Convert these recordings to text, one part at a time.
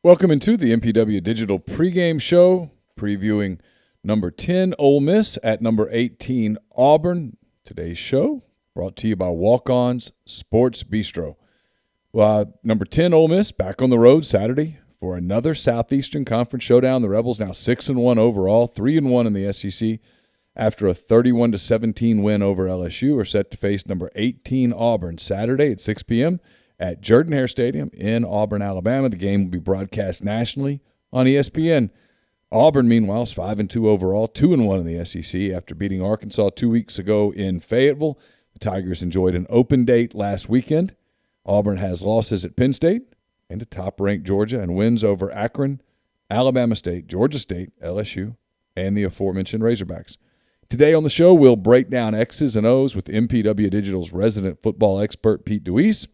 Welcome into the MPW Digital Pregame Show, previewing number 10 Ole Miss at number 18 Auburn. Today's show brought to you by Walk-On's Sports Bistreaux. Number 10 Ole Miss back on the road Saturday for another Southeastern Conference showdown. The Rebels now 6-1 overall, 3-1 in the SEC. After a 31-17 win over LSU, are set to face number 18 Auburn Saturday at 6 p.m. at Jordan-Hare Stadium in Auburn, Alabama. The game will be broadcast nationally on ESPN. Auburn, meanwhile, is 5-2 overall, 2-1 in the SEC after beating Arkansas 2 weeks ago in Fayetteville. The Tigers enjoyed an open date last weekend. Auburn has losses at Penn State and to top-ranked Georgia and wins over Akron, Alabama State, Georgia State, LSU, and the aforementioned Razorbacks. Today on the show, we'll break down X's and O's with MPW Digital's resident football expert, Pete DeWeese.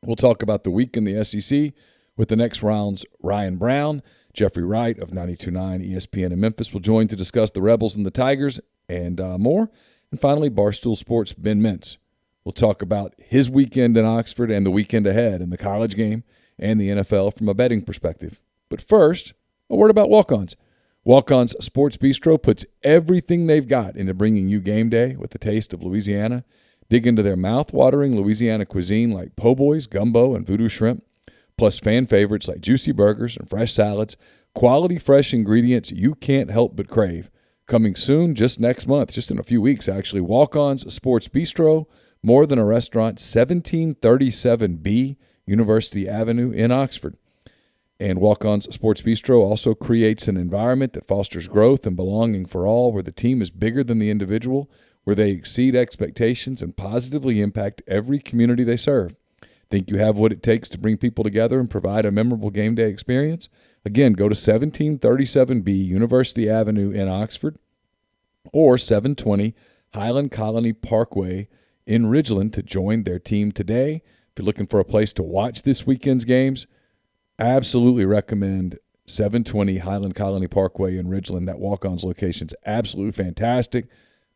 We'll talk about the week in the SEC with the next round's Ryan Brown. Jeffrey Wright of 92.9 ESPN in Memphis will join to discuss the Rebels and the Tigers and more. And finally, Barstool Sports' Ben Mintz. We'll talk about his weekend in Oxford and the weekend ahead in the college game and the NFL from a betting perspective. But first, a word about Walk-Ons. Walk-On's Sports Bistreaux puts everything they've got into bringing you game day with the taste of Louisiana. Dig into their mouth-watering Louisiana cuisine like po' boys, gumbo, and voodoo shrimp, plus fan favorites like juicy burgers and fresh salads, quality fresh ingredients you can't help but crave. Coming soon, just next month, just in a few weeks actually, Walk-On's Sports Bistreaux, more than a restaurant, 1737B University Avenue in Oxford. And Walk-On's Sports Bistreaux also creates an environment that fosters growth and belonging for all, where the team is bigger than the individual, where they exceed expectations and positively impact every community they serve. Think you have what it takes to bring people together and provide a memorable game day experience? Again, go to 1737B University Avenue in Oxford or 720 Highland Colony Parkway in Ridgeland to join their team today. If you're looking for a place to watch this weekend's games, absolutely recommend 720 Highland Colony Parkway in Ridgeland. That Walk-On's location's absolutely fantastic.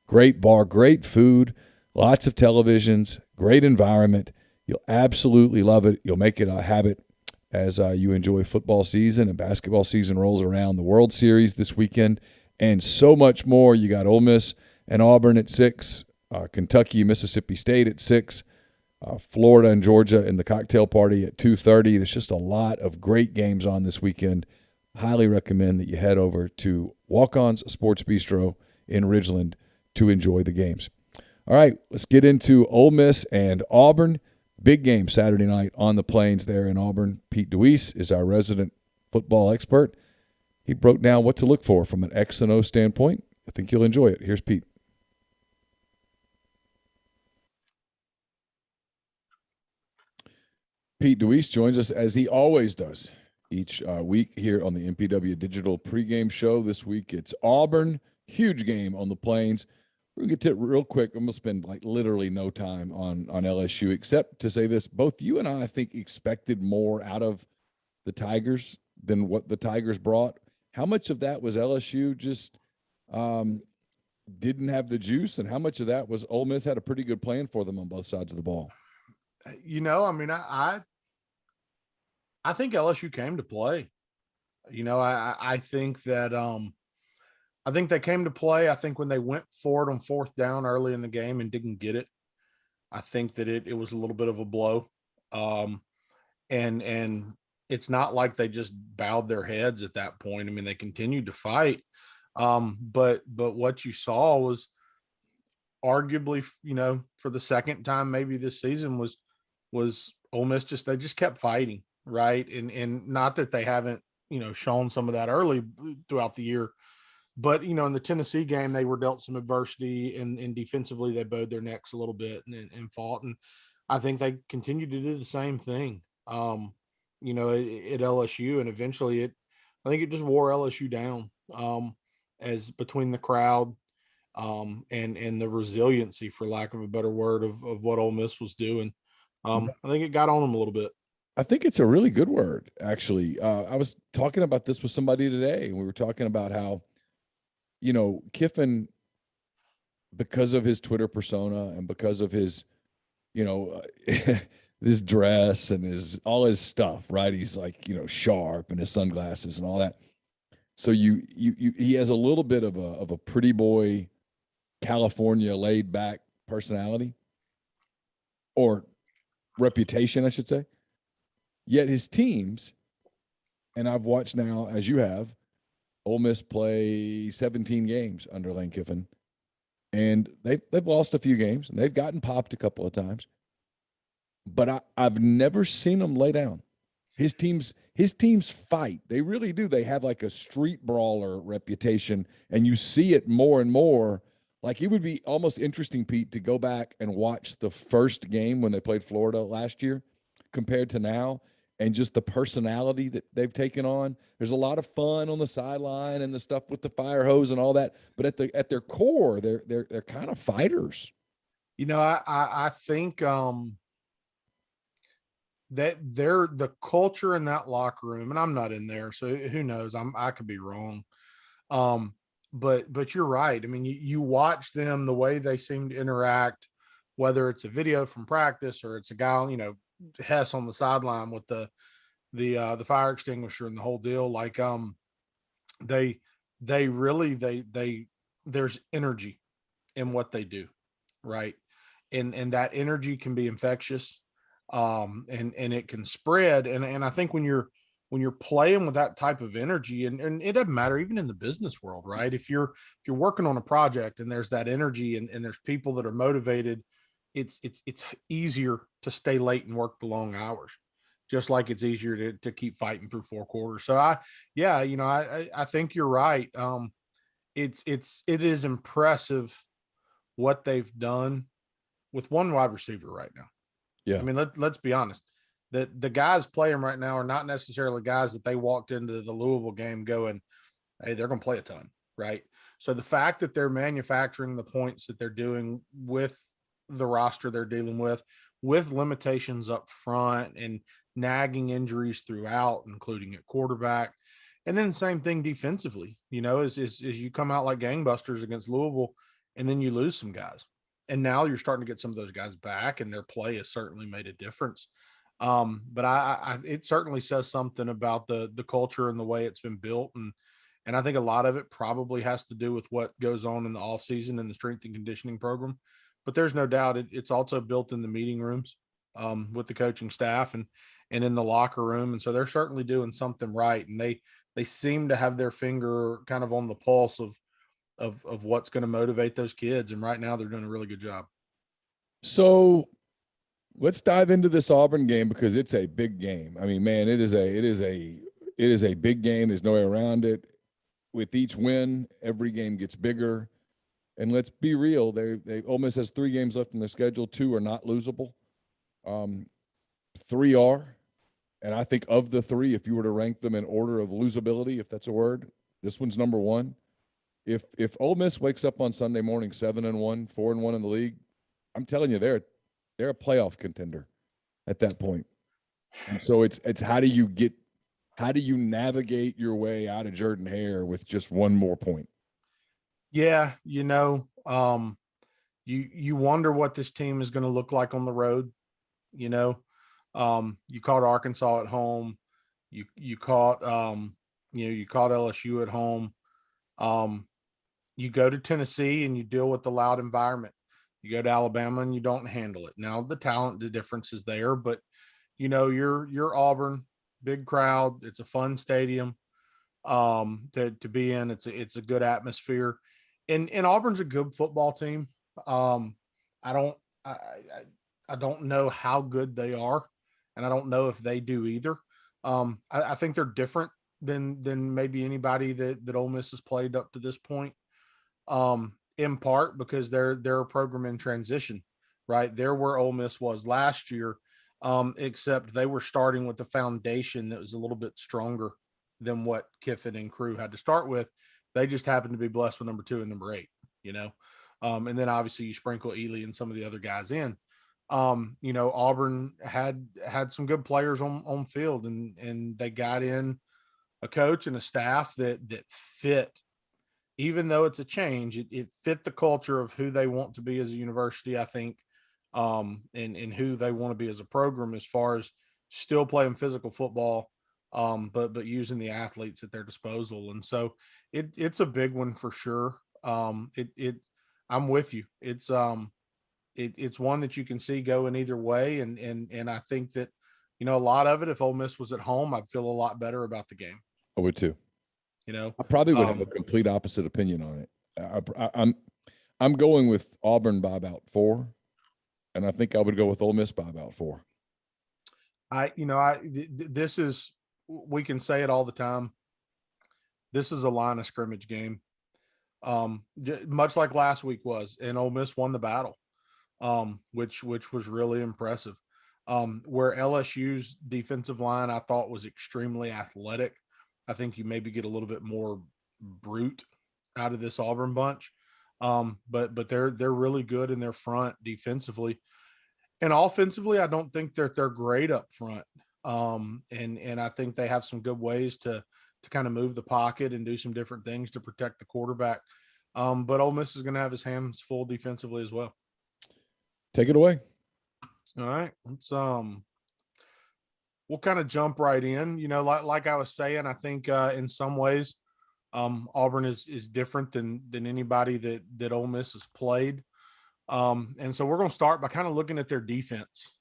Great bar, great food, lots of televisions, great environment. You'll absolutely love it. You'll make it a habit as you enjoy football season and basketball season rolls around. The World Series this weekend and so much more. You got Ole Miss and Auburn at 6, Kentucky, Mississippi State at 6, Florida and Georgia in the cocktail party at 2:30. There's just a lot of great games on this weekend. Highly recommend that you head over to Walk-On's Sports Bistreaux in Ridgeland to enjoy the games. All right, let's get into Ole Miss and Auburn. Big game Saturday night on the Plains there in Auburn. Pete DeWeese is our resident football expert. He broke down what to look for from an X and O standpoint. I think you'll enjoy it. Here's Pete. Pete DeWeese joins us as he always does each week here on the MPW Digital Pregame Show. This week it's Auburn. Huge game on the Plains. We're going to get to it real quick. I'm going to spend literally no time on LSU except to say this. Both you and I think, expected more out of the Tigers than what the Tigers brought. How much of that was LSU just didn't have the juice, and how much of that was Ole Miss had a pretty good plan for them on both sides of the ball? I think LSU came to play. I think that I think they came to play. I think when they went for it on fourth down early in the game and didn't get it, I think that it was a little bit of a blow. And it's not like they just bowed their heads at that point. I mean, they continued to fight. But what you saw was arguably, for the second time maybe this season was Ole Miss they just kept fighting, right? And not that they haven't, shown some of that early throughout the year. But, in the Tennessee game, they were dealt some adversity, and defensively they bowed their necks a little bit and fought. And I think they continued to do the same thing, at LSU. And eventually I think it just wore LSU down as between the crowd and the resiliency, for lack of a better word, of what Ole Miss was doing. I think it got on them a little bit. I think it's a really good word, actually. I was talking about this with somebody today, and we were talking about how, Kiffin, because of his Twitter persona and because of his, his dress and all his stuff, right? He's like, sharp and his sunglasses and all that. So he has a little bit of a pretty boy, California laid back personality or reputation, I should say. Yet his teams, and I've watched now, as you have, Ole Miss play 17 games under Lane Kiffin, and they've lost a few games and they've gotten popped a couple of times. But I've never seen them lay down. His teams fight. They really do. They have like a street brawler reputation, and you see it more and more. Like, it would be almost interesting, Pete, to go back and watch the first game when they played Florida last year compared to now, and just the personality that they've taken on. There's a lot of fun on the sideline and the stuff with the fire hose and all that, but at their core, they're kind of fighters. I think that they're the culture in that locker room, and I'm not in there, so who knows? I could be wrong. But you're right. I mean, you watch them, the way they seem to interact, whether it's a video from practice or it's a guy, Hess on the sideline with the fire extinguisher and the whole deal. Like, they there's energy in what they do, right? And that energy can be infectious, and it can spread. And I think when you're playing with that type of energy, and it doesn't matter even in the business world, right? If you're working on a project and there's that energy and there's people that are motivated, it's easier to stay late and work the long hours, just like it's easier to keep fighting through 4 quarters. So I think you're right. It is impressive what they've done with one wide receiver right now. Yeah. I mean, let's be honest. The guys playing right now are not necessarily guys that they walked into the Louisville game going, hey, they're going to play a ton, right? So the fact that they're manufacturing the points that they're doing with the roster they're dealing with limitations up front and nagging injuries throughout, including at quarterback, and then same thing defensively, is you come out like gangbusters against Louisville and then you lose some guys. And now you're starting to get some of those guys back, and their play has certainly made a difference. But it certainly says something about the culture and the way it's been built. And I think a lot of it probably has to do with what goes on in the off season and the strength and conditioning program. But there's no doubt it's also built in the meeting rooms, with the coaching staff and in the locker room. And so they're certainly doing something right. And they seem to have their finger kind of on the pulse of what's going to motivate those kids. And right now they're doing a really good job. So let's dive into this Auburn game, because it's a big game. I mean, man, it is a big game. There's no way around it. With each win, every game gets bigger. And let's be real, Ole Miss has 3 games left in their schedule. 2 are not losable. 3 are. And I think of the 3, if you were to rank them in order of losability, if that's a word, this one's number 1. If Ole Miss wakes up on Sunday morning 7-1, 4-1 in the league, I'm telling you, they're a playoff contender at that point. And so it's how do you navigate your way out of Jordan-Hare with just one more point? Yeah, you wonder what this team is going to look like on the road. You caught Arkansas at home. You caught LSU at home. You go to Tennessee and you deal with the loud environment. You go to Alabama and you don't handle it. Now the difference is there, but you're Auburn, big crowd. It's a fun stadium to be in. It's a good atmosphere, and Auburn's a good football team. I don't know how good they are, and I don't know if they do either. I think they're different than maybe anybody that Ole Miss has played up to this point. In part because they're a program in transition, right? They're where Ole Miss was last year, except they were starting with a foundation that was a little bit stronger than what Kiffin and crew had to start with. They just happened to be blessed with number 2 and number 8, and then obviously you sprinkle Ely and some of the other guys in. Auburn had some good players on field, and they got in a coach and a staff that fit. Even though it's a change, it fit the culture of who they want to be as a university, I think, and who they want to be as a program as far as still playing physical football, but using the athletes at their disposal. And so it's a big one for sure. I'm with you. It's one that you can see going either way. And I think that, a lot of it, if Ole Miss was at home, I'd feel a lot better about the game. I would too. I probably would have a complete opposite opinion on it. I'm going with Auburn by about 4, and I think I would go with Ole Miss by about 4. This is, we can say it all the time. This is a line of scrimmage game. Much like last week was, and Ole Miss won the battle, which was really impressive. Where LSU's defensive line I thought was extremely athletic. I think you maybe get a little bit more brute out of this Auburn bunch. But they're really good in their front defensively. And offensively, I don't think they're great up front. And I think they have some good ways to kind of move the pocket and do some different things to protect the quarterback. But Ole Miss is going to have his hands full defensively as well. Take it away. All right. Let's we'll kind of jump right in. Like I was saying, I think in some ways Auburn is different than anybody that Ole Miss has played. And so we're going to start by kind of looking at their defense.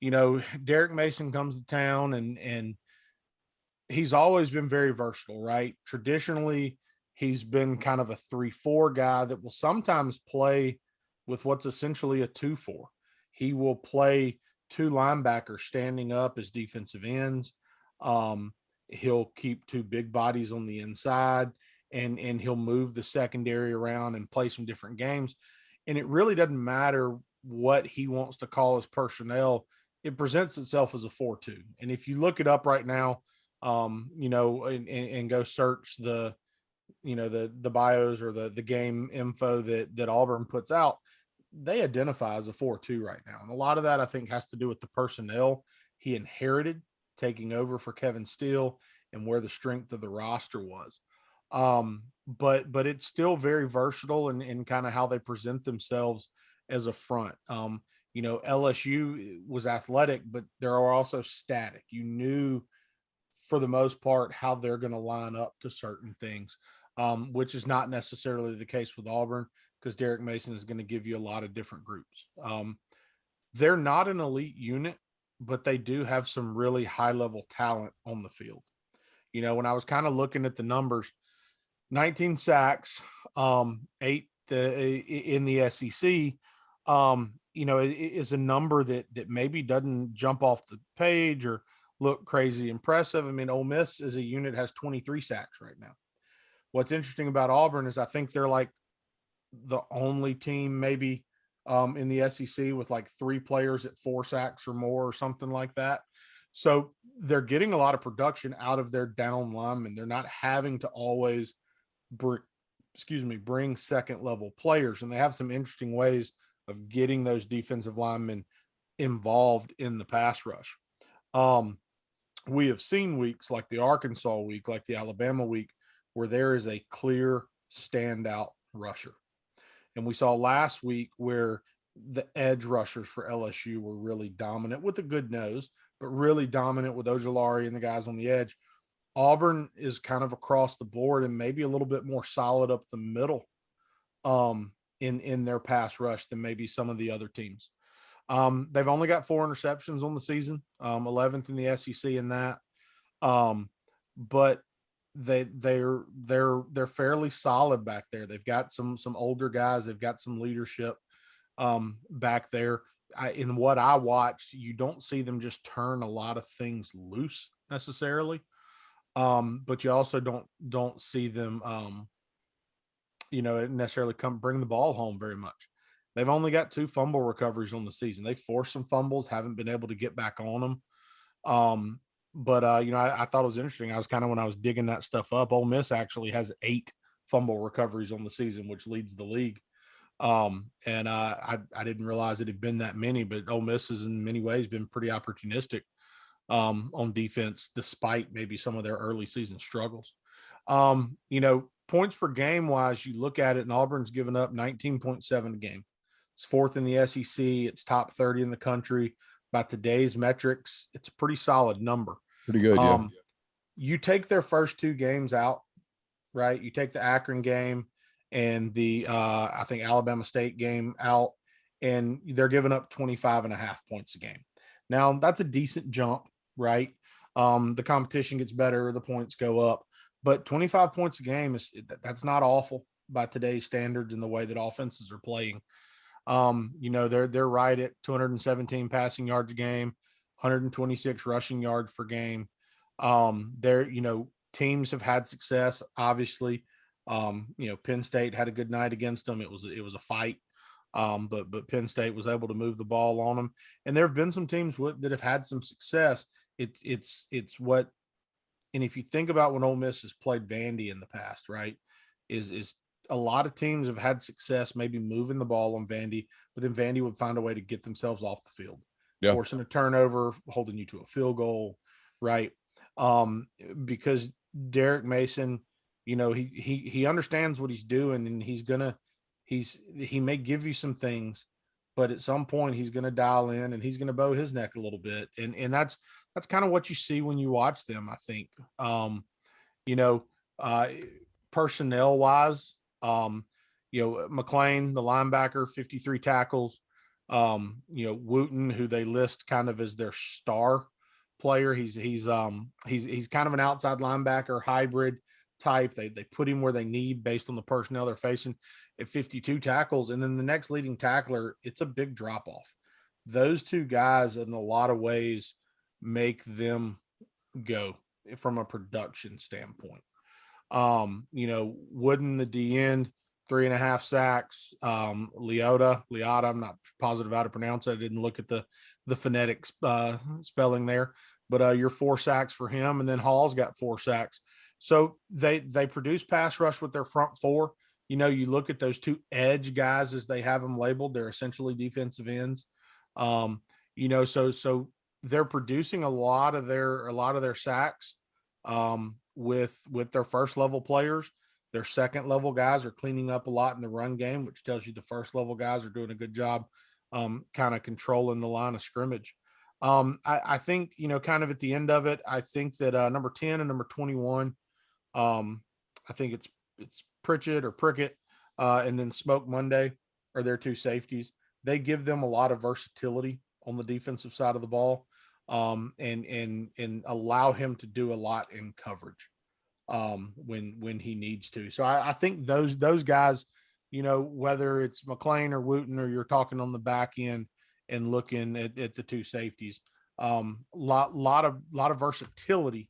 Derek Mason comes to town and he's always been very versatile, right? Traditionally, he's been kind of a 3-4 guy that will sometimes play with what's essentially a 2-4. He will play 2 linebackers standing up as defensive ends. He'll keep 2 big bodies on the inside and he'll move the secondary around and play some different games. And it really doesn't matter what he wants to call his personnel. It presents itself as a 4-2. And if you look it up right now, and go search the bios or the game info that Auburn puts out, they identify as a 4-2 right now. And a lot of that, I think, has to do with the personnel he inherited taking over for Kevin Steele and where the strength of the roster was. But it's still very versatile in kind of how they present themselves as a front. LSU was athletic, but they're also static. You knew for the most part how they're going to line up to certain things, which is not necessarily the case with Auburn because Derek Mason is going to give you a lot of different groups. They're not an elite unit, but they do have some really high-level talent on the field. When I was kind of looking at the numbers, 19 sacks, 8 in the SEC, is a number that maybe doesn't jump off the page or look crazy impressive. I mean, Ole Miss as a unit has 23 sacks right now. What's interesting about Auburn is I think they're like the only team maybe in the SEC with like 3 players at 4 sacks or more or something like that. So they're getting a lot of production out of their down linemen. They're not having to always bring second level players. And they have some interesting ways of getting those defensive linemen involved in the pass rush. We have seen weeks like the Arkansas week, like the Alabama week, where there is a clear standout rusher. And we saw last week where the edge rushers for LSU were really dominant with a good nose, but really dominant with Ojulari and the guys on the edge. Auburn is kind of across the board and maybe a little bit more solid up the middle in their pass rush than maybe some of the other teams. They've only got 4 interceptions on the season, 11th in the SEC in that. But they're fairly solid back there. They've got some older guys. They've got some leadership back there. In what I watched, you don't see them just turn a lot of things loose necessarily. But you also don't see them, necessarily bring the ball home very much. They've only got 2 fumble recoveries on the season. They forced some fumbles, haven't been able to get back on them. But I thought it was interesting. I was kind of, when I was digging that stuff up, Ole Miss actually has 8 fumble recoveries on the season, which leads the league. And I didn't realize it had been that many, but Ole Miss has in many ways been pretty opportunistic on defense, despite maybe some of their early season struggles. Points per game wise, you look at it and Auburn's given up 19.7 a game. It's fourth in the SEC. It's top 30 in the country. By today's metrics, it's a pretty solid number. Pretty good, yeah. You take their first 2 games out, right? You take the Akron game and the I think Alabama State game out, and they're giving up 25.5 points a game. Now that's a decent jump, right? The competition gets better, the points go up, but 25 points a game that's not awful by today's standards and the way that offenses are playing. They're right at 217 passing yards a game, 126 rushing yards per game. Teams have had success, obviously. Penn State had a good night against them. It was a fight. But Penn State was able to move the ball on them. And there have been some teams that have had some success. It's what, and if you think about when Ole Miss has played Vandy in the past, right, is a lot of teams have had success maybe moving the ball on Vandy, but then Vandy would find a way to get themselves off the field, forcing a turnover, holding you to a field goal, right? Because Derek Mason, he understands what he's doing, and he may give you some things, but at some point he's going to dial in and he's going to bow his neck a little bit. And that's kind of what you see when you watch them, I think. Personnel wise, McClain, the linebacker, 53 tackles. Wooten, who they list kind of as their star player. He's kind of an outside linebacker hybrid type. They put him where they need based on the personnel they're facing at 52 tackles. And then the next leading tackler, it's a big drop off. Those 2 guys in a lot of ways make them go from a production standpoint. Wooden, the D end, 3.5 sacks. Leota, I'm not positive how to pronounce it. I didn't look at the phonetic spelling there, but you're 4 sacks for him. And then Hall's got 4 sacks. So they produce pass rush with their front 4. You look at those 2 edge guys as they have them labeled. They're essentially defensive ends. So they're producing a lot of their sacks with their first level players. Their second level guys are cleaning up a lot in the run game, which tells you the first level guys are doing a good job kind of controlling the line of scrimmage. I think, kind of at the end of it, I think that number 10 and number 21, I think it's Pritchett or Prickett, and then Smoke Monday are their 2 safeties. They give them a lot of versatility on the defensive side of the ball, and allow him to do a lot in coverage when he needs to. So I think those guys, whether it's McClain or Wooten, or you're talking on the back end and looking at the 2 safeties, lot of versatility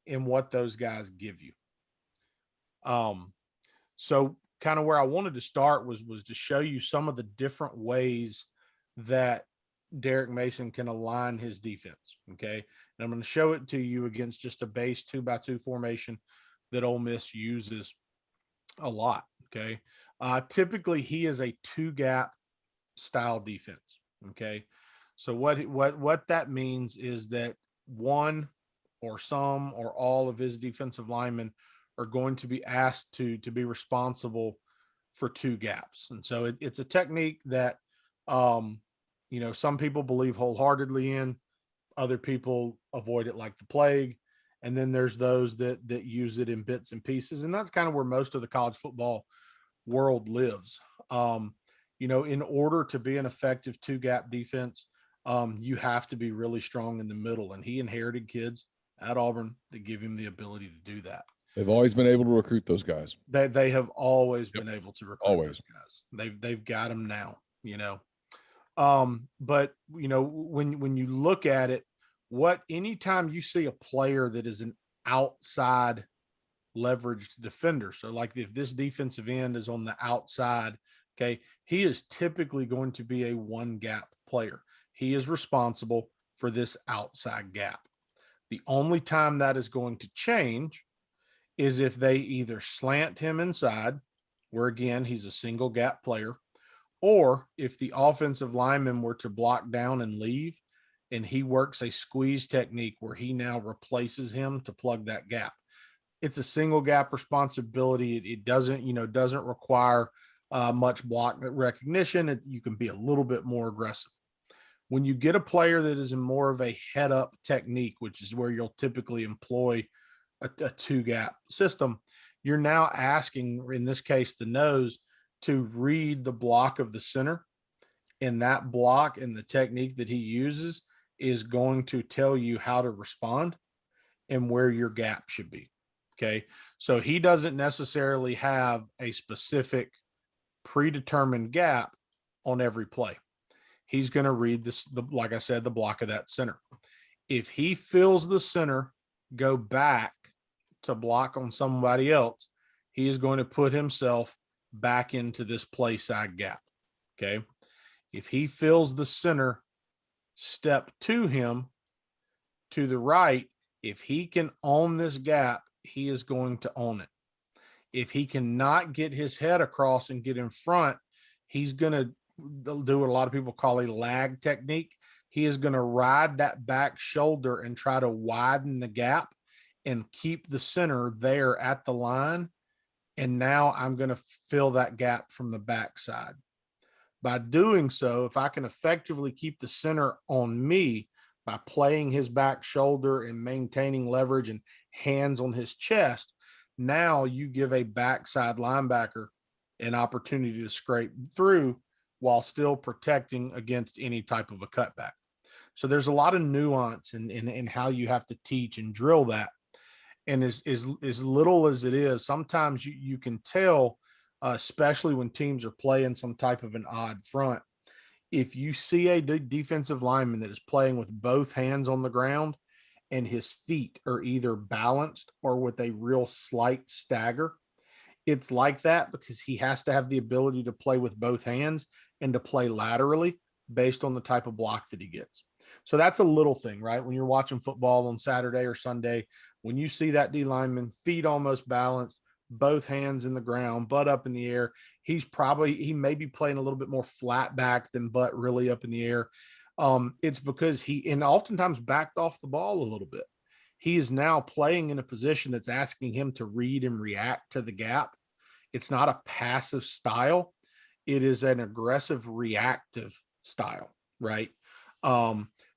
in what those guys give you. So kind of where I wanted to start was to show you some of the different ways that Derek Mason can align his defense. Okay. And I'm going to show it to you against just a base 2x2 formation that Ole Miss uses a lot. Okay. Typically he is a 2-gap style defense. Okay. So what that means is that one or some or all of his defensive linemen are going to be asked to be responsible for 2 gaps. And so it's a technique that, some people believe wholeheartedly in, other people avoid it like the plague. And then there's those that use it in bits and pieces. And that's kind of where most of the college football world lives. In order to be an effective 2-gap defense, you have to be really strong in the middle. And he inherited kids at Auburn that give him the ability to do that. They've always been able to recruit those guys. They have always been able to recruit those guys. They've got them now, But when you look at it, anytime you see a player that is an outside leveraged defender, so like if this defensive end is on the outside, okay, he is typically going to be a 1-gap player. He is responsible for this outside gap. The only time that is going to change is if they either slant him inside, where again, he's a single gap player, or if the offensive lineman were to block down and leave, and he works a squeeze technique where he now replaces him to plug that gap. It's a single gap responsibility. It doesn't require much block recognition. You can be a little bit more aggressive. When you get a player that is in more of a head up technique, which is where you'll typically employ a two gap system, you're now asking, in this case, the nose to read the block of the center. And that block and the technique that he uses is going to tell you how to respond and where your gap should be. Okay. So he doesn't necessarily have a specific predetermined gap on every play. He's going to read this, like I said, the block of that center. If he feels the center go back to block on somebody else, he is going to put himself back into this play side gap. Okay. If he feels the center step to him to the right, if he can own this gap, he is going to own it. If he cannot get his head across and get in front, he's going to do what a lot of people call a lag technique. He is going to ride that back shoulder and try to widen the gap and keep the center there at the line. And now I'm going to fill that gap from the backside. By doing so, if I can effectively keep the center on me by playing his back shoulder and maintaining leverage and hands on his chest, now you give a backside linebacker an opportunity to scrape through while still protecting against any type of a cutback. So there's a lot of nuance in how you have to teach and drill that. And as little as it is, sometimes you can tell, especially when teams are playing some type of an odd front. If you see a defensive lineman that is playing with both hands on the ground and his feet are either balanced or with a real slight stagger, it's like that because he has to have the ability to play with both hands and to play laterally based on the type of block that he gets. So that's a little thing, right? When you're watching football on Saturday or Sunday, when you see that D lineman, feet almost balanced, both hands in the ground, butt up in the air, he may be playing a little bit more flat back than butt really up in the air. It's because and oftentimes backed off the ball a little bit. He is now playing in a position that's asking him to read and react to the gap. It's not a passive style. It is an aggressive reactive style, right?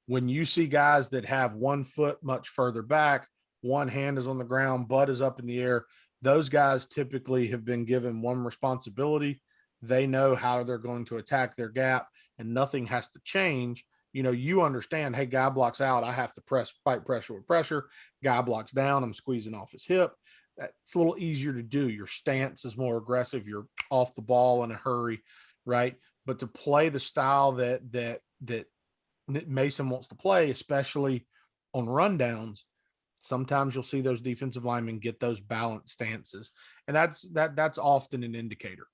When you see guys that have 1 foot much further back, one hand is on the ground, butt is up in the air, those guys typically have been given one responsibility. They know how they're going to attack their gap and nothing has to change. You understand, hey, guy blocks out, I have to fight pressure with pressure. Guy blocks down, I'm squeezing off his hip. It's a little easier to do. Your stance is more aggressive. You're off the ball in a hurry, right? But to play the style that Mason wants to play, especially on rundowns, sometimes you'll see those defensive linemen get those balanced stances, and that's often an indicator.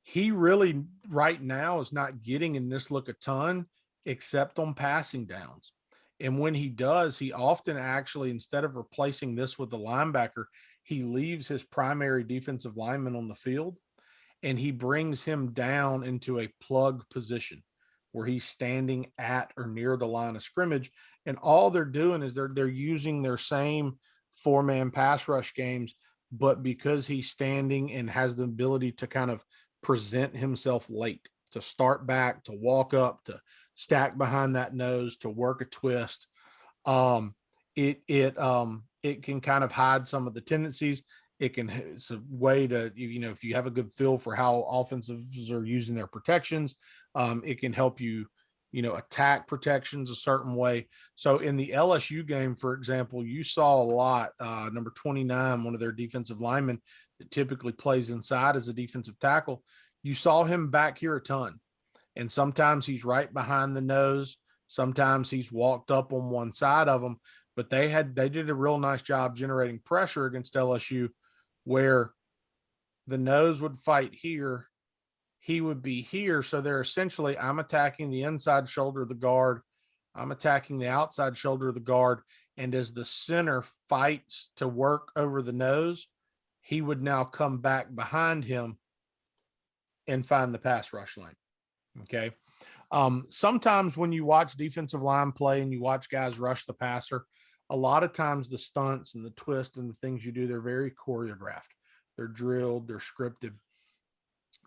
He really right now is not getting in this look a ton, except on passing downs. And when he does, he often actually, instead of replacing this with the linebacker, he leaves his primary defensive lineman on the field and he brings him down into a plug position where he's standing at or near the line of scrimmage. And all they're doing is they're using their same 4-man pass rush games, but because he's standing and has the ability to kind of present himself late, to start back, to walk up, to stack behind that nose, to work a twist, it can kind of hide some of the tendencies. It's a way to, if you have a good feel for how offensives are using their protections, it can help you, attack protections a certain way. So in the LSU game, for example, you saw a lot, number 29, one of their defensive linemen that typically plays inside as a defensive tackle. You saw him back here a ton. And sometimes he's right behind the nose. Sometimes he's walked up on one side of them, but they did a real nice job generating pressure against LSU where the nose would fight here. He would be here. So they're essentially, I'm attacking the inside shoulder of the guard. I'm attacking the outside shoulder of the guard. And as the center fights to work over the nose, he would now come back behind him and find the pass rush lane. Okay. Sometimes when you watch defensive line play and you watch guys rush the passer, a lot of times the stunts and the twist and the things you do, they're very choreographed. They're drilled, they're scripted.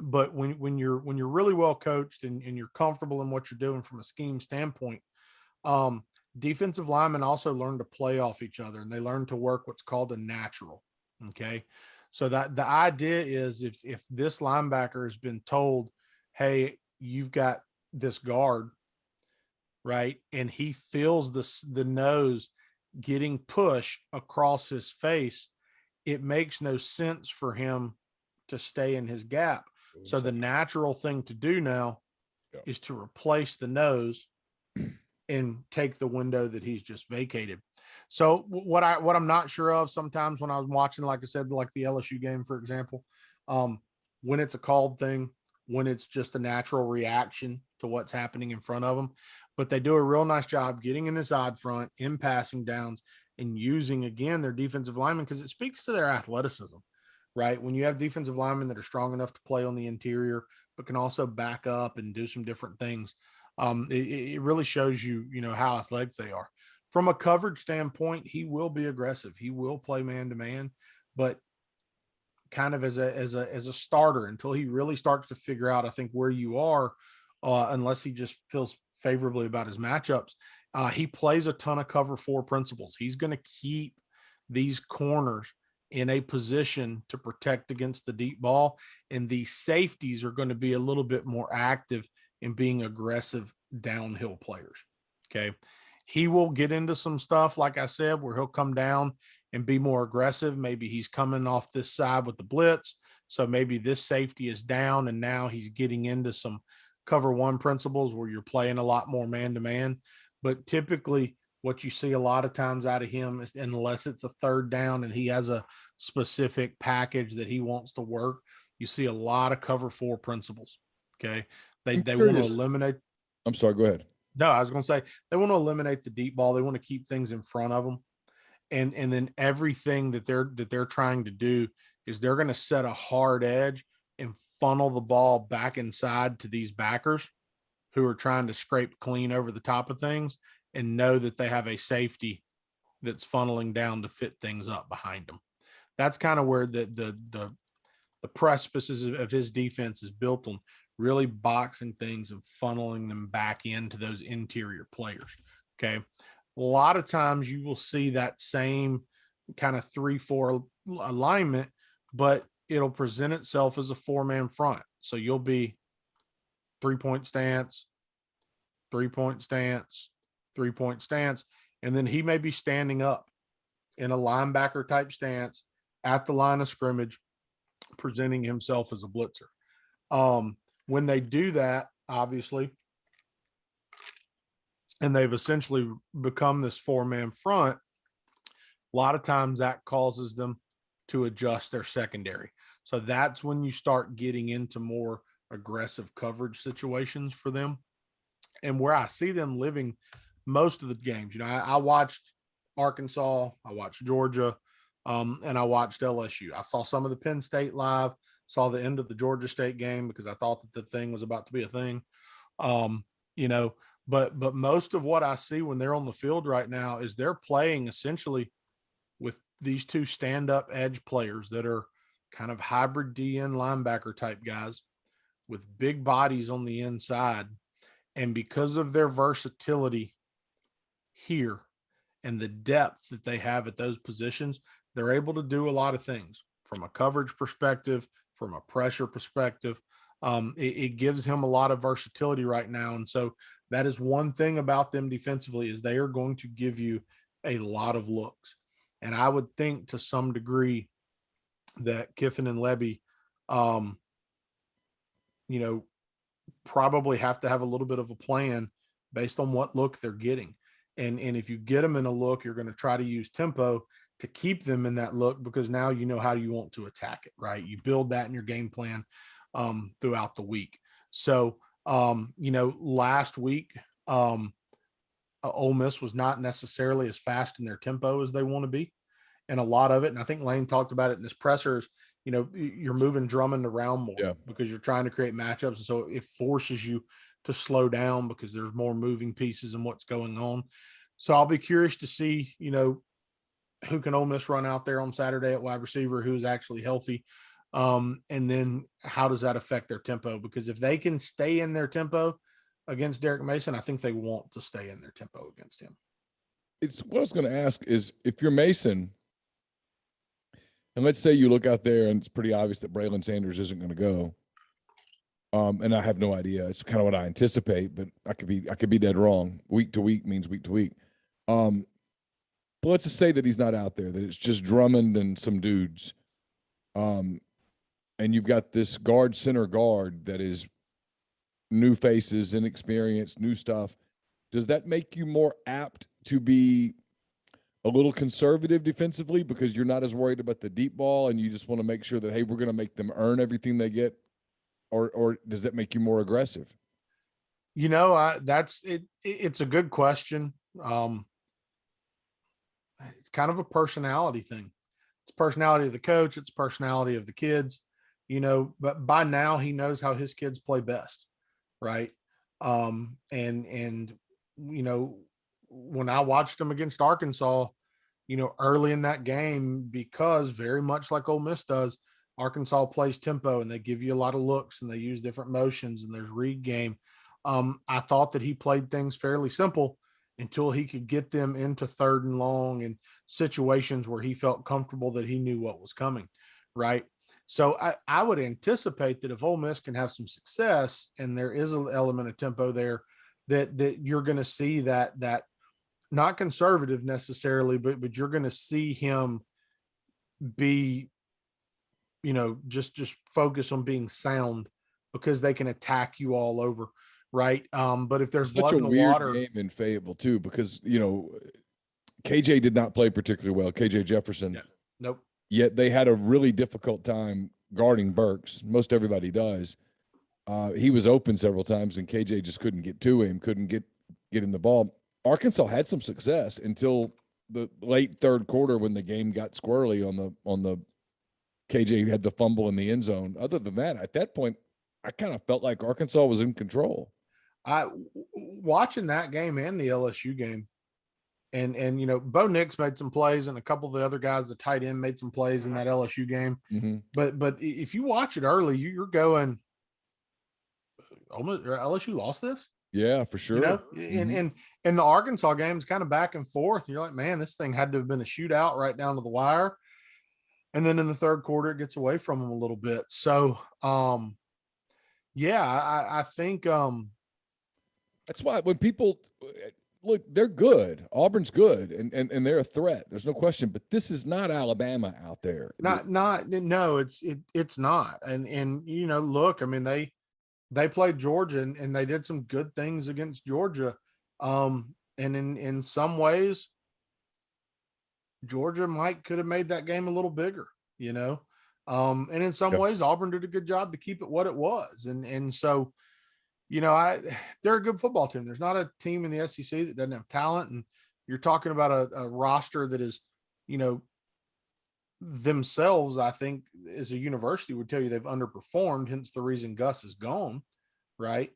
But when you're really well coached and you're comfortable in what you're doing from a scheme standpoint, um, defensive linemen also learn to play off each other, and they learn to work what's called a natural. Okay. So that the idea is if this linebacker has been told, hey, you've got this guard, right? And he feels the nose getting pushed across his face, it makes no sense for him to stay in his gap. So the natural thing to do now is to replace the nose and take the window that he's just vacated. So what I'm not sure of sometimes when I was watching, like I said, like the LSU game, for example, when it's a called thing, when it's just a natural reaction to what's happening in front of them, but they do a real nice job getting in this odd front, in passing downs, and using again their defensive linemen because it speaks to their athleticism, right? When you have defensive linemen that are strong enough to play on the interior, but can also back up and do some different things. It really shows you, how athletic they are. From a coverage standpoint, he will be aggressive. He will play man to man, but kind of as a starter until he really starts to figure out, I think, where you are, unless he just feels favorably about his matchups. He plays a ton of cover four principles. He's going to keep these corners in a position to protect against the deep ball, and these safeties are going to be a little bit more active in being aggressive downhill players. Okay. He will get into some stuff, like I said, where he'll come down and be more aggressive. Maybe he's coming off this side with the blitz. So maybe this safety is down and now he's getting into some cover one principles where you're playing a lot more man to man. But typically, what you see a lot of times out of him is, unless it's a third down and he has a specific package that he wants to work, you see a lot of cover four principles. Okay. They want to eliminate. I'm sorry, go ahead. No, I was going to say they want to eliminate the deep ball. They want to keep things in front of them. And then everything that they're trying to do is they're going to set a hard edge and funnel the ball back inside to these backers who are trying to scrape clean over the top of things and know that they have a safety that's funneling down to fit things up behind them. That's kind of where the precipices of his defense is built on, really boxing things and funneling them back into those interior players. Okay. A lot of times you will see that same kind of 3-4 alignment, but it'll present itself as a 4-man front. So you'll be 3-point stance, 3-point stance, 3-point stance. And then he may be standing up in a linebacker type stance at the line of scrimmage, presenting himself as a blitzer. When they do that, obviously, and they've essentially become this 4-man front, a lot of times that causes them to adjust their secondary. So that's when you start getting into more aggressive coverage situations for them. And where I see them living most of the games, I watched Arkansas, I watched Georgia, and I watched LSU. I saw some of the Penn State live, saw the end of the Georgia State game because I thought that the thing was about to be a thing. But most of what I see when they're on the field right now is they're playing essentially with these two stand-up edge players that are kind of hybrid DN linebacker type guys with big bodies on the inside. And because of their versatility here and the depth that they have at those positions, they're able to do a lot of things from a coverage perspective, from a pressure perspective. It gives him a lot of versatility right now. And so that is one thing about them defensively, is they are going to give you a lot of looks. And I would think to some degree that Kiffin and Levy, probably have to have a little bit of a plan based on what look they're getting. And if you get them in a look, you're going to try to use tempo to keep them in that look, because now you know how you want to attack it, right? You build that in your game plan throughout the week. So, last week, Ole Miss was not necessarily as fast in their tempo as they want to be. And a lot of it, and I think Lane talked about it in his pressers, you're moving Drummond around more because you're trying to create matchups. And so it forces you to slow down because there's more moving pieces and what's going on. So I'll be curious to see, who can Ole Miss run out there on Saturday at wide receiver, who's actually healthy. And then how does that affect their tempo? Because if they can stay in their tempo against Derek Mason, I think they want to stay in their tempo against him. It's what I was going to ask is, if you're Mason, and let's say you look out there and it's pretty obvious that Braylon Sanders isn't going to go. And I have no idea. It's kind of what I anticipate, but I could be dead wrong. Week to week means week to week. But let's just say that he's not out there, that it's just Drummond and some dudes. And you've got this center guard that is new faces, inexperienced, new stuff. Does that make you more apt to be a little conservative defensively because you're not as worried about the deep ball and you just want to make sure that, hey, we're going to make them earn everything they get? Or does that make you more aggressive? That's it. It's a good question. It's kind of a personality thing. It's personality of the coach. It's personality of the kids, but by now he knows how his kids play best. Right. And when I watched them against Arkansas, early in that game, because very much like Ole Miss does, Arkansas plays tempo and they give you a lot of looks and they use different motions and there's read game. I thought that he played things fairly simple until he could get them into 3rd and long and situations where he felt comfortable that he knew what was coming. Right. So I would anticipate that if Ole Miss can have some success and there is an element of tempo there, that you're going to see that not conservative necessarily, but you're going to see him be, just focus on being sound because they can attack you all over. Right. But if there's blood in the water, game in Fayetteville too, because, KJ did not play particularly well. KJ Jefferson. Yeah. Nope. Yet they had a really difficult time guarding Burks. Most everybody does. He was open several times and KJ just couldn't get to him, couldn't get in the ball. Arkansas had some success until the late 3rd quarter when the game got squirrely on the KJ had the fumble in the end zone. Other than that, at that point, I kind of felt like Arkansas was in control. Watching that game and the LSU game, and Bo Nix made some plays, and a couple of the other guys, the tight end, made some plays in that LSU game. Mm-hmm. But if you watch it early, you're going, almost LSU lost this. Yeah, for sure. Mm-hmm. And the Arkansas game is kind of back and forth. And you're like, man, this thing had to have been a shootout right down to the wire. And then in the 3rd quarter, it gets away from them a little bit. So, I think that's why when people look, they're good. Auburn's good, and they're a threat. There's no question. But this is not Alabama out there. No, it's not. And look, I mean, they played Georgia and they did some good things against Georgia. And in some ways, Georgia could have made that game a little bigger, and in some ways Auburn did a good job to keep it what it was. And so, they're a good football team. There's not a team in the SEC that doesn't have talent. And you're talking about a roster that is, themselves, I think, as a university would tell you they've underperformed, hence the reason Gus is gone. Right.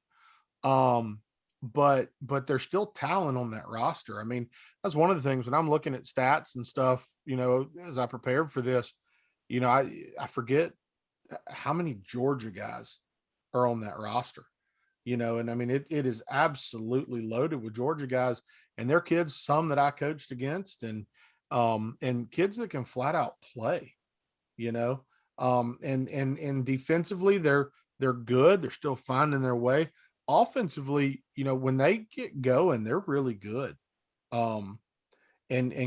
But there's still talent on that roster. I mean, that's one of the things when I'm looking at stats and stuff, as I prepared for this, I forget how many Georgia guys are on that roster, and I mean, it is absolutely loaded with Georgia guys and their kids, some that I coached against and kids that can flat out play, and defensively, they're good. They're still finding their way. Offensively, when they get going, they're really good, and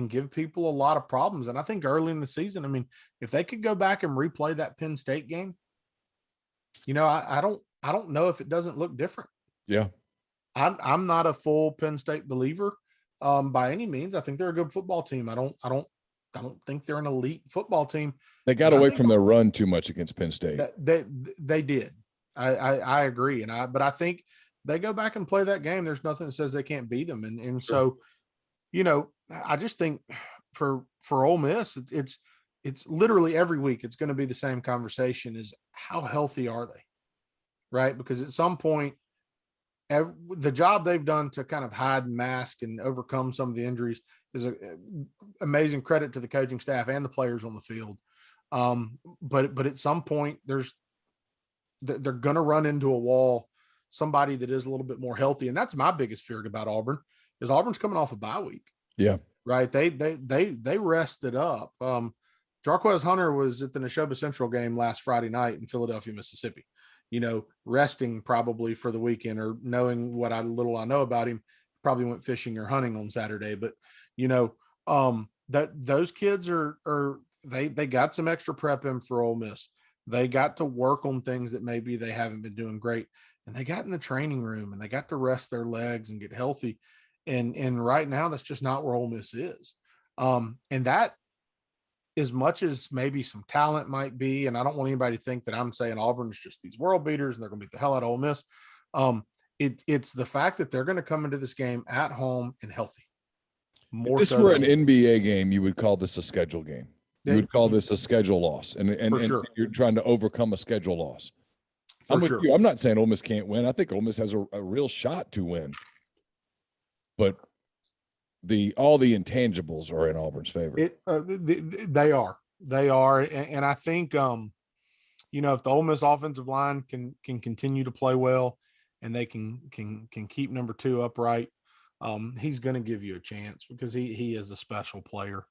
give people a lot of problems. And I think early in the season, I mean, if they could go back and replay that Penn State game, I don't know if it doesn't look different. Yeah, I'm not a full Penn State believer by any means. I think they're a good football team. I don't think they're an elite football team. They got away from their run too much against Penn State. They did. I agree. But I think they go back and play that game. There's nothing that says they can't beat them. And so, I just think for Ole Miss, it's literally every week, it's going to be the same conversation is how healthy are they? Right. Because at some point, the job they've done to kind of hide and mask and overcome some of the injuries is an amazing credit to the coaching staff and the players on the field. But at some point they're going to run into a wall, somebody that is a little bit more healthy. And that's my biggest fear about Auburn is Auburn's coming off a bye week. Yeah. Right. They rested up. Jarquez Hunter was at the Neshoba Central game last Friday night in Philadelphia, Mississippi, resting probably for the weekend, or knowing what little I know about him, probably went fishing or hunting on Saturday. But, that those kids they got some extra prep in for Ole Miss. They got to work on things that maybe they haven't been doing great. And they got in the training room and they got to rest their legs and get healthy. And right now, that's just not where Ole Miss is. And that, as much as maybe some talent might be, and I don't want anybody to think that I'm saying Auburn is just these world beaters and they're going to beat the hell out of Ole Miss. It's the fact that they're going to come into this game at home and healthy. If this were an NBA game, you would call this a schedule game. You would call this a schedule loss, and sure. You're trying to overcome a schedule loss. For sure. I'm not saying Ole Miss can't win. I think Ole Miss has a real shot to win. But all the intangibles are in Auburn's favor. They are, and I think if the Ole Miss offensive line can continue to play well, and they can keep number 2 upright, he's going to give you a chance because he is a special player.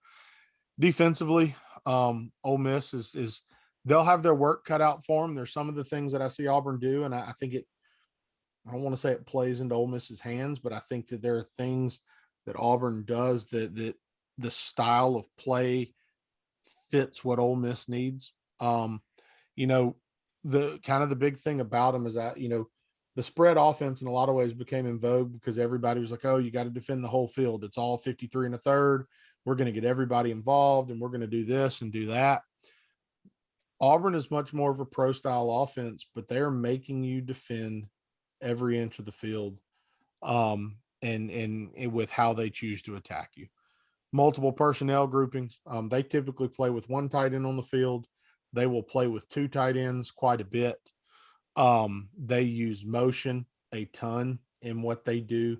Defensively, Ole Miss is they'll have their work cut out for them. There's some of the things that I see Auburn do, and I think I don't want to say it plays into Ole Miss's hands, but I think that there are things that Auburn does that the style of play fits what Ole Miss needs. The big thing about them is that, the spread offense in a lot of ways became in vogue because everybody was like, oh, you got to defend the whole field. It's all 53 1/3. We're going to get everybody involved and we're going to do this and do that. Auburn is much more of a pro style offense, but they're making you defend every inch of the field, and with how they choose to attack you. Multiple personnel groupings. They typically play with 1 tight end on the field. They will play with 2 tight ends quite a bit. They use motion a ton in what they do.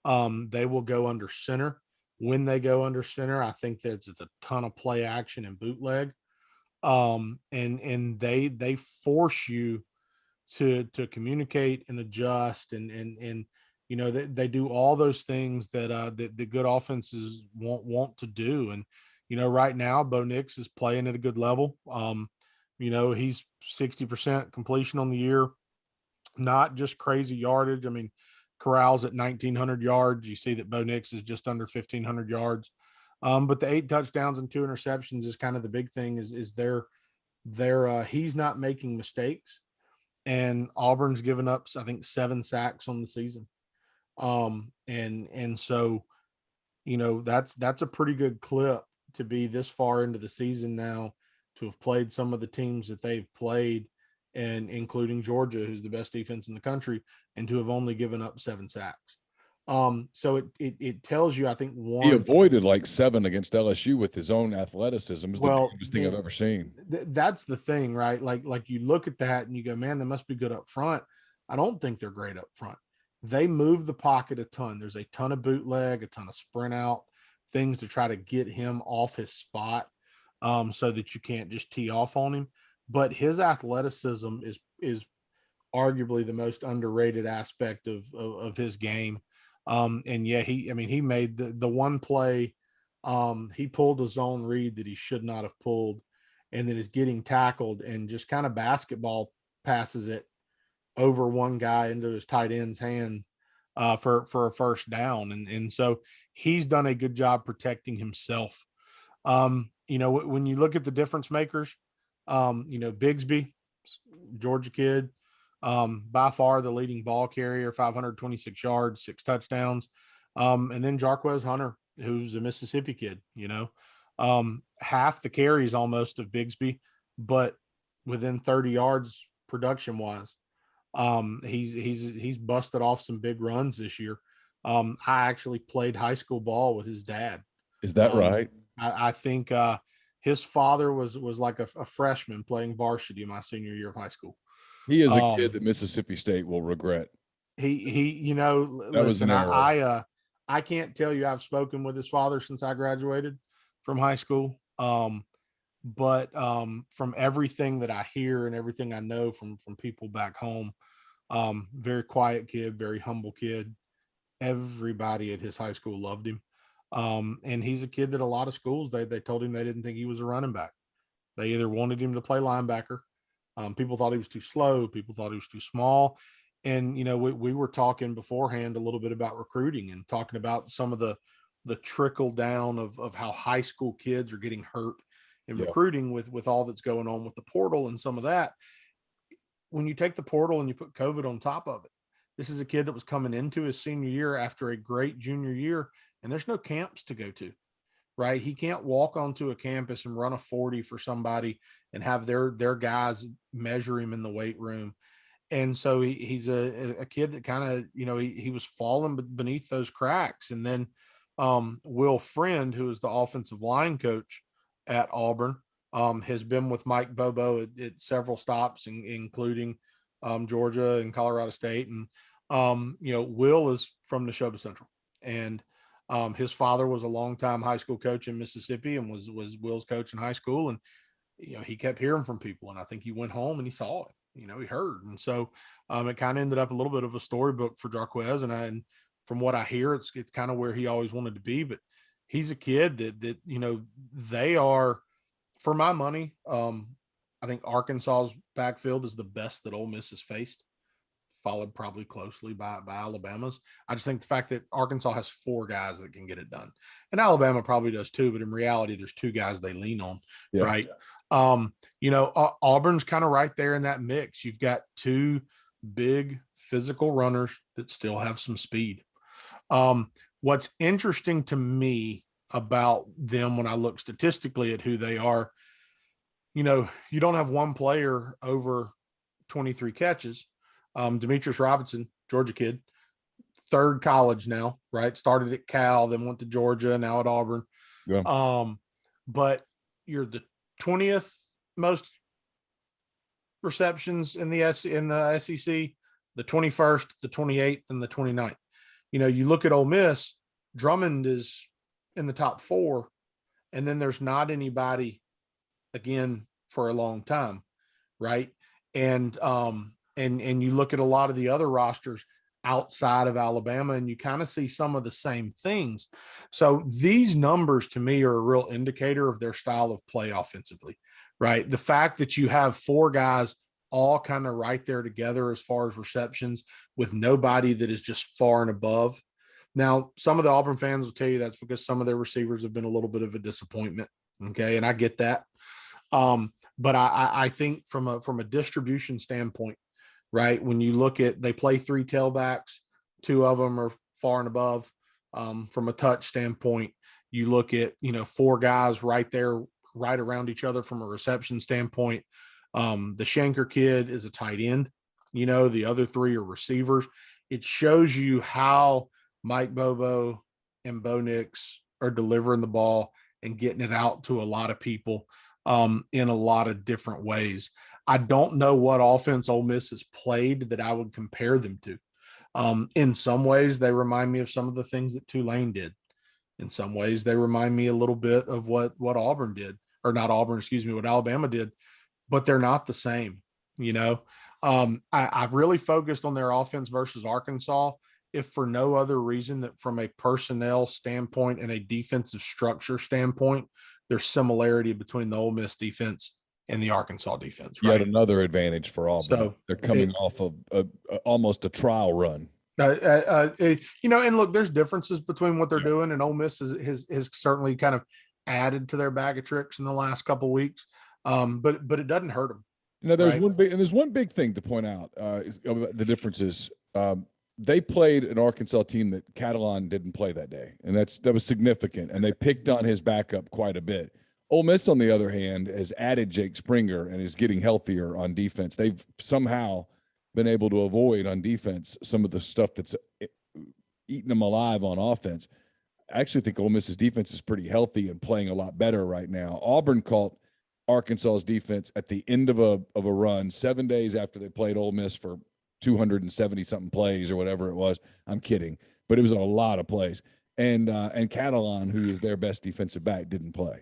They will go under center. When they go under center, I think that it's a ton of play action and bootleg. And they force you to communicate and adjust and they do all those things that the good offenses want to do. And right now Bo Nix is playing at a good level. He's 60% completion on the year, not just crazy yardage. I mean, Corral's at 1,900 yards. You see that Bo Nix is just under 1,500 yards. But the 8 touchdowns and 2 interceptions is kind of the big thing. Is he's not making mistakes, and Auburn's given up, I think, 7 sacks on the season. And so, that's a pretty good clip to be this far into the season now, to have played some of the teams that they've played, and including Georgia, who's the best defense in the country, and to have only given up 7 sacks. So it tells you, I think, he avoided like 7 against LSU with his own athleticism. It's the biggest thing I've ever seen. That's the thing, right? Like you look at that and you go, man, they must be good up front. I don't think they're great up front. They move the pocket a ton. There's a ton of bootleg, a ton of sprint out things to try to get him off his spot, so that you can't just tee off on him. But his athleticism is arguably the most underrated aspect of his game. And yeah, he made the one play. He pulled a zone read that he should not have pulled, and then is getting tackled and just kind of basketball passes it over one guy into his tight end's hand for a first down. And so he's done a good job protecting himself. When you look at the difference makers, Bigsby, Georgia kid, by far the leading ball carrier, 526 yards, 6 touchdowns. And then Jarquez Hunter, who's a Mississippi kid, half the carries almost of Bigsby, but within 30 yards production wise. He's busted off some big runs this year. I actually played high school ball with his dad. Is that right? I think his father was like a freshman playing varsity my senior year of high school. He is a kid that Mississippi State will regret. Listen, I can't tell you I've spoken with his father since I graduated from high school. But from everything that I hear and everything I know from people back home, very quiet kid, very humble kid. Everybody at his high school loved him. And he's a kid that a lot of schools, they told him they didn't think he was a running back. They either wanted him to play linebacker. People thought he was too slow. People thought he was too small. And, we were talking beforehand a little bit about recruiting and talking about some of the trickle down of how high school kids are getting hurt in recruiting with all that's going on with the portal and some of that. When you take the portal and you put COVID on top of it, this is a kid that was coming into his senior year after a great junior year, and there's no camps to go to, right? He can't walk onto a campus and run a 40 for somebody and have their guys measure him in the weight room. And so he's a kid that kind of, he was falling beneath those cracks. And then Will Friend, who is the offensive line coach at Auburn, has been with Mike Bobo at several stops, including Georgia and Colorado State. And, Will is from Neshoba Central. And his father was a longtime high school coach in Mississippi and was Will's coach in high school. And, he kept hearing from people. And I think he went home and he saw it. He heard. And so it kind of ended up a little bit of a storybook for Jarquez. And from what I hear, it's kind of where he always wanted to be. But he's a kid that they are, for my money, I think Arkansas's backfield is the best that Ole Miss has faced, followed probably closely by Alabama's. I just think the fact that Arkansas has 4 guys that can get it done, and Alabama probably does too, but in reality, there's 2 guys they lean on, right? Auburn's kind of right there in that mix. You've got 2 big physical runners that still have some speed. What's interesting to me about them when I look statistically at who they are, you don't have one player over 23 catches. Demetrius Robinson, Georgia kid, 3rd college now, right? Started at Cal, then went to Georgia, now at Auburn. Yeah. But you're the 20th most receptions in the SEC, the 21st, the 28th, and the 29th. You look at Ole Miss, Drummond is in the top 4, and then there's not anybody again for a long time, right? And you look at a lot of the other rosters outside of Alabama, and you kind of see some of the same things. So these numbers to me are a real indicator of their style of play offensively, right? The fact that you have 4 guys all kind of right there together as far as receptions with nobody that is just far and above. Now, some of the Auburn fans will tell you that's because some of their receivers have been a little bit of a disappointment. Okay. And I get that. But I think from a distribution standpoint, right, when you look at, they play 3 tailbacks, 2 of them are far and above. From a touch standpoint, you look at, 4 guys right there, right around each other from a reception standpoint. The Shanker kid is a tight end. The other 3 are receivers. It shows you how Mike Bobo and Bo Nix are delivering the ball and getting it out to a lot of people in a lot of different ways. I don't know what offense Ole Miss has played that I would compare them to. In some ways, they remind me of some of the things that Tulane did. In some ways, they remind me a little bit of what Auburn did, or not Auburn, what Alabama did, but they're not the same. I really focused on their offense versus Arkansas, if for no other reason that from a personnel standpoint and a defensive structure standpoint, there's similarity between the Ole Miss defense and the Arkansas defense. Right? Yet another advantage for Auburn. So they're coming off of almost a trial run. And look, there's differences between what they're doing, and Ole Miss has certainly kind of added to their bag of tricks in the last couple of weeks. But it doesn't hurt them. There's one big thing to point out. The differences. They played an Arkansas team that Catalan didn't play that day, and that was significant. And they picked on his backup quite a bit. Ole Miss, on the other hand, has added Jake Springer and is getting healthier on defense. They've somehow been able to avoid on defense some of the stuff that's eating them alive on offense. I actually think Ole Miss's defense is pretty healthy and playing a lot better right now. Auburn caught Arkansas's defense at the end of a run 7 days after they played Ole Miss for 270-something plays or whatever it was. I'm kidding, but it was a lot of plays. And Catalan, who is their best defensive back, didn't play.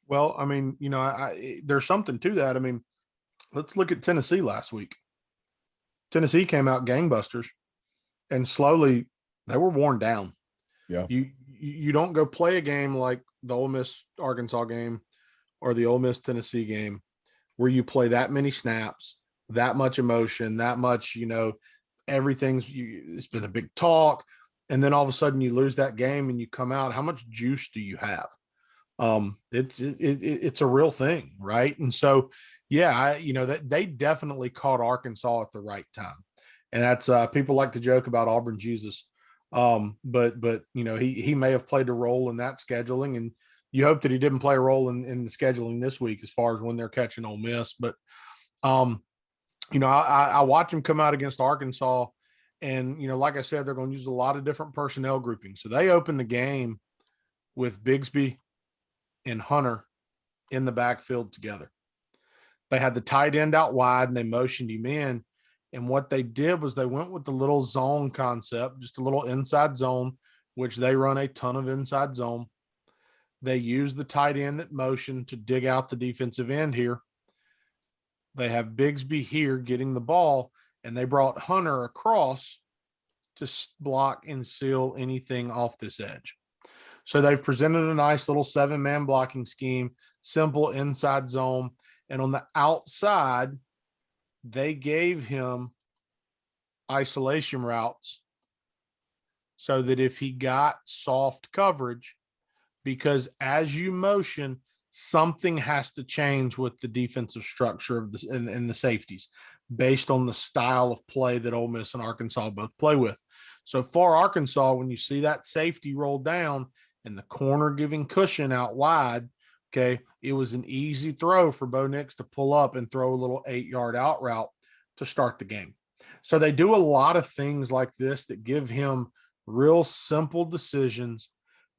Well, I mean, there's something to that. I mean, let's look at Tennessee last week. Tennessee came out gangbusters, and slowly they were worn down. Yeah. You don't go play a game like the Ole Miss Arkansas game or the Ole Miss Tennessee game where you play that many snaps, that much emotion, that much, it's been a big talk. And then all of a sudden you lose that game and you come out, how much juice do you have? It's a real thing. Right. And so, yeah, that they definitely caught Arkansas at the right time. And that's, people like to joke about Auburn Jesus. But he may have played a role in that scheduling, and you hope that he didn't play a role in the scheduling this week as far as when they're catching Ole Miss. But, I watch him come out against Arkansas, and, like I said, they're going to use a lot of different personnel groupings. So they open the game with Bigsby and Hunter in the backfield together. They had the tight end out wide and they motioned him in. And what they did was they went with the little zone concept, just a little inside zone, which they run a ton of inside zone. They use the tight end that motion to dig out the defensive end here. They have Bigsby here getting the ball, and they brought Hunter across to block and seal anything off this edge. So they've presented a nice little 7-man blocking scheme, simple inside zone. And on the outside, they gave him isolation routes so that if he got soft coverage, because as you motion, something has to change with the defensive structure of this and the safeties based on the style of play that Ole Miss and Arkansas both play with. So for Arkansas, when you see that safety roll down and the corner giving cushion out wide, okay, it was an easy throw for Bo Nix to pull up and throw a little 8-yard out route to start the game. So they do a lot of things like this that give him real simple decisions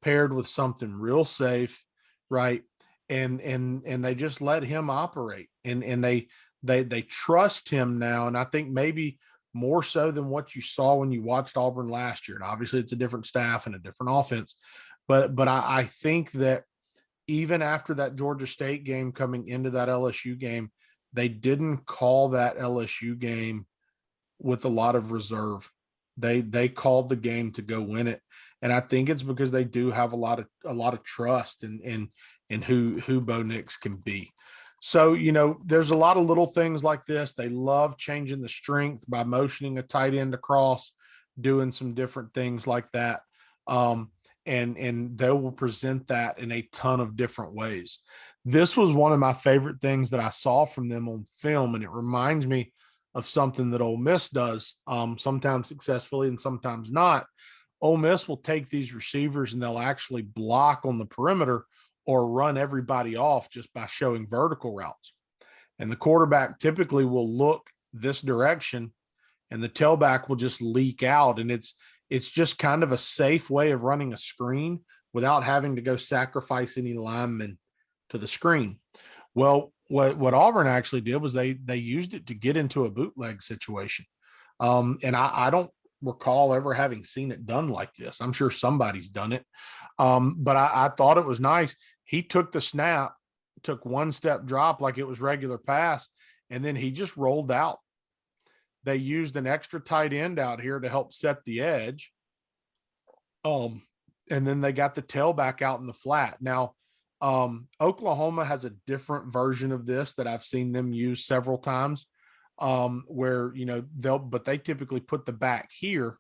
paired with something real safe, right? And they just let him operate, and they trust him now. And I think maybe more so than what you saw when you watched Auburn last year. And obviously it's a different staff and a different offense, but I think that even after that Georgia State game coming into that LSU game, they didn't call that LSU game with a lot of reserve. They called the game to go win it. And I think it's because they do have a lot of trust in who Bo Nix can be. So, there's a lot of little things like this. They love changing the strength by motioning a tight end across, doing some different things like that. And they will present that in a ton of different ways. This was one of my favorite things that I saw from them on film, and it reminds me of something that Ole Miss does, sometimes successfully and sometimes not. Ole Miss will take these receivers and they'll actually block on the perimeter or run everybody off just by showing vertical routes. And the quarterback typically will look this direction and the tailback will just leak out. And it's just kind of a safe way of running a screen without having to go sacrifice any linemen to the screen. Well, what Auburn actually did was they used it to get into a bootleg situation. And I don't recall ever having seen it done like this. I'm sure somebody's done it. But I thought it was nice. He took the snap, took one step drop like it was regular pass, and then he just rolled out. They used an extra tight end out here to help set the edge. And then they got the tailback out in the flat. Now, Oklahoma has a different version of this that I've seen them use several times, where, they typically put the back here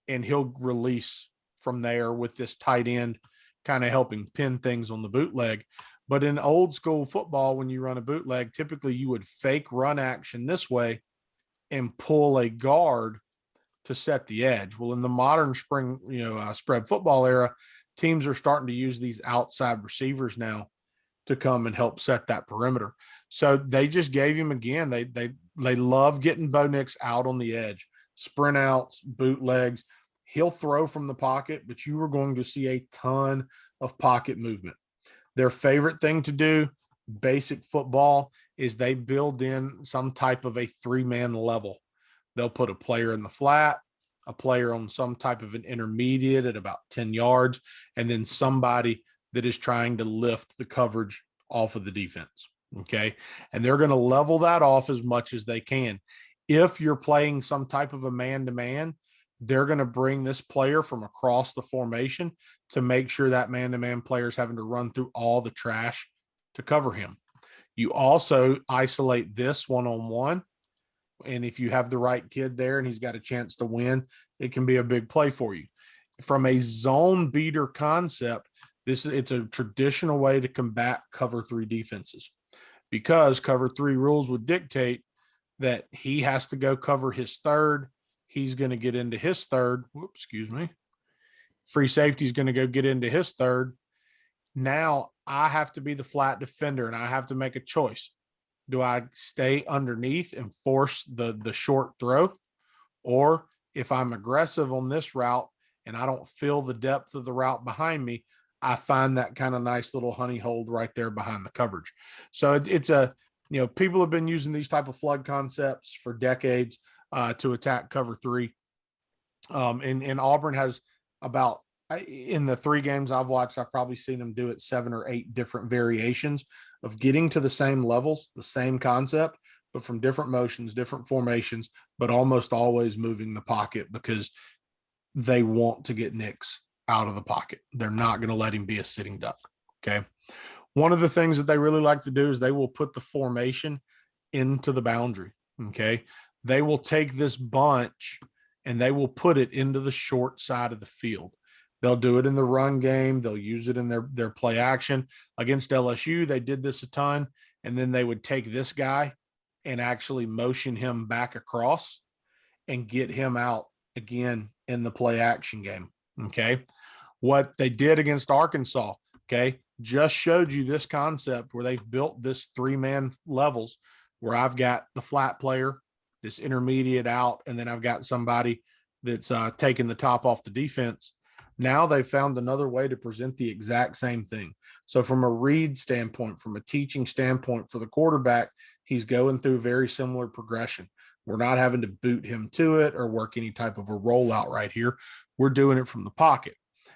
and he'll release from there with this tight end kind of helping pin things on the bootleg. But in old school football, when you run a bootleg, typically you would fake run action this way and pull a guard to set the edge. Well, in the modern spread football era, teams are starting to use these outside receivers now to come and help set that perimeter. So they just gave him again. They love getting Bo Nix out on the edge, sprint outs, bootlegs. He'll throw from the pocket, but you are going to see a ton of pocket movement. Their favorite thing to do, basic football, is they build in some type of a 3-man level. They'll put a player in the flat, a player on some type of an intermediate at about 10 yards, and then somebody that is trying to lift the coverage off of the defense. Okay. And they're going to level that off as much as they can. If you're playing some type of a man-to-man, they're going to bring this player from across the formation to make sure that man-to-man player is having to run through all the trash to cover him. You also isolate this one-on-one. And if you have the right kid there and he's got a chance to win, it can be a big play for you. From a zone beater concept, it's a traditional way to combat cover 3 defenses, because cover 3 rules would dictate that he has to go cover his third. He's going to get into his third. Whoops, excuse me. Free safety is going to go get into his third. Now I have to be the flat defender and I have to make a choice. Do I stay underneath and force the short throw? Or if I'm aggressive on this route and I don't feel the depth of the route behind me, I find that kind of nice little honey hold right there behind the coverage. So it's people have been using these type of flood concepts for decades to attack cover 3. And Auburn has about, in the 3 games I've watched, I've probably seen them do it 7 or 8 different variations of getting to the same levels, the same concept, but from different motions, different formations, but almost always moving the pocket because they want to get Nix out of the pocket. They're not going to let him be a sitting duck. Okay. One of the things that they really like to do is they will put the formation into the boundary. Okay. They will take this bunch and they will put it into the short side of the field. They'll do it in the run game. They'll use it in their play action. Against LSU, they did this a ton. And then they would take this guy and actually motion him back across and get him out again in the play action game. Okay. What they did against Arkansas, okay, just showed you this concept where they've built this 3-man levels where I've got the flat player, this intermediate out, and then I've got somebody that's taking the top off the defense. Now they've found another way to present the exact same thing. So from a read standpoint, from a teaching standpoint for the quarterback, he's going through very similar progression. We're not having to boot him to it or work any type of a rollout right here. We're doing it from the pocket.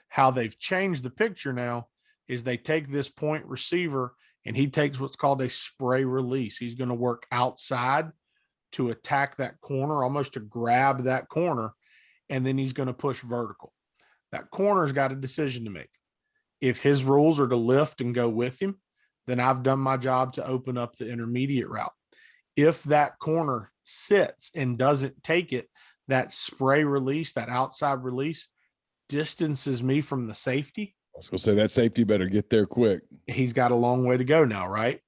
How they've changed the picture now is they take this point receiver and he takes what's called a spray release. He's going to work outside to attack that corner, almost to grab that corner, and then he's going to push vertical. That corner's got a decision to make. If his rules are to lift and go with him, then I've done my job to open up the intermediate route. If that corner sits and doesn't take it, that spray release, that outside release, distances me from the safety. I was going to say that safety better get there quick. He's got a long way to go now, right?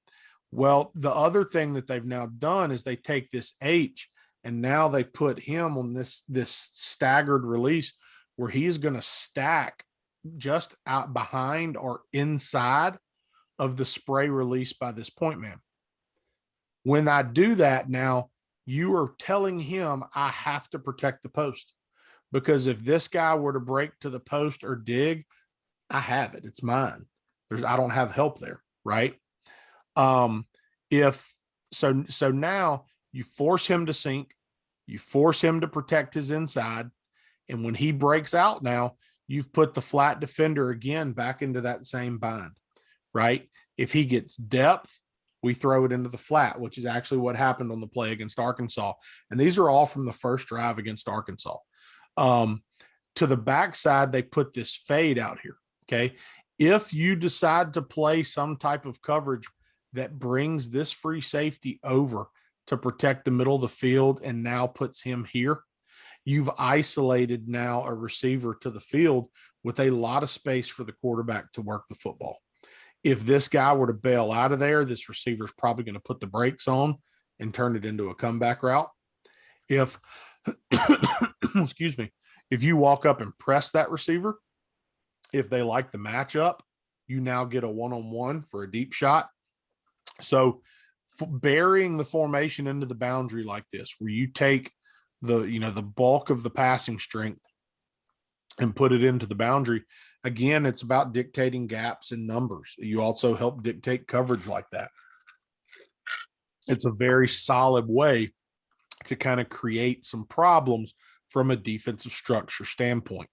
Well, the other thing that they've now done is they take this H and now they put him on this staggered release where he's going to stack just out behind or inside of the spray release by this point man. When I do that now, you are telling him I have to protect the post, because if this guy were to break to the post or dig, I have it. It's mine. I don't have help there, right? So now you force him to sink, you force him to protect his inside, and when he breaks out now, you've put the flat defender again back into that same bind, right? If he gets depth, we throw it into the flat, which is actually what happened on the play against Arkansas. And these are all from the first drive against Arkansas. To the backside, they put this fade out here, okay? If you decide to play some type of coverage that brings this free safety over to protect the middle of the field and now puts him here, you've isolated now a receiver to the field with a lot of space for the quarterback to work the football. If this guy were to bail out of there, this receiver is probably going to put the brakes on and turn it into a comeback route. If, excuse me, if you walk up and press that receiver, if they like the matchup, you now get a one-on-one for a deep shot. So burying the formation into the boundary like this, where you take the bulk of the passing strength and put it into the boundary, again, it's about dictating gaps in numbers. You also help dictate coverage like that. It's a very solid way to kind of create some problems from a defensive structure standpoint.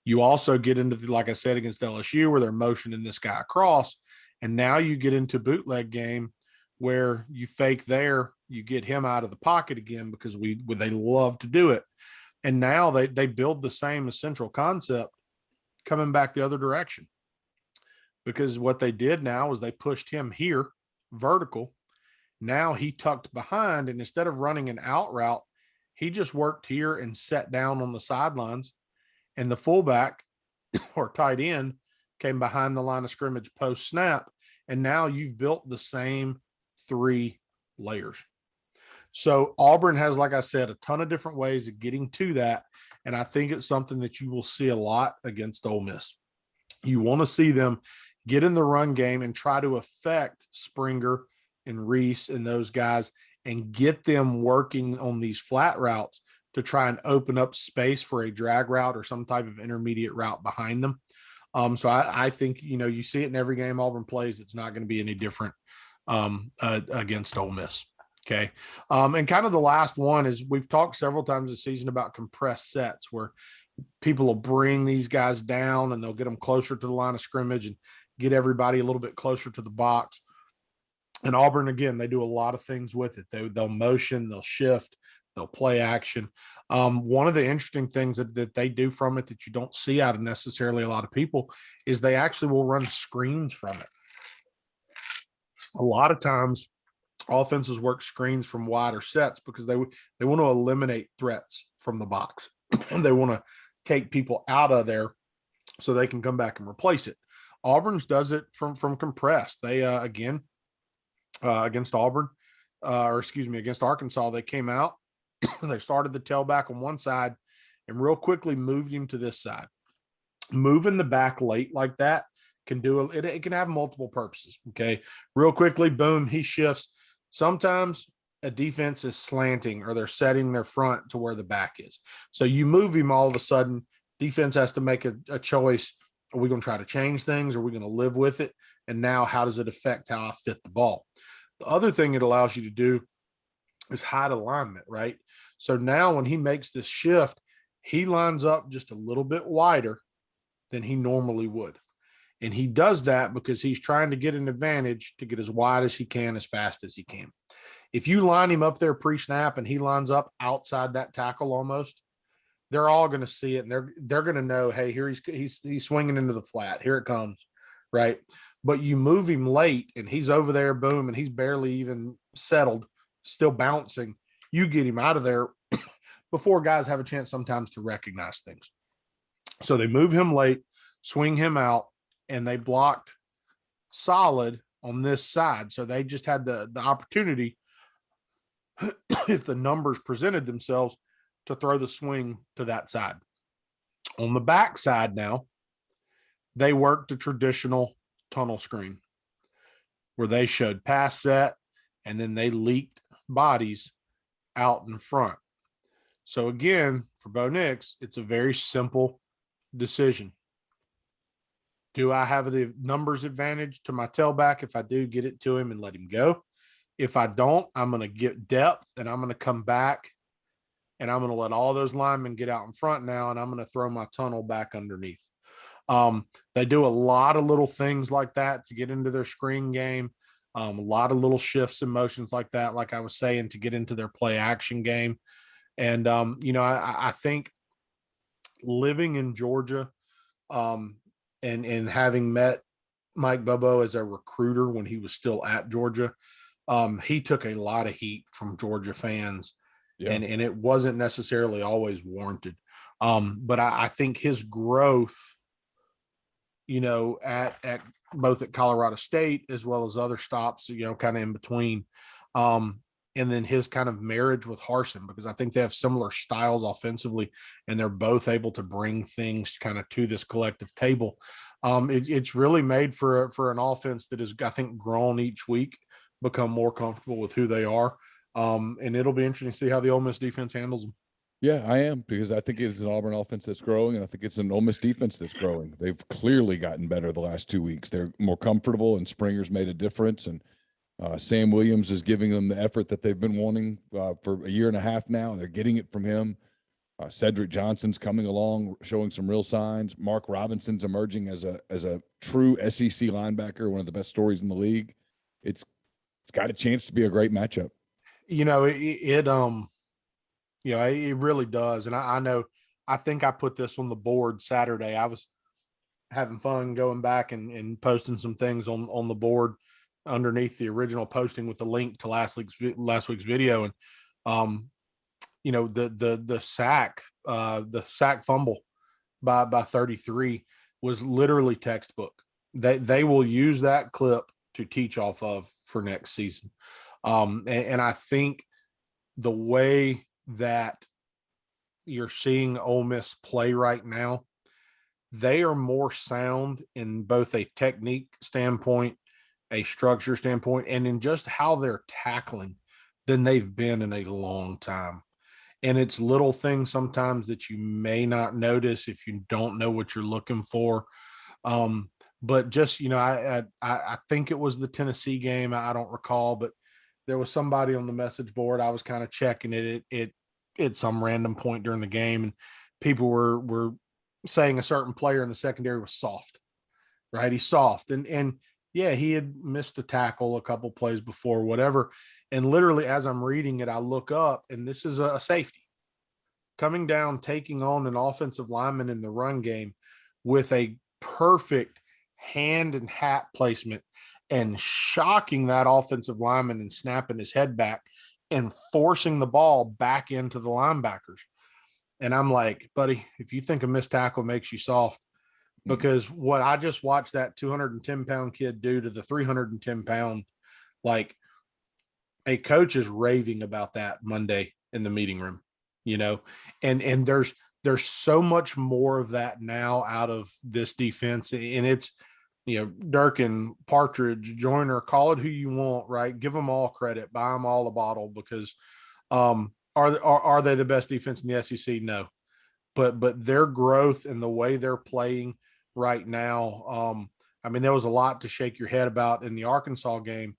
You also get into, like I said, against LSU where they're motioning this guy across. And now you get into bootleg game where you fake there, you get him out of the pocket again because they love to do it. And now they build the same essential concept coming back the other direction. Because what they did now is they pushed him here vertical. Now he tucked behind, and instead of running an out route, he just worked here and sat down on the sidelines. And the fullback or tight end came behind the line of scrimmage post snap. And now you've built the same 3 layers. So Auburn has, like I said, a ton of different ways of getting to that. And I think it's something that you will see a lot against Ole Miss. You want to see them get in the run game and try to affect Springer and Reese and those guys and get them working on these flat routes to try and open up space for a drag route or some type of intermediate route behind them. So I think, you see it in every game Auburn plays. It's not going to be any different against Ole Miss. Okay. And kind of the last one is we've talked several times this season about compressed sets where people will bring these guys down and they'll get them closer to the line of scrimmage and get everybody a little bit closer to the box. And Auburn, again, they do a lot of things with it. They'll motion, they'll shift, they'll play action. One of the interesting things that they do from it that you don't see out of necessarily a lot of people is they actually will run screens from it. A lot of times offenses work screens from wider sets because they want to eliminate threats from the box. They want to take people out of there so they can come back and replace it. Auburn's does it from compressed. They against Auburn, against Arkansas, they came out, they started the tailback on one side and real quickly moved him to this side. Moving the back late like that can do it can have multiple purposes. Okay. Real quickly, boom, he shifts. Sometimes a defense is slanting or they're setting their front to where the back is. So you move him, all of a sudden, defense has to make a choice. Are we going to try to change things? Are we going to live with it? And now how does it affect how I fit the ball? The other thing it allows you to do is hide alignment, right? So now when he makes this shift, he lines up just a little bit wider than he normally would. And he does that because he's trying to get an advantage to get as wide as he can, as fast as he can. If you line him up there pre-snap and he lines up outside that tackle almost, they're all going to see it and they're going to know, hey, here he's swinging into the flat. Here it comes, right? But you move him late and he's over there, boom, and he's barely even settled, still bouncing. You get him out of there before guys have a chance sometimes to recognize things. So they move him late, swing him out, and they blocked solid on this side. So they just had the opportunity, if the numbers presented themselves, to throw the swing to that side. On the back side now, they worked a traditional tunnel screen where they showed pass set and then they leaked bodies out in front. So again, for Bo Nix, it's a very simple decision. Do I have the numbers advantage to my tailback? If I do, get it to him and let him go. If I don't, I'm going to get depth and I'm going to come back and I'm going to let all those linemen get out in front now and I'm going to throw my tunnel back underneath. They do a lot of little things like that to get into their screen game. A lot of little shifts and motions like that, like I was saying, to get into their play action game. And, I think living in Georgia and having met Mike Bobo as a recruiter when he was still at Georgia, he took a lot of heat from Georgia fans. Yeah. And it wasn't necessarily always warranted. But I think his growth, at both at Colorado State as well as other stops, kind of in between. And then his kind of marriage with Harsin, because I think they have similar styles offensively and they're both able to bring things kind of to this collective table. It's really made for an offense that is, I think, grown each week, become more comfortable with who they are. And it'll be interesting to see how the Ole Miss defense handles them. Yeah, I am, because I think it's an Auburn offense that's growing, and I think it's an Ole Miss defense that's growing. They've clearly gotten better the last 2 weeks. They're more comfortable, and Springer's made a difference, and Sam Williams is giving them the effort that they've been wanting for a year and a half now. They're getting it from him. Cedric Johnson's coming along, showing some real signs. Mark Robinson's emerging as a true SEC linebacker, one of the best stories in the league. It's got a chance to be a great matchup. It really does. And I know, I think I put this on the board Saturday. I was having fun going back and posting some things on the board underneath the original posting with the link to last week's video. And, the sack fumble by 33 was literally textbook. They will use that clip to teach off of for next season. And I think the way that you're seeing Ole Miss play right now, they are more sound in both a technique standpoint, a structure standpoint, and in just how they're tackling than they've been in a long time. And it's little things sometimes that you may not notice if you don't know what you're looking for. But just, I think it was the Tennessee game. I don't recall, but there was somebody on the message board. I was kind of checking it at some random point during the game, and people were saying a certain player in the secondary was soft, right? He's soft. And yeah, he had missed a tackle a couple plays before, whatever. And literally as I'm reading it, I look up, and this is a safety coming down, taking on an offensive lineman in the run game with a perfect hand and hat placement and shocking that offensive lineman and snapping his head back and forcing the ball back into the linebackers. And I'm like, buddy, if you think a missed tackle makes you soft, because what I just watched that 210-pound kid do to the 310-pound, like, a coach is raving about that Monday in the meeting room, and there's so much more of that now out of this defense. And it's, Durkin, Partridge, Joyner, call it who you want, right? Give them all credit, buy them all a bottle, because are they the best defense in the SEC? No, but their growth and the way they're playing right now, there was a lot to shake your head about in the Arkansas game,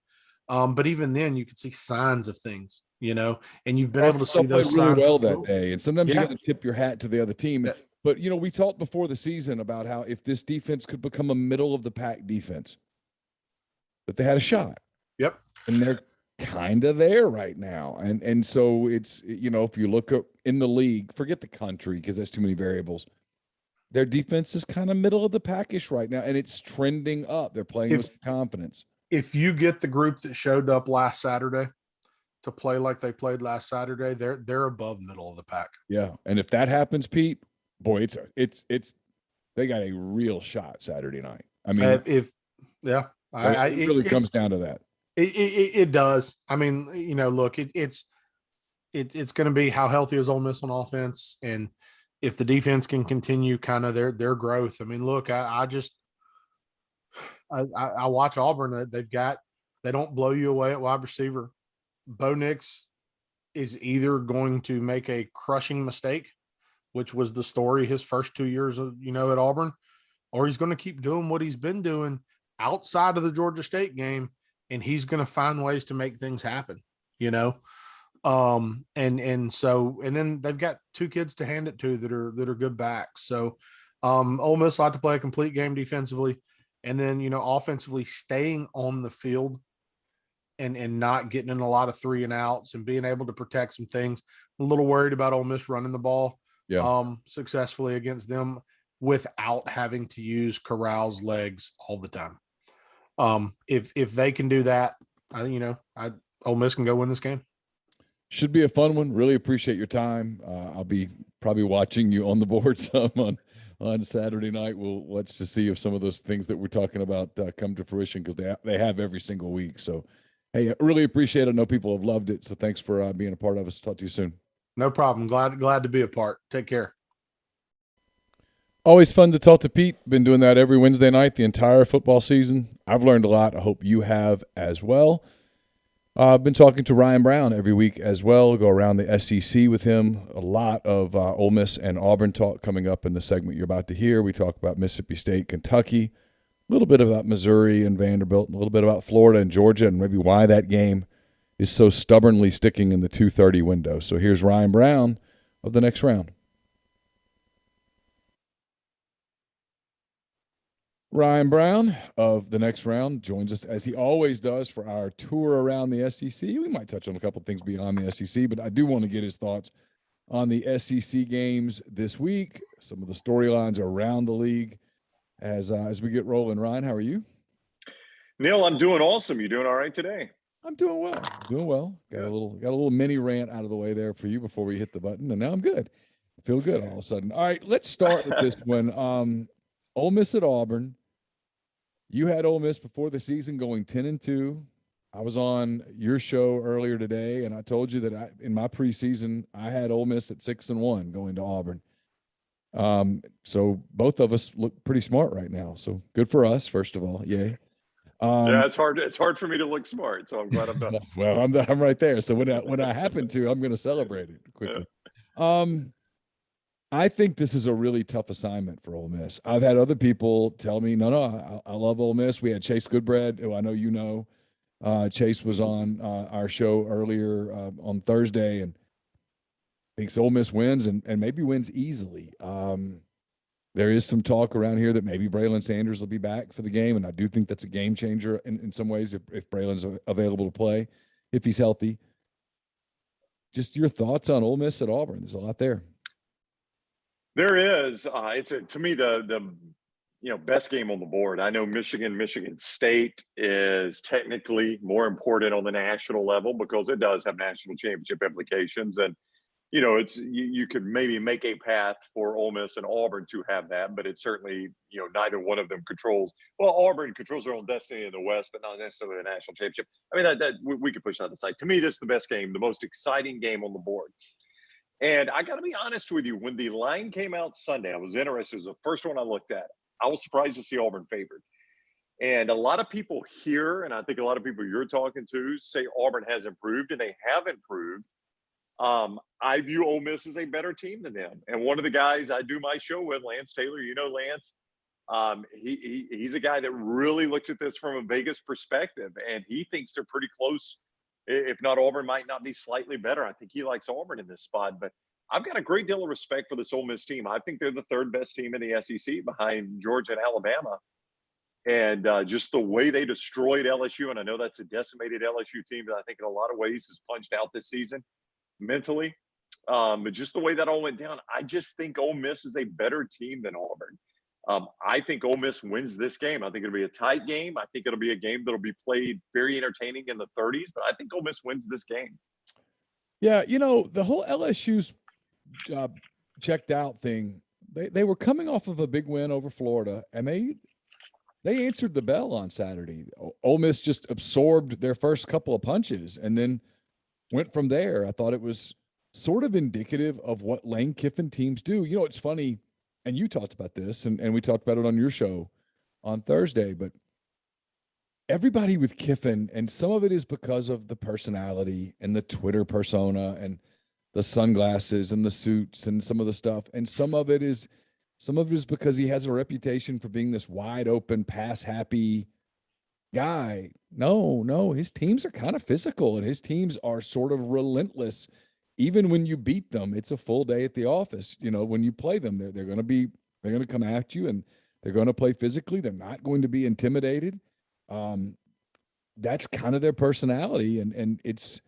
but even then you could see signs of things, and you've been able to see those really signs well that day. And sometimes you got to tip your hat to the other team. Yeah. But, we talked before the season about how if this defense could become a middle-of-the-pack defense, that they had a shot. Yep. And they're kind of there right now. And so it's, if you look up in the league, forget the country because that's too many variables. Their defense is kind of middle-of-the-pack-ish right now, and it's trending up. They're playing with confidence. If you get the group that showed up last Saturday to play like they played last Saturday, they're above middle of the pack. Yeah. And if that happens, Pete, boy, it's they got a real shot Saturday night. It really comes down to that. It does. Look, it's going to be how healthy is Ole Miss on offense, and if the defense can continue kind of their growth. Look, I watch Auburn. They don't blow you away at wide receiver. Bo Nix is either going to make a crushing mistake, which was the story his first 2 years of, at Auburn, or he's going to keep doing what he's been doing outside of the Georgia State game, and he's going to find ways to make things happen, and then they've got two kids to hand it to that are good backs. So Ole Miss like to play a complete game defensively, and then, offensively staying on the field and not getting in a lot of 3 and outs and being able to protect some things. I'm a little worried about Ole Miss running the ball successfully against them without having to use Corral's legs all the time. If they can do that, Ole Miss can go win this game. Should be a fun one. Really appreciate your time. I'll be probably watching you on the board some on Saturday night. We'll watch to see if some of those things that we're talking about come to fruition, because they have every single week. So, hey, I really appreciate it. I know people have loved it. So thanks for being a part of us. Talk to you soon. No problem. Glad to be a part. Take care. Always fun to talk to Pete. Been doing that every Wednesday night the entire football season. I've learned a lot. I hope you have as well. I've been talking to Ryan Brown every week as well. Go around the SEC with him. A lot of Ole Miss and Auburn talk coming up in the segment you're about to hear. We talk about Mississippi State, Kentucky, a little bit about Missouri and Vanderbilt, and a little bit about Florida and Georgia, and maybe why that game is so stubbornly sticking in the 2:30 window. So here's Ryan Brown of the next round. Ryan Brown of The Next Round joins us as he always does for our tour around the SEC. We might touch on a couple things beyond the SEC, but I do want to get his thoughts on the SEC games this week, some of the storylines around the league as we get rolling. Ryan, how are you? Neal, I'm doing awesome. You doing all right today? I'm doing well. Doing well. Got a little mini rant out of the way there for you before we hit the button, and now I'm good. I feel good all of a sudden. All right, let's start with this one. Ole Miss at Auburn. You had Ole Miss before the season going 10-2. I was on your show earlier today, and I told you that in my preseason I had Ole Miss at 6-1 going to Auburn. So both of us look pretty smart right now. So good for us, first of all. Yay. Yeah, it's hard. It's hard for me to look smart, so I'm glad I'm done. Well, I'm right there. So when I happen to, I'm going to celebrate it quickly. I think this is a really tough assignment for Ole Miss. I've had other people tell me, no, I love Ole Miss. We had Chase Goodbread, who I know you know. Chase was on our show earlier on Thursday and thinks Ole Miss wins and maybe wins easily. There is some talk around here that maybe Braylon Sanders will be back for the game, and I do think that's a game changer in some ways if Braylon's available to play, if he's healthy. Just your thoughts on Ole Miss at Auburn. There's a lot there. There is. It's to me the best game on the board. I know Michigan State is technically more important on the national level because it does have national championship implications, and you could maybe make a path for Ole Miss and Auburn to have that, but it's certainly neither one of them controls. Well, Auburn controls their own destiny in the West, but not necessarily the national championship. I mean that we could push that aside. To me, this is the best game, the most exciting game on the board. And I got to be honest with you, when the line came out Sunday, I was interested. It was the first one I looked at. I was surprised to see Auburn favored. And a lot of people here, and I think a lot of people you're talking to, say Auburn has improved, and they have improved. I view Ole Miss as a better team than them. And one of the guys I do my show with, Lance Taylor, Lance, he's a guy that really looks at this from a Vegas perspective, and he thinks they're pretty close. If not, Auburn might not be slightly better. I think he likes Auburn in this spot, but I've got a great deal of respect for this Ole Miss team. I think they're the third best team in the SEC behind Georgia and Alabama. And just the way they destroyed LSU, and I know that's a decimated LSU team that I think in a lot of ways is punched out this season mentally. But just the way that all went down, I just think Ole Miss is a better team than Auburn. I think Ole Miss wins this game. I think it'll be a tight game. I think it'll be a game that'll be played very entertaining in the 30s, but I think Ole Miss wins this game. Yeah, the whole LSU's checked out thing, they were coming off of a big win over Florida, and they answered the bell on Saturday. Ole Miss just absorbed their first couple of punches and then went from there. I thought it was sort of indicative of what Lane Kiffin teams do. It's funny, and you talked about this, and we talked about it on your show on Thursday, but everybody with Kiffin, and some of it is because of the personality and the Twitter persona and the sunglasses and the suits and some of the stuff, and some of it is because he has a reputation for being this wide open, pass happy guy. No, his teams are kind of physical, and his teams are sort of relentless. Even when you beat them, it's a full day at the office. When you play them, they're going to come at you, and they're going to play physically. They're not going to be intimidated. That's kind of their personality, and it's.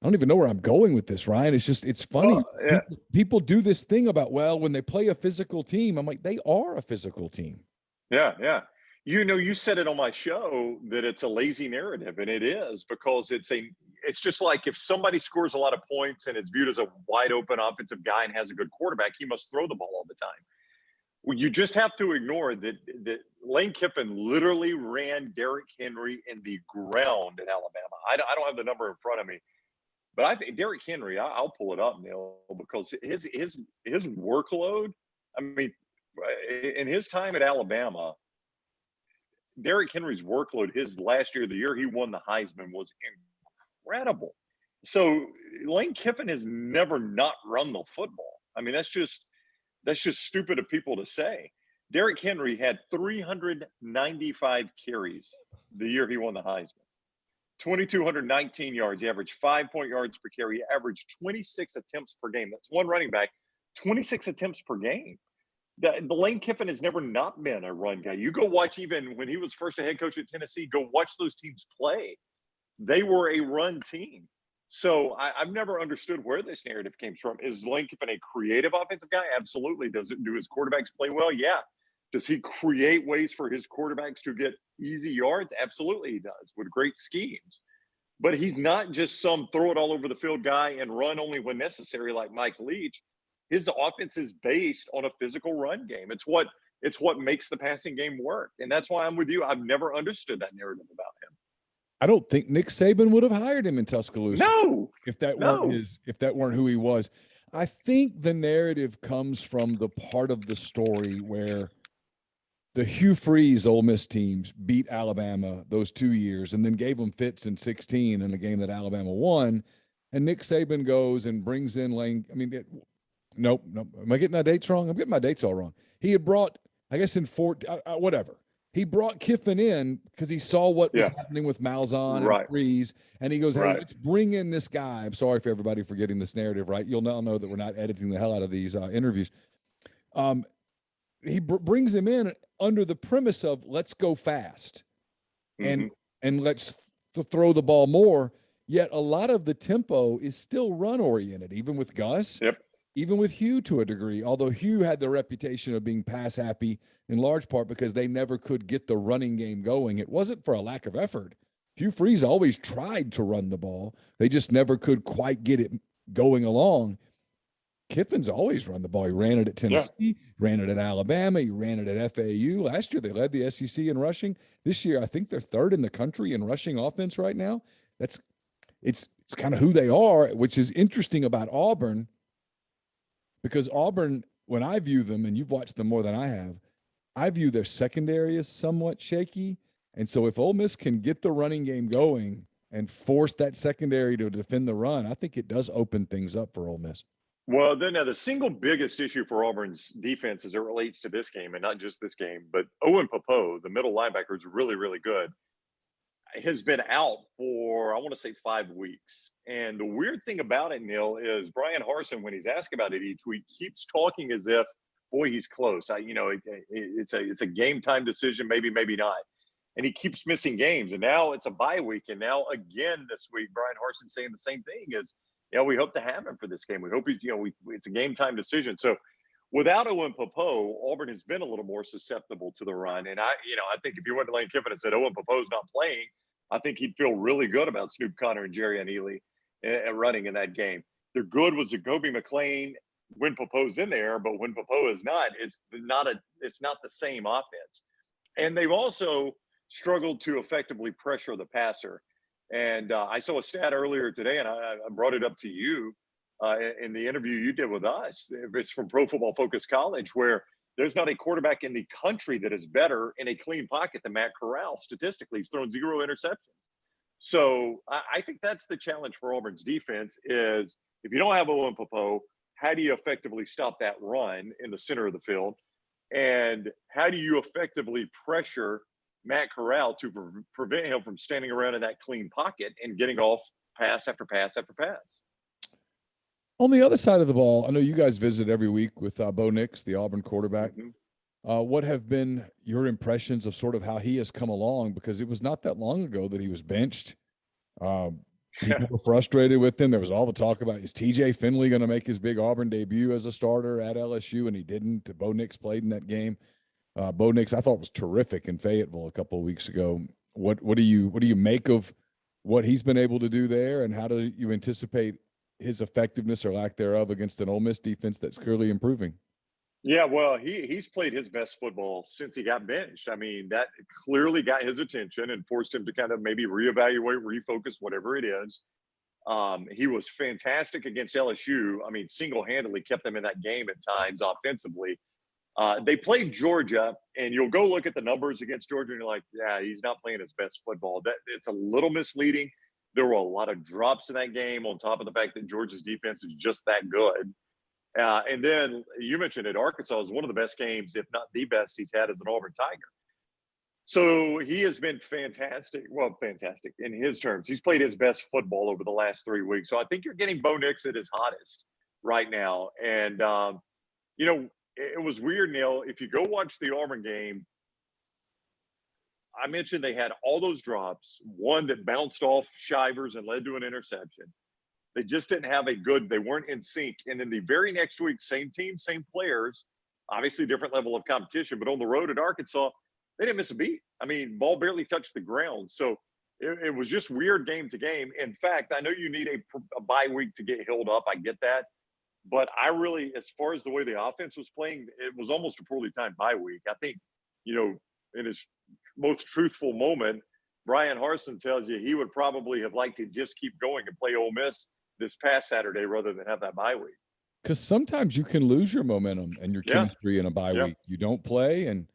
I don't even know where I'm going with this, Ryan. It's funny. Well, yeah. People do this thing about, when they play a physical team, I'm like, they are a physical team. Yeah. You said it on my show that it's a lazy narrative, and it is, because it's just like if somebody scores a lot of points and is viewed as a wide open offensive guy and has a good quarterback, he must throw the ball all the time. Well, you just have to ignore that Lane Kiffin literally ran Derrick Henry in the ground in Alabama. I don't have the number in front of me, but I think Derrick Henry, I'll pull it up, Neal, because his workload, I mean, in his time at Alabama, Derrick Henry's workload, his last year, the year he won the Heisman, was incredible. So Lane Kiffin has never not run the football. I mean, that's just stupid of people to say. Derrick Henry had 395 carries the year he won the Heisman. 2,219 yards. He averaged 5 yards per carry. He averaged 26 attempts per game. That's one running back, 26 attempts per game. the Lane Kiffin has never not been a run guy. You go watch, even when he was first a head coach at Tennessee, go watch those teams play. They were a run team. So I've never understood where this narrative came from. Is Lane Kiffin a creative offensive guy? Absolutely. Do his quarterbacks play well? Yeah. Does he create ways for his quarterbacks to get easy yards? Absolutely he does, with great schemes. But he's not just some throw it all over the field guy and run only when necessary like Mike Leach. His offense is based on a physical run game. It's what makes the passing game work. And that's why I'm with you. I've never understood that narrative about him. I don't think Nick Saban would have hired him in Tuscaloosa. No, if that weren't who he was. I think the narrative comes from the part of the story where the Hugh Freeze Ole Miss teams beat Alabama those 2 years and then gave them fits in 16 in a game that Alabama won. And Nick Saban goes and brings in Lane. I mean, nope. Am I getting my dates wrong? I'm getting my dates all wrong. He had brought, I guess in whatever. He brought Kiffin in because he saw what was happening with Malzahn and Freeze, and he goes, hey, let's bring in this guy. I'm sorry for everybody for getting this narrative right. You'll now know that we're not editing the hell out of these interviews. He brings him in under the premise of let's go fast and let's throw the ball more, yet a lot of the tempo is still run-oriented, even with Gus. Even with Hugh to a degree, although Hugh had the reputation of being pass happy in large part because they never could get the running game going. It wasn't for a lack of effort. Hugh Freeze always tried to run the ball. They just never could quite get it going along. Kiffin's always run the ball. He ran it at Tennessee, ran it at Alabama, he ran it at FAU. Last year they led the SEC in rushing. This year I think they're third in the country in rushing offense right now. It's kind of who they are, which is interesting about Auburn. Because Auburn, when I view them, and you've watched them more than I have, I view their secondary as somewhat shaky. And so if Ole Miss can get the running game going and force that secondary to defend the run, I think it does open things up for Ole Miss. Well, then now the single biggest issue for Auburn's defense as it relates to this game, and not just this game, but Owen Popo, the middle linebacker, is really, really good, has been out for, I want to say, 5 weeks. And the weird thing about it, Neal, is Brian Harsin, when he's asked about it each week, keeps talking as if, boy, he's close. It's a game time decision, maybe not. And he keeps missing games. And now it's a bye week. And now again this week, Brian Harsin saying the same thing is, we hope to have him for this game. We hope it's a game time decision. So without Owen Popo, Auburn has been a little more susceptible to the run. And I think if you went to Lane Kiffin and said Owen Popo's not playing, I think he'd feel really good about Snoop Connor and Jerry Annealy running in that game. They're good with Zacoby McClain when Popo's in there, but when Popo is not, it's not the same offense. And they've also struggled to effectively pressure the passer. And I saw a stat earlier today, and I brought it up to you in the interview you did with us. It's from Pro Football Focus College, where there's not a quarterback in the country that is better in a clean pocket than Matt Corral. Statistically, he's thrown 0 interceptions. So I think that's the challenge for Auburn's defense is if you don't have Owen Popo, how do you effectively stop that run in the center of the field? And how do you effectively pressure Matt Corral to prevent him from standing around in that clean pocket and getting off pass after pass after pass? On the other side of the ball, I know you guys visit every week with Bo Nix, the Auburn quarterback. What have been your impressions of sort of how he has come along? Because it was not that long ago that he was benched. People were frustrated with him. There was all the talk about, is TJ Finley going to make his big Auburn debut as a starter at LSU? And he didn't. Bo Nix played in that game. Bo Nix, I thought, was terrific in Fayetteville a couple of weeks ago. What do you make of what he's been able to do there, and how do you anticipate his effectiveness or lack thereof against an Ole Miss defense that's clearly improving? Yeah, well, he's played his best football since he got benched. I mean, that clearly got his attention and forced him to kind of maybe reevaluate, refocus, whatever it is. He was fantastic against LSU. I mean, single-handedly kept them in that game at times offensively. They played Georgia, and you'll go look at the numbers against Georgia, and you're like, yeah, he's not playing his best football. It's a little misleading. There were a lot of drops in that game on top of the fact that Georgia's defense is just that good. And then you mentioned it, Arkansas is one of the best games, if not the best, he's had as an Auburn Tiger. So he has been fantastic. Well, fantastic in his terms. He's played his best football over the last 3 weeks. So I think you're getting Bo Nix at his hottest right now. And, it was weird, Neal. If you go watch the Auburn game, I mentioned they had all those drops, one that bounced off Shivers and led to an interception. They just didn't have they weren't in sync. And then the very next week, same team, same players, obviously different level of competition, but on the road at Arkansas, they didn't miss a beat. I mean, ball barely touched the ground. So it was just weird game to game. In fact, I know you need a bye week to get healed up. I get that. But I really, as far as the way the offense was playing, it was almost a poorly timed bye week. I think, in his most truthful moment, Brian Harsin tells you he would probably have liked to just keep going and play Ole Miss this past Saturday rather than have that bye week. Because sometimes you can lose your momentum and your chemistry in a bye week. You don't play and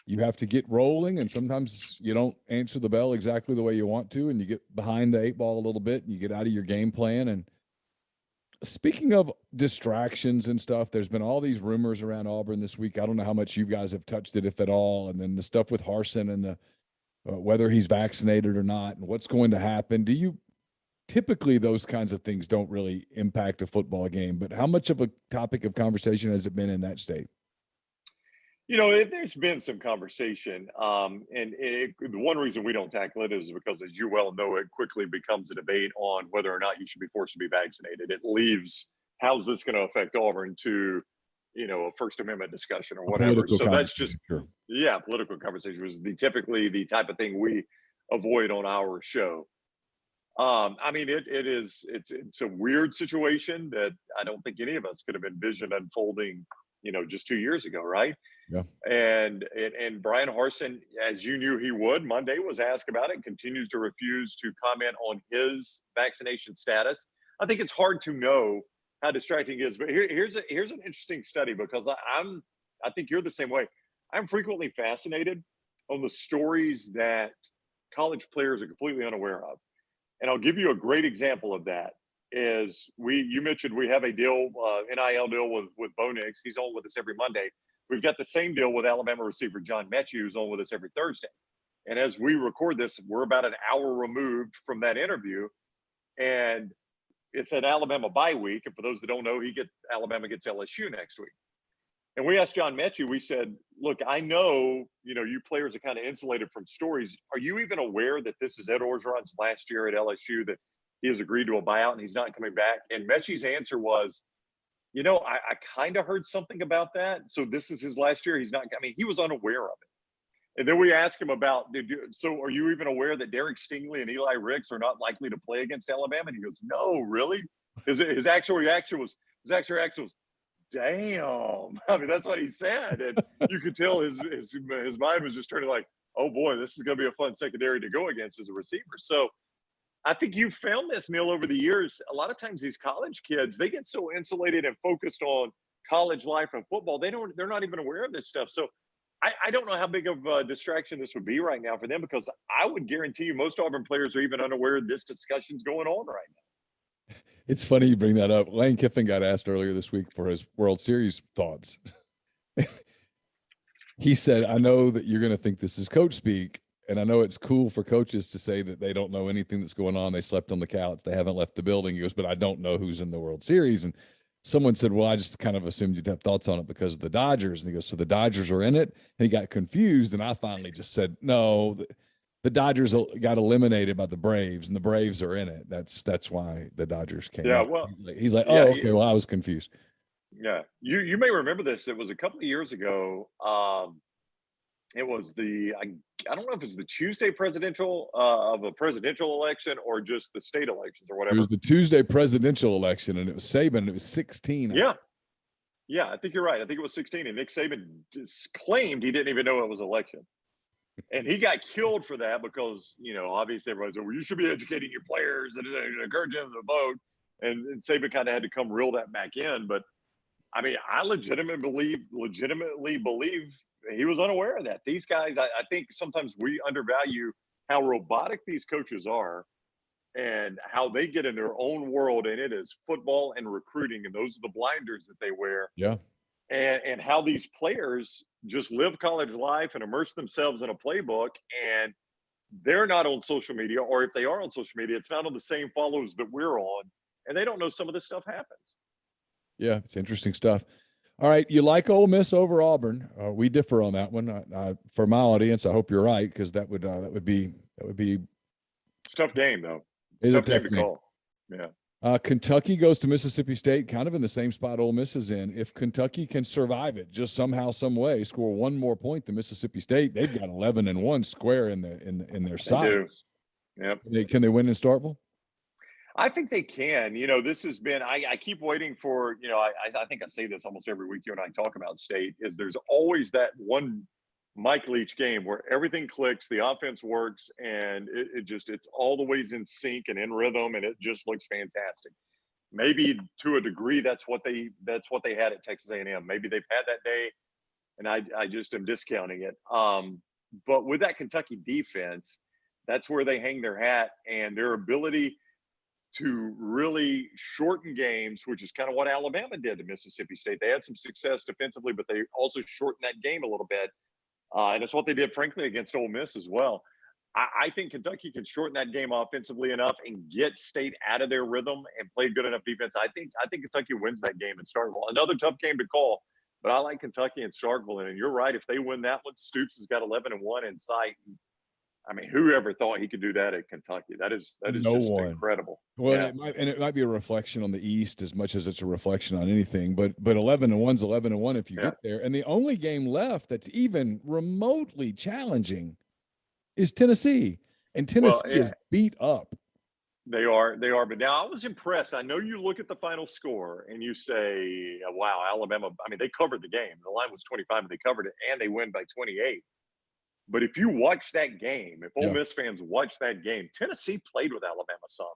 you have to get rolling, and sometimes you don't answer the bell exactly the way you want to, and you get behind the 8 ball a little bit and you get out of your game plan. And speaking of distractions and stuff, there's been all these rumors around Auburn this week. I don't know how much you guys have touched it, if at all. And then the stuff with Harsin and the whether he's vaccinated or not and what's going to happen. Do you typically, those kinds of things don't really impact a football game, but how much of a topic of conversation has it been in that state? There's been some conversation. The one reason we don't tackle it is because, as you well know, it quickly becomes a debate on whether or not you should be forced to be vaccinated. It leaves, how's this going to affect Auburn, to, a First Amendment discussion or whatever. So that's just, political conversation was typically the type of thing we avoid on our show. It's a weird situation that I don't think any of us could have envisioned unfolding, just 2 years ago, right? Yeah. And Brian Harsin, as you knew he would, Monday was asked about it, continues to refuse to comment on his vaccination status. I think it's hard to know how distracting it is, but here's an interesting study, because I think you're the same way. I'm frequently fascinated on the stories that college players are completely unaware of. And I'll give you a great example of that. You mentioned we have a deal, NIL deal with Bo Nix. He's on with us every Monday. We've got the same deal with Alabama receiver John Mechie, who's on with us every Thursday. And as we record this, we're about an hour removed from that interview. And it's an Alabama bye week. And for those that don't know, Alabama gets LSU next week. And we asked John Mechie, we said, look, I know, you players are kind of insulated from stories. Are you even aware that this is Ed Orgeron's last year at LSU, that he has agreed to a buyout and he's not coming back? And Mechie's answer was, I kind of heard something about that. So this is his last year. He was unaware of it. And then we asked him about, so are you even aware that Derek Stingley and Eli Ricks are not likely to play against Alabama? And he goes, no, really? His actual reaction was, damn. That's what he said. And you could tell his mind was just turning like, oh boy, this is going to be a fun secondary to go against as a receiver. So I think you've found this, Neal, over the years. A lot of times these college kids, they get so insulated and focused on college life and football, they're not even aware of this stuff. So I don't know how big of a distraction this would be right now for them, because I would guarantee you most Auburn players are even unaware this discussion's going on right now. It's funny you bring that up. Lane Kiffin got asked earlier this week for his World Series thoughts. He said, I know that you're going to think this is coach speak, and I know it's cool for coaches to say that they don't know anything that's going on. They slept on the couch. They haven't left the building. He goes, but I don't know who's in the World Series. And someone said, well, I just kind of assumed you'd have thoughts on it because of the Dodgers. And he goes, so the Dodgers are in it? And he got confused. And I finally just said, no, the Dodgers got eliminated by the Braves, and the Braves are in it. That's why the Dodgers came out. Well, he's like, oh, okay, well, I was confused. Yeah. You may remember this. It was a couple of years ago. It was I don't know if it's the Tuesday presidential of a presidential election or just the state elections or whatever. It was the Tuesday presidential election, and it was Saban, and it was 16. Yeah, I think you're right. I think it was 16, and Nick Saban claimed he didn't even know it was election. And he got killed for that because, obviously everybody said, well, you should be educating your players and encouraging them to vote. And Saban kind of had to come reel that back in. But, I legitimately believe he was unaware of that. These guys, I think sometimes we undervalue how robotic these coaches are and how they get in their own world, and it is football and recruiting, and those are the blinders that they wear. Yeah. And how these players just live college life and immerse themselves in a playbook, and they're not on social media, or if they are on social media, it's not on the same follows that we're on, and they don't know some of this stuff happens. Yeah, it's interesting stuff. All right, you like Ole Miss over Auburn? We differ on that one. For my audience, I hope you're right, because that would be It's a tough game though. It's Tough game to call. Yeah. Kentucky goes to Mississippi State, kind of in the same spot Ole Miss is in. If Kentucky can survive it, just somehow, some way, score one more point than Mississippi State, they've got 11-1 square in their sights. Yep. Can they win in Starkville? I think they can. This has been, I keep waiting for, I think I say this almost every week you and I talk about State, is there's always that one Mike Leach game where everything clicks, the offense works, and it's all the ways in sync and in rhythm, and it just looks fantastic. Maybe to a degree, that's what they had at Texas A&M. Maybe they've had that day, and I just am discounting it. But with that Kentucky defense, that's where they hang their hat, and their ability to really shorten games, which is kind of what Alabama did to Mississippi State. They had some success defensively, but they also shortened that game a little bit. And it's what they did, frankly, against Ole Miss as well. I think Kentucky can shorten that game offensively enough and get State out of their rhythm and play good enough defense. I think Kentucky wins that game in Starkville. Another tough game to call, but I like Kentucky and Starkville. And you're right, if they win that one, Stoops has got 11-1 in sight. I mean, whoever thought he could do that at Kentucky? That is just incredible. Well, yeah. it might be a reflection on the East as much as it's a reflection on anything. But 11-1's 11-1 if you get there. And the only game left that's even remotely challenging is Tennessee, and Tennessee is beat up. They are. But now I was impressed. I know you look at the final score and you say, "Wow, Alabama." I mean, they covered the game. The line was 25, and they covered it, and they win by 28. But if you watch that game, if Ole Miss fans watch that game, Tennessee played with Alabama some.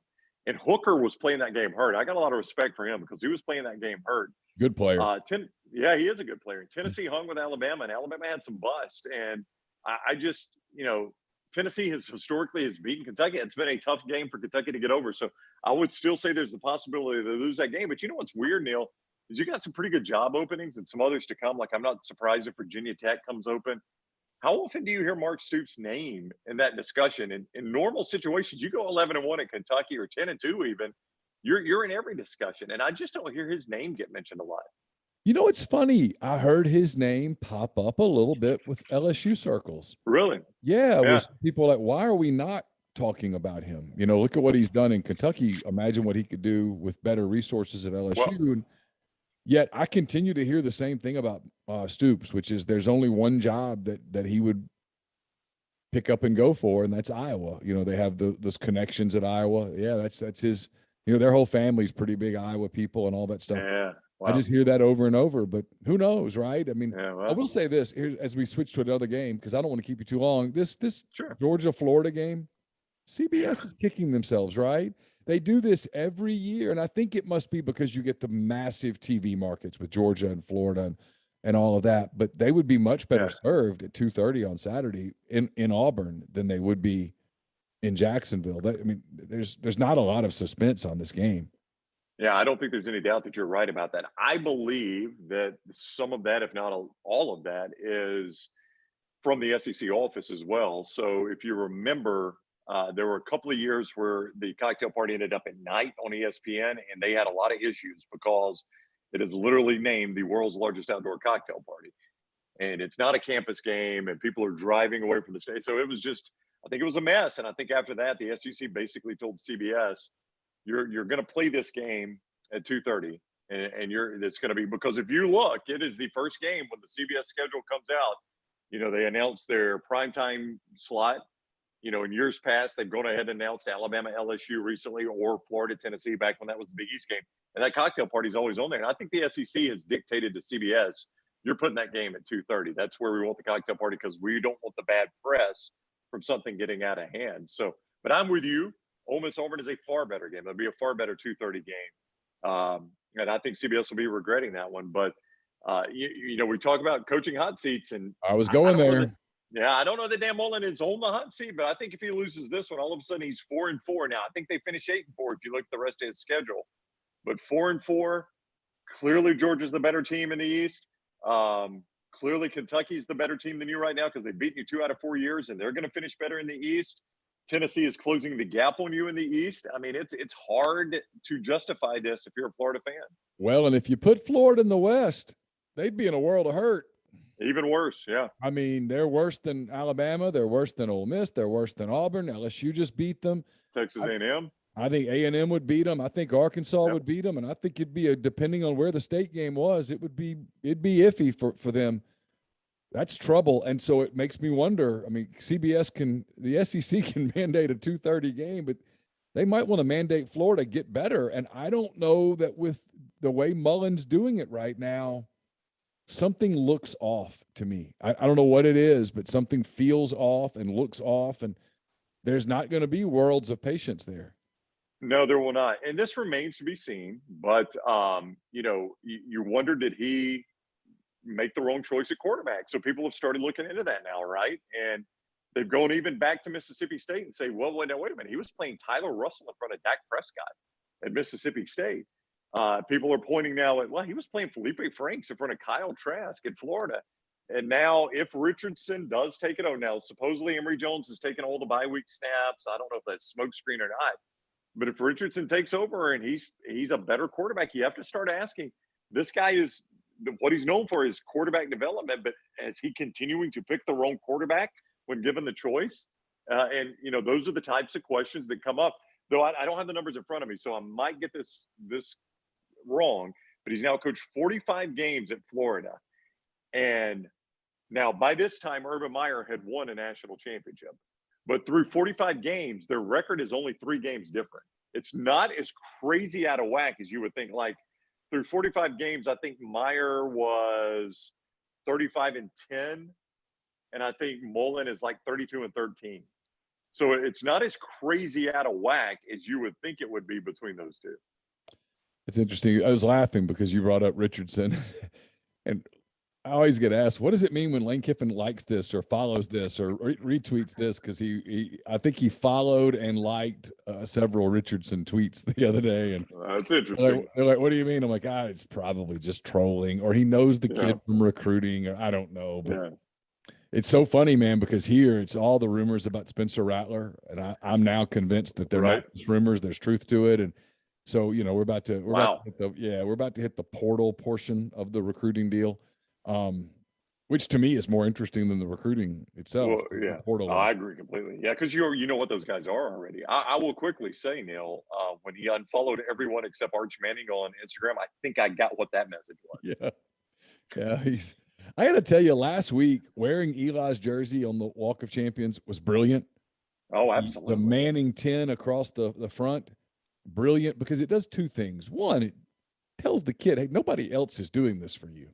And Hooker was playing that game hurt. I got a lot of respect for him because he was playing that game hurt. Good player. He is a good player. Tennessee hung with Alabama, and Alabama had some bust. And I just, Tennessee has beaten Kentucky. It's been a tough game for Kentucky to get over. So I would still say there's the possibility they lose that game. But you know what's weird, Neal, is you got some pretty good job openings and some others to come. Like, I'm not surprised if Virginia Tech comes open. How often do you hear Mark Stoops' name in that discussion? In normal situations, you go 11-1 at Kentucky or 10-2 even, you're in every discussion. And I just don't hear his name get mentioned a lot. It's funny. I heard his name pop up a little bit with LSU circles. Really? Yeah. People like, why are we not talking about him? Look at what he's done in Kentucky. Imagine what he could do with better resources at LSU. Well, yet I continue to hear the same thing about Stoops, which is there's only one job that he would pick up and go for, and that's Iowa. They have those connections at Iowa. Yeah, that's his. Their whole family's pretty big Iowa people and all that stuff. Yeah, wow. I just hear that over and over, but who knows, right? I mean, I will say this here as we switch to another game because I don't want to keep you too long. This Georgia-Florida game, CBS is kicking themselves, right? They do this every year, and I think it must be because you get the massive TV markets with Georgia and Florida and all of that. But they would be much better served at 2:30 on Saturday in Auburn than they would be in Jacksonville. There's not a lot of suspense on this game. Yeah, I don't think there's any doubt that you're right about that. I believe that some of that, if not all of that, is from the SEC office as well. So if you remember, there were a couple of years where the cocktail party ended up at night on ESPN, and they had a lot of issues because it is literally named the world's largest outdoor cocktail party. And it's not a campus game, and people are driving away from the state. So it was just, I think it was a mess. And I think after that, the SEC basically told CBS, you're going to play this game at 2:30. And it's going to be, because if you look, it is the first game when the CBS schedule comes out. They announced their primetime slot. In years past, they've gone ahead and announced Alabama, LSU recently, or Florida, Tennessee, back when that was the Big East game. And that cocktail party is always on there. And I think the SEC has dictated to CBS, you're putting that game at 2:30. That's where we want the cocktail party because we don't want the bad press from something getting out of hand. So, but I'm with you. Ole Miss Auburn is a far better game. It'll be a far better 2:30 game. And I think CBS will be regretting that one. But, we talk about coaching hot seats. And I was going there. I don't know that Dan Mullen is on the hot seat, but I think if he loses this one, all of a sudden he's 4-4. Now, I think they finish 8-4 if you look at the rest of his schedule. But 4-4, clearly Georgia's the better team in the East. Clearly Kentucky's the better team than you right now because they've beaten you 2 out of 4 years, and they're going to finish better in the East. Tennessee is closing the gap on you in the East. I mean, it's hard to justify this if you're a Florida fan. Well, and if you put Florida in the West, they'd be in a world of hurt. Even worse, yeah. I mean, they're worse than Alabama. They're worse than Ole Miss. They're worse than Auburn. LSU just beat them. Texas A&M. I think A&M would beat them. I think Arkansas would beat them, and I think it'd be depending on where the state game was, it'd be iffy for them. That's trouble, and so it makes me wonder. I mean, the SEC can mandate a 2:30 game, but they might want to mandate Florida get better. And I don't know that with the way Mullen's doing it right now, something looks off to me. I don't know what it is, but something feels off and looks off, and there's not going to be worlds of patience there. No, there will not. And this remains to be seen. But, you wonder, did he make the wrong choice at quarterback? So people have started looking into that now, right? And they've gone even back to Mississippi State and say, well, wait a minute. He was playing Tyler Russell in front of Dak Prescott at Mississippi State. People are pointing now at, well, he was playing Felipe Franks in front of Kyle Trask in Florida. And now if Richardson does take it over, now supposedly Emory Jones has taken all the bye week snaps. I don't know if that's smokescreen or not. But if Richardson takes over and he's a better quarterback, you have to start asking, this guy is what he's known for is quarterback development, but is he continuing to pick the wrong quarterback when given the choice? Those are the types of questions that come up. Though I don't have the numbers in front of me, so I might get this wrong, but he's now coached 45 games at Florida. And now by this time, Urban Meyer had won a national championship. But through 45 games, their record is only 3 games different. It's not as crazy out of whack as you would think. Like through 45 games, I think Meyer was 35-10, and I think Mullen is like 32-13. So it's not as crazy out of whack as you would think it would be between those two. It's interesting. I was laughing because you brought up Richardson, and I always get asked, what does it mean when Lane Kiffin likes this or follows this or retweets this? Because I think he followed and liked several Richardson tweets the other day. And that's interesting. They're like, what do you mean? I'm like, it's probably just trolling, or he knows the kid from recruiting, or I don't know. But it's so funny, man, because here it's all the rumors about Spencer Rattler, and I'm now convinced that they're not just rumors. There's truth to it, and so we're about to hit the portal portion of the recruiting deal. Which to me is more interesting than the recruiting itself. Well, I agree completely. Yeah, because you know what those guys are already. I will quickly say, Neal, when he unfollowed everyone except Arch Manning on Instagram, I think I got what that message was. Yeah. I got to tell you, last week wearing Eli's jersey on the Walk of Champions was brilliant. Oh, absolutely. The Manning 10 across the front, brilliant, because it does 2 things. One, it tells the kid, hey, nobody else is doing this for you.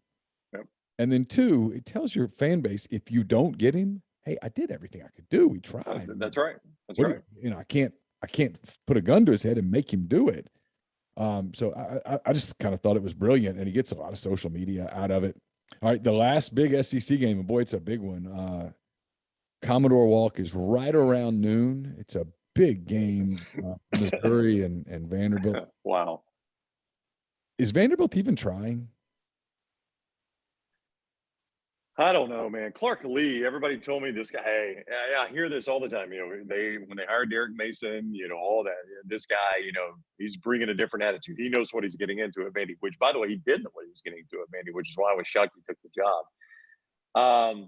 And then 2, it tells your fan base, if you don't get him, hey, I did everything I could do. We tried. That's right. That's right. I can't put a gun to his head and make him do it. So I just kind of thought it was brilliant, and he gets a lot of social media out of it. All right, the last big SEC game, and boy, it's a big one. Commodore Walk is right around noon. It's a big game, Missouri and Vanderbilt. Wow. Is Vanderbilt even trying? I don't know, man. Clark Lee, everybody told me this guy, hey, I hear this all the time. When they hired Derek Mason, all that, this guy, he's bringing a different attitude. He knows what he's getting into at Vandy, which, by the way, he did know what he was getting into at Vandy, which is why I was shocked he took the job.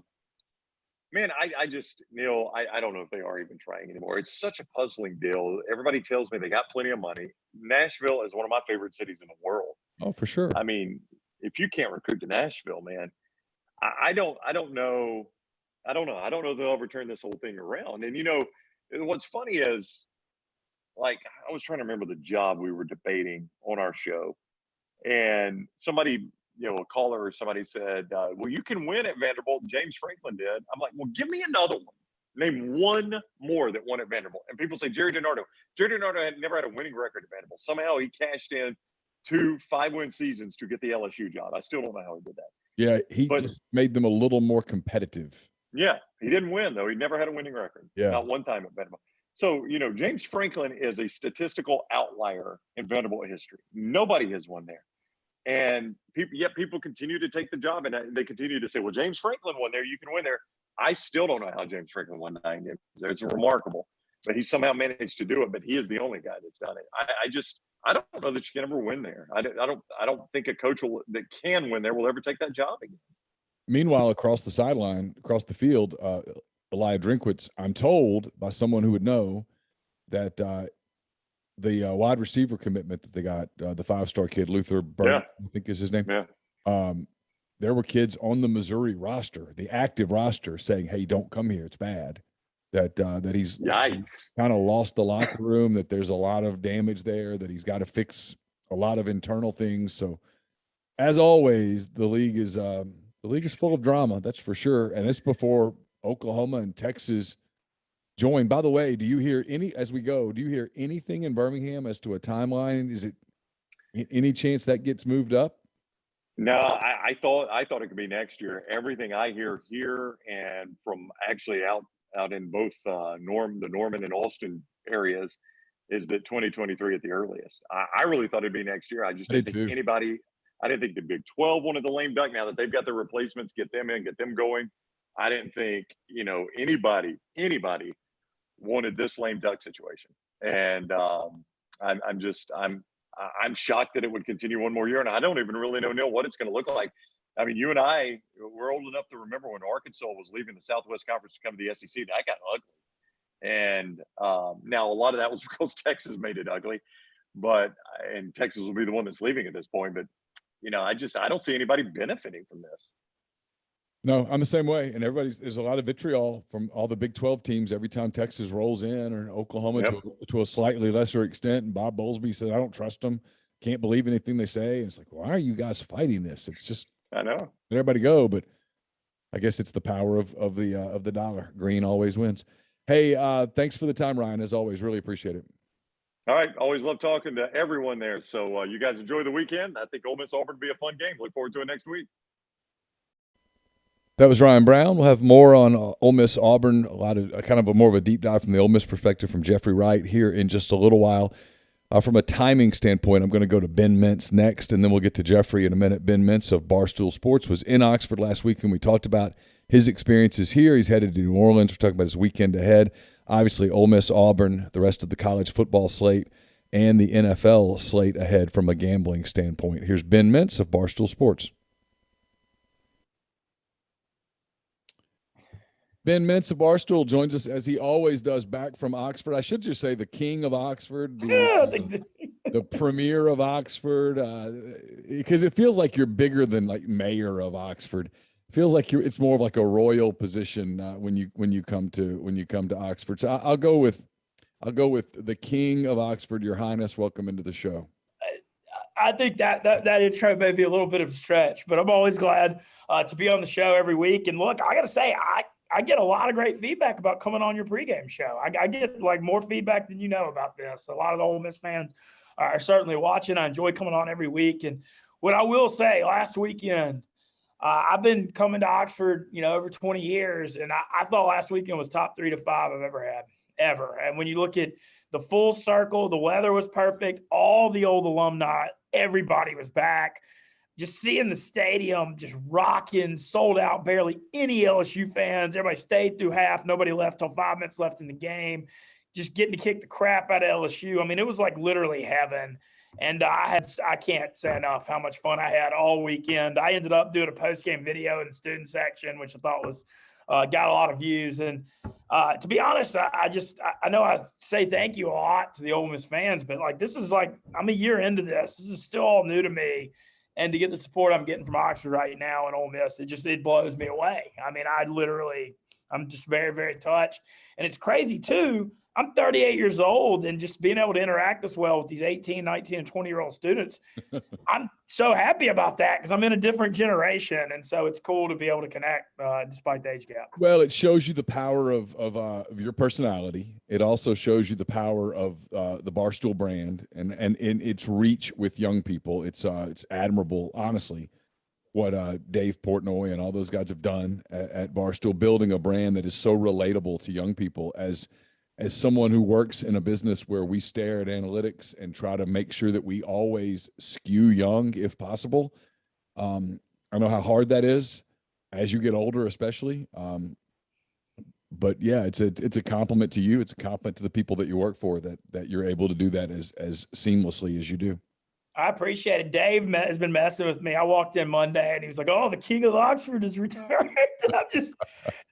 Man, I just, Neal, I don't know if they are even trying anymore. It's such a puzzling deal. Everybody tells me they got plenty of money. Nashville is one of my favorite cities in the world. Oh, for sure. I mean, if you can't recruit to Nashville, man, I don't know. I don't know if they'll ever turn this whole thing around. And, what's funny is, like, I was trying to remember the job we were debating on our show. And somebody, a caller or somebody said, well, you can win at Vanderbilt. James Franklin did. I'm like, well, give me another one. Name one more that won at Vanderbilt. And people say Jerry DiNardo. Jerry DiNardo had never had a winning record at Vanderbilt. Somehow he cashed in 2 5-win seasons to get the LSU job. I still don't know how he did that. Yeah, just made them a little more competitive. Yeah, he didn't win, though. He never had a winning record. Yeah. Not one time at Vanderbilt. So, James Franklin is a statistical outlier in Vanderbilt history. Nobody has won there. And people continue to take the job, and they continue to say, well, James Franklin won there. You can win there. I still don't know how James Franklin won 9 games. It's remarkable. But he somehow managed to do it, but he is the only guy that's done it. I don't know that you can ever win there. I don't think a coach that can win there will ever take that job again. Meanwhile, across the sideline, across the field, Elijah Drinkwitz, I'm told by someone who would know that the wide receiver commitment that they got, the 5-star kid, Luther Burton, I think is his name. Yeah. There were kids on the Missouri roster, the active roster, saying, "Hey, don't come here. It's bad." That he's Yikes. kind of lost the locker room, that there's a lot of damage there, that he's got to fix a lot of internal things. So, as always, the league is full of drama, that's for sure. And it's before Oklahoma and Texas join. By the way, do you hear anything in Birmingham as to a timeline? Is it any chance that gets moved up? No, I thought it could be next year. Everything I hear here and from actually out in both the Norman and Austin areas is that 2023 at the earliest. I really thought it'd be next year. I just didn't think anybody. I didn't think the Big 12 wanted the lame duck. Now that they've got their replacements, get them in, get them going. I didn't think anybody wanted this lame duck situation. And I'm shocked that it would continue one more year. And I don't even really know, Neal, what it's going to look like. I mean, you and I, we're old enough to remember when Arkansas was leaving the Southwest Conference to come to the SEC. That got ugly. And now a lot of that was because Texas made it ugly. And Texas will be the one that's leaving at this point. But, I don't see anybody benefiting from this. No, I'm the same way. And there's a lot of vitriol from all the Big 12 teams every time Texas rolls in, or Oklahoma to a slightly lesser extent. And Bob Bowlesby said, "I don't trust them. Can't believe anything they say." And it's like, why are you guys fighting this? It's just, I know. Let everybody go. But I guess it's the power of the dollar. Green always wins. Hey, thanks for the time, Ryan. As always, really appreciate it. All right. Always love talking to everyone there. So you guys enjoy the weekend. I think Ole Miss Auburn will be a fun game. Look forward to it next week. That was Ryan Brown. We'll have more on Ole Miss Auburn, a lot of kind of more of a deep dive from the Ole Miss perspective from Jeffrey Wright here in just a little while. From a timing standpoint, I'm going to go to Ben Mintz next, and then we'll get to Jeffrey in a minute. Ben Mintz of Barstool Sports was in Oxford last week, and we talked about his experiences here. He's headed to New Orleans. We're talking about his weekend ahead. Obviously, Ole Miss, Auburn, the rest of the college football slate, and the NFL slate ahead from a gambling standpoint. Here's Ben Mintz of Barstool Sports. Ben Mintz of Barstool joins us as he always does, back from Oxford. I should just say the king of Oxford, the premier of Oxford, because it feels like you're bigger than like mayor of Oxford. It feels like it's more of like a royal position when you come to Oxford. So I'll go with the king of Oxford, Your Highness. Welcome into the show. I think that intro may be a little bit of a stretch, but I'm always glad to be on the show every week. And look, I got to say, I get a lot of great feedback about coming on your pregame show. I get like more feedback than you know about this. A lot of the Ole Miss fans are certainly watching. I enjoy coming on every week. And what I will say, last weekend, I've been coming to Oxford, over 20 years, and I thought last weekend was top 3 to 5 I've ever had, ever. And when you look at the full circle, the weather was perfect. All the old alumni, everybody was back. Just seeing the stadium just rocking, sold out, barely any LSU fans. Everybody stayed through half. Nobody left till 5 minutes left in the game. Just getting to kick the crap out of LSU. I mean, it was like literally heaven. And I can't say enough how much fun I had all weekend. I ended up doing a post-game video in the student section, which I thought was got a lot of views. And to be honest, I know I say thank you a lot to the Ole Miss fans, but like this is like I'm a year into this. This is still all new to me. And to get the support I'm getting from Oxford right now and Ole Miss, it blows me away. I mean, I'm just very, very touched. And it's crazy, too. I'm 38 years old, and just being able to interact this well with these 18, 19, and 20-year-old students, I'm so happy about that because I'm in a different generation. And so it's cool to be able to connect despite the age gap. Well, it shows you the power of your personality. It also shows you the power of the Barstool brand and its reach with young people. It's admirable, honestly, what Dave Portnoy and all those guys have done at Barstool, building a brand that is so relatable to young people. As someone who works in a business where we stare at analytics and try to make sure that we always skew young if possible, I know how hard that is as you get older, especially. yeah, it's a compliment to you. It's a compliment to the people that you work for that you're able to do that as seamlessly as you do. I appreciate it. Dave has been messing with me. I walked in Monday and he was like, "Oh, the King of Oxford is retired."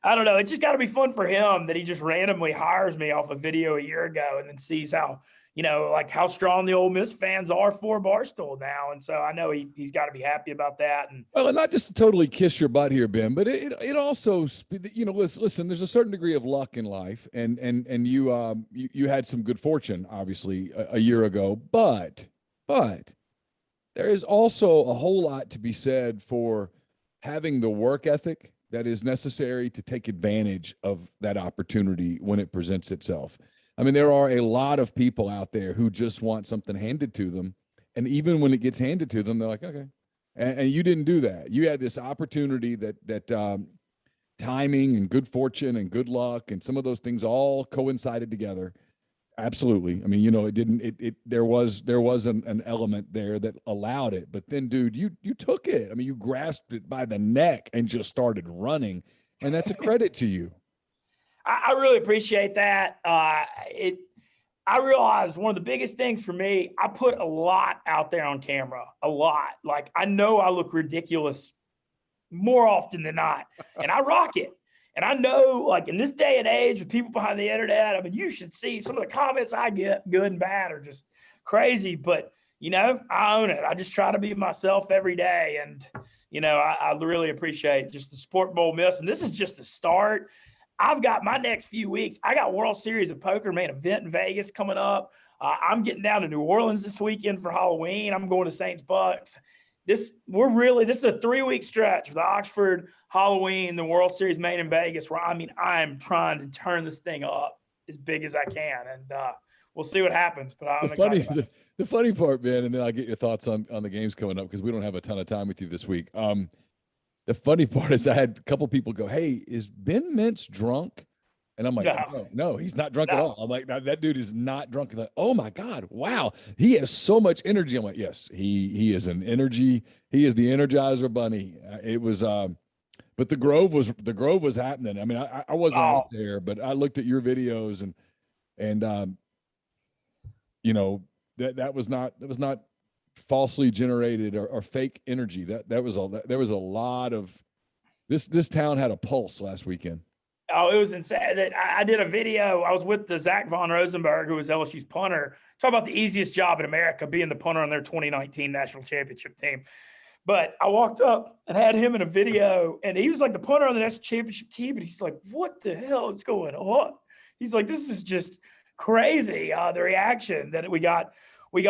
I don't know. It's just got to be fun for him that he just randomly hires me off a video a year ago and then sees how, like how strong the Ole Miss fans are for Barstool now. And so I know he's got to be happy about that. And well, and not just to totally kiss your butt here, Ben, but it also, listen, there's a certain degree of luck in life, and you had some good fortune, obviously, a year ago, but there is also a whole lot to be said for having the work ethic that is necessary to take advantage of that opportunity when it presents itself. I mean, there are a lot of people out there who just want something handed to them. And even when it gets handed to them, they're like, okay. And you didn't do that. You had this opportunity that timing and good fortune and good luck and some of those things all coincided together. Absolutely. I mean, there was an element there that allowed it, but then dude, you took it. I mean, you grasped it by the neck and just started running, and that's a credit to you. I really appreciate that. I realized one of the biggest things for me, I put a lot out there on camera, a lot. Like I know I look ridiculous more often than not, and I rock it. And I know, like, in this day and age with people behind the internet, I mean, you should see some of the comments I get, good and bad, are just crazy. But, I own it. I just try to be myself every day. And, I really appreciate just the support of Ole Miss. And this is just the start. I've got my next few weeks. I got World Series of Poker main event in Vegas coming up. I'm getting down to New Orleans this weekend for Halloween. I'm going to Saints Bucks. This is a 3-week stretch with Oxford, Halloween, the World Series main in Vegas, where I'm trying to turn this thing up as big as I can, and we'll see what happens. But I'm excited about it. The funny part, Ben, and then I'll get your thoughts on the games coming up because we don't have a ton of time with you this week. The funny part is I had a couple people go, "Hey, is Ben Mintz drunk?" And I'm like, no, he's not drunk at all. I'm like, no, that dude is not drunk. Like, oh my God, wow, he has so much energy. I'm like, yes, he is an energy. He is the Energizer Bunny. It was, but the Grove was happening. I mean, I wasn't out there, but I looked at your videos and that was not falsely generated or fake energy. There was a lot of this town had a pulse last weekend. Oh, it was insane. That I did a video. I was with the Zach Von Rosenberg, who was LSU's punter. Talk about the easiest job in America, being the punter on their 2019 national championship team. But I walked up and had him in a video, and he was like the punter on the national championship team. And he's like, "What the hell is going on?" He's like, "This is just crazy." The reaction that we got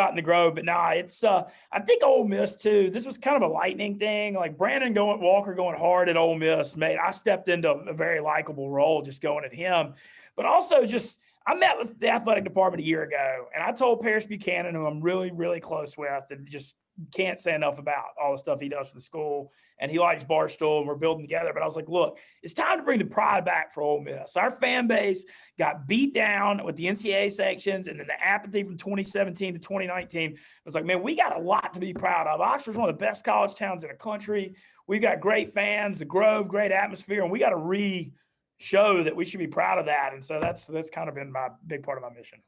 in the Grove. But nah, it's I think Ole Miss too. This was kind of a lightning thing. Like Brandon Walker going hard at Ole Miss, I stepped into a very likable role just going at him. But also just I met with the athletic department a year ago, and I told Paris Buchanan, who I'm really, really close with, and just can't say enough about all the stuff he does for the school. And he likes Barstool, and we're building together. But I was like, look, it's time to bring the pride back for Ole Miss. Our fan base got beat down with the NCAA sanctions and then the apathy from 2017 to 2019. It was like, man, we got a lot to be proud of. Oxford's one of the best college towns in the country. We've got great fans, the Grove, great atmosphere, and we got to show that we should be proud of that. And so that's kind of been my big part of my mission.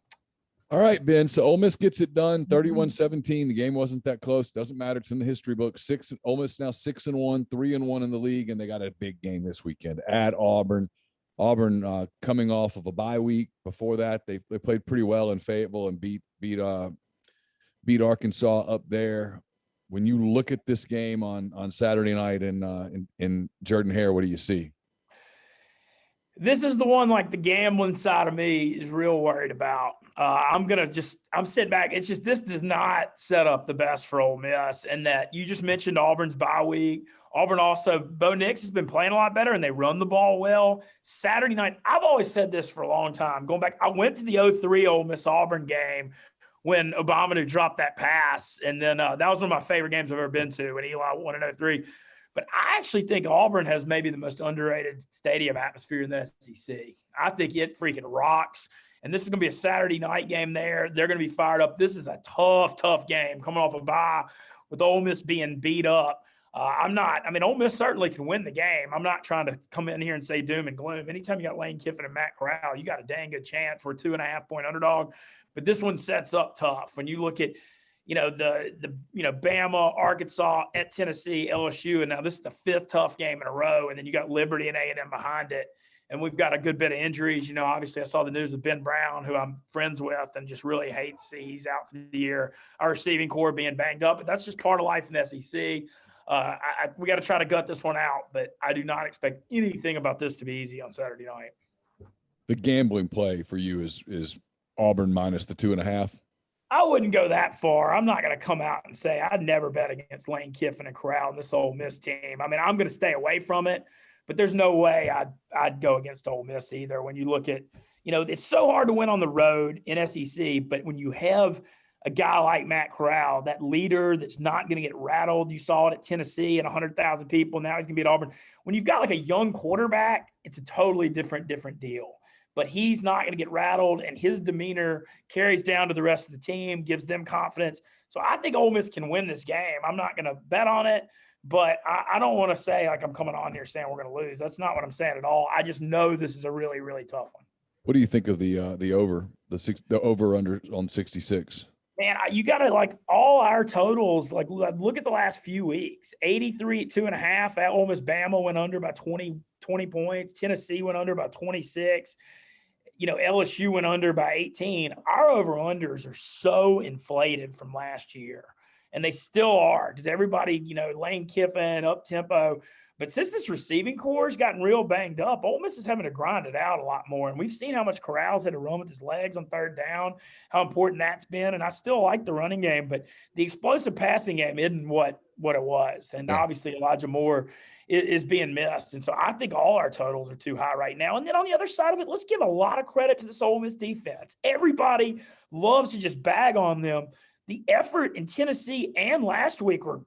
All right, Ben. So Ole Miss gets it done, 31-17. The game wasn't that close. Doesn't matter. It's in the history book. Ole Miss now 6-1, 3-1 in the league, and they got a big game this weekend at Auburn. Auburn coming off of a bye week. Before that, they played pretty well in Fayetteville and beat Arkansas up there. When you look at this game on Saturday night in Jordan-Hare, what do you see? This is the one, like the gambling side of me is real worried about. I'm sitting back. It's just, this does not set up the best for Ole Miss. And that you just mentioned Auburn's bye week. Auburn also, Bo Nix has been playing a lot better and they run the ball well. Saturday night, I've always said this for a long time. Going back, I went to the 03 Ole Miss Auburn game when Obama dropped that pass. And then that was one of my favorite games I've ever been to when Eli won in 03. But I actually think Auburn has maybe the most underrated stadium atmosphere in the SEC. I think it freaking rocks. And this is going to be a Saturday night game there. They're going to be fired up. This is a tough game coming off a bye with Ole Miss being beat up. I'm not. I mean, Ole Miss certainly can win the game. I'm not trying to come in here and say doom and gloom. Anytime you got Lane Kiffin and Matt Corral, you got a dang good chance. We're 2.5-point underdog, but this one sets up tough. When you look at, Bama, Arkansas, at Tennessee, LSU, and now this is the 5th tough game in a row, and then you got Liberty and A&M behind it, and we've got a good bit of injuries. Obviously I saw the news of Ben Brown, who I'm friends with, and just really hate to see he's out for the year. Our receiving core being banged up, but that's just part of life in the SEC. We got to try to gut this one out, but I do not expect anything about this to be easy on Saturday night. The gambling play for you is Auburn minus the 2.5. I wouldn't go that far. I'm not going to come out and say I'd never bet against Lane Kiffin and Corral and this Ole Miss team. I mean, I'm going to stay away from it, but there's no way I'd go against Ole Miss either. When you look at, it's so hard to win on the road in SEC, but when you have a guy like Matt Corral, that leader that's not going to get rattled. You saw it at Tennessee and 100,000 people. Now he's going to be at Auburn. When you've got like a young quarterback, it's a totally different deal. But he's not going to get rattled, and his demeanor carries down to the rest of the team, gives them confidence. So I think Ole Miss can win this game. I'm not going to bet on it, but I don't want to say like I'm coming on here saying we're going to lose. That's not what I'm saying at all. I just know this is a really, really tough one. What do you think of the over under on 66? Man, you got to like all our totals. Like look at the last few weeks. 83 at 2.5. At Ole Miss, Bama went under by 20 points. Tennessee went under by 26. LSU went under by 18. Our over-unders are so inflated from last year, and they still are because everybody, Lane Kiffin, up-tempo. But since this receiving core has gotten real banged up, Ole Miss is having to grind it out a lot more. And we've seen how much Corral's had to run with his legs on 3rd down, how important that's been. And I still like the running game, but the explosive passing game isn't what it was. And obviously Elijah Moore is being missed. And so I think all our totals are too high right now. And then on the other side of it, let's give a lot of credit to this Ole Miss defense. Everybody loves to just bag on them. The effort in Tennessee and last week were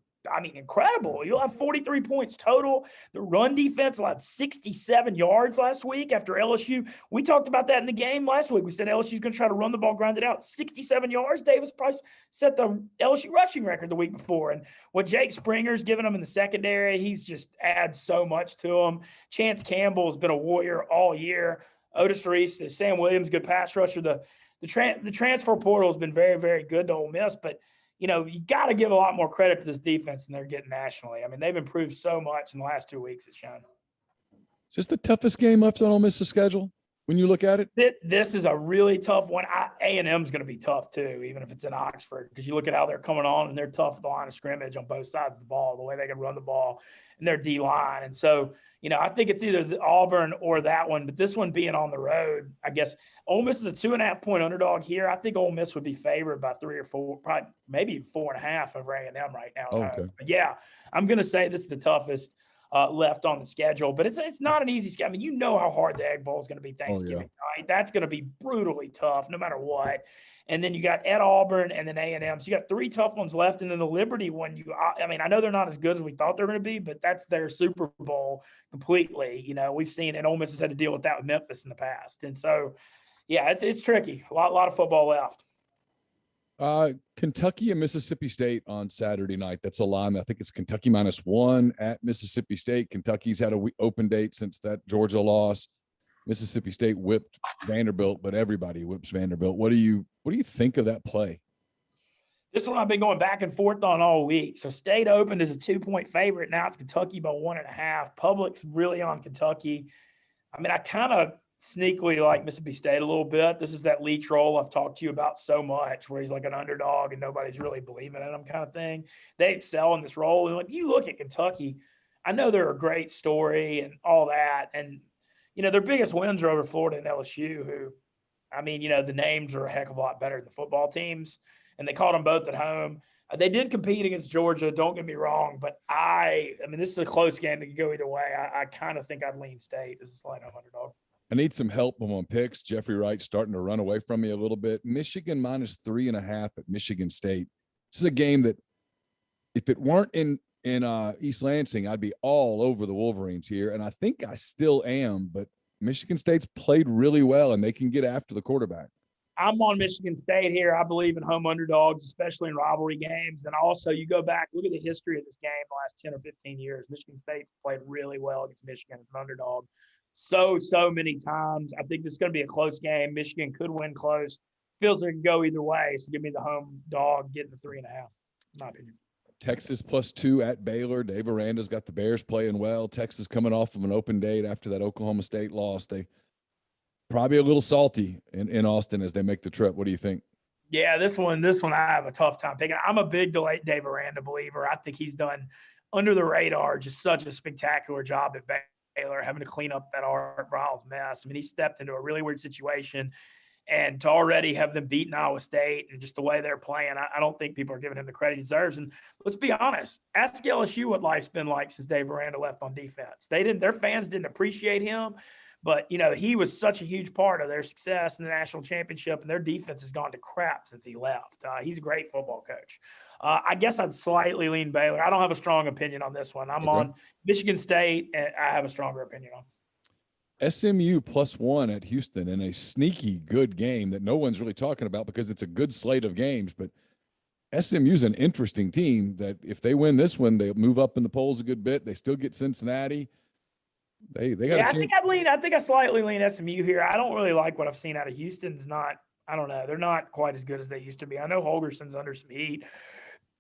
incredible. You'll have 43 points total. The run defense allowed 67 yards last week after LSU. We talked about that in the game last week. We said LSU's going to try to run the ball, grind it out. 67 yards. Davis Price set the LSU rushing record the week before. And what Jake Springer's given them in the secondary, he's just adds so much to them. Chance Campbell has been a warrior all year. Otis Reese, Sam Williams, good pass rusher. The transfer portal has been very, very good to Ole Miss, but you got to give a lot more credit to this defense than they're getting nationally. I mean, they've improved so much in the last 2 weeks, it's shown. Is this the toughest game up on Ole Miss's schedule when you look at it? This is a really tough one. A&M is going to be tough too, even if it's in Oxford, because you look at how they're coming on and they're tough at the line of scrimmage on both sides of the ball, the way they can run the ball and their D-line. And so, I think it's either the Auburn or that one, but this one being on the road, I guess Ole Miss is a 2.5-point underdog here. I think Ole Miss would be favored by 3 or 4, probably maybe 4.5 over A&M right now. Okay. But yeah, I'm going to say this is the toughest left on the schedule, but it's not an easy schedule. I mean, how hard the Egg Bowl is going to be Thanksgiving night. That's going to be brutally tough no matter what. And then you got at Auburn and then A&M. So you got 3 tough ones left. And then the Liberty one, I know they're not as good as we thought they were going to be, but that's their Super Bowl completely. We've seen, and Ole Miss has had to deal with that with Memphis in the past. And so, yeah, it's tricky. A lot of football left. Kentucky and Mississippi State on Saturday night. That's a line. I think it's Kentucky -1 at Mississippi State. Kentucky's had an open date since that Georgia loss. Mississippi State whipped Vanderbilt, but everybody whips Vanderbilt. What do you think of that play? This one I've been going back and forth on all week. So State opened as a 2-point favorite. Now it's Kentucky by 1.5. Public's really on Kentucky. I mean, I kind of sneakily like Mississippi State a little bit. This is that Leach role I've talked to you about so much, where he's like an underdog and nobody's really believing in him kind of thing. They excel in this role. And like you look at Kentucky, I know they're a great story and all that. And, their biggest wins are over Florida and LSU, who, the names are a heck of a lot better than the football teams. And they caught them both at home. They did compete against Georgia, don't get me wrong, but this is a close game that could go either way. I kind of think I'd lean State as a slight underdog. I need some help on picks. Jeffrey Wright starting to run away from me a little bit. Michigan -3.5 at Michigan State. This is a game that if it weren't in East Lansing, I'd be all over the Wolverines here, and I think I still am, but Michigan State's played really well, and they can get after the quarterback. I'm on Michigan State here. I believe in home underdogs, especially in rivalry games. And also, you go back, look at the history of this game the last 10 or 15 years. Michigan State's played really well against Michigan as an underdog so many times. I think this is going to be a close game. Michigan could win close. Feels like it can go either way. So give me the home dog getting the 3.5, in my opinion. Texas +2 at Baylor. Dave Aranda's got the Bears playing well. Texas coming off of an open date after that Oklahoma State loss. They probably a little salty in Austin as they make the trip. What do you think? Yeah, this one I have a tough time picking. I'm a big Dave Aranda believer. I think he's done under the radar just such a spectacular job at Baylor, having to clean up that Art Briles mess. I mean, he stepped into a really weird situation, and to already have them beaten Iowa State and just the way they're playing, I don't think people are giving him the credit he deserves. And let's be honest, ask LSU what life's been like since Dave Aranda left on defense. Their fans didn't appreciate him. But, he was such a huge part of their success in the national championship, and their defense has gone to crap since he left. He's a great football coach. I guess I'd slightly lean Baylor. I don't have a strong opinion on this one. I'm on Michigan State, and I have a stronger opinion on. SMU +1 at Houston in a sneaky good game that no one's really talking about because it's a good slate of games. But SMU's an interesting team that if they win this one, they move up in the polls a good bit. They still get Cincinnati. They got. Yeah, I think I slightly lean SMU here. I don't really like what I've seen out of Houston's. I don't know. They're not quite as good as they used to be. I know Holgerson's under some heat.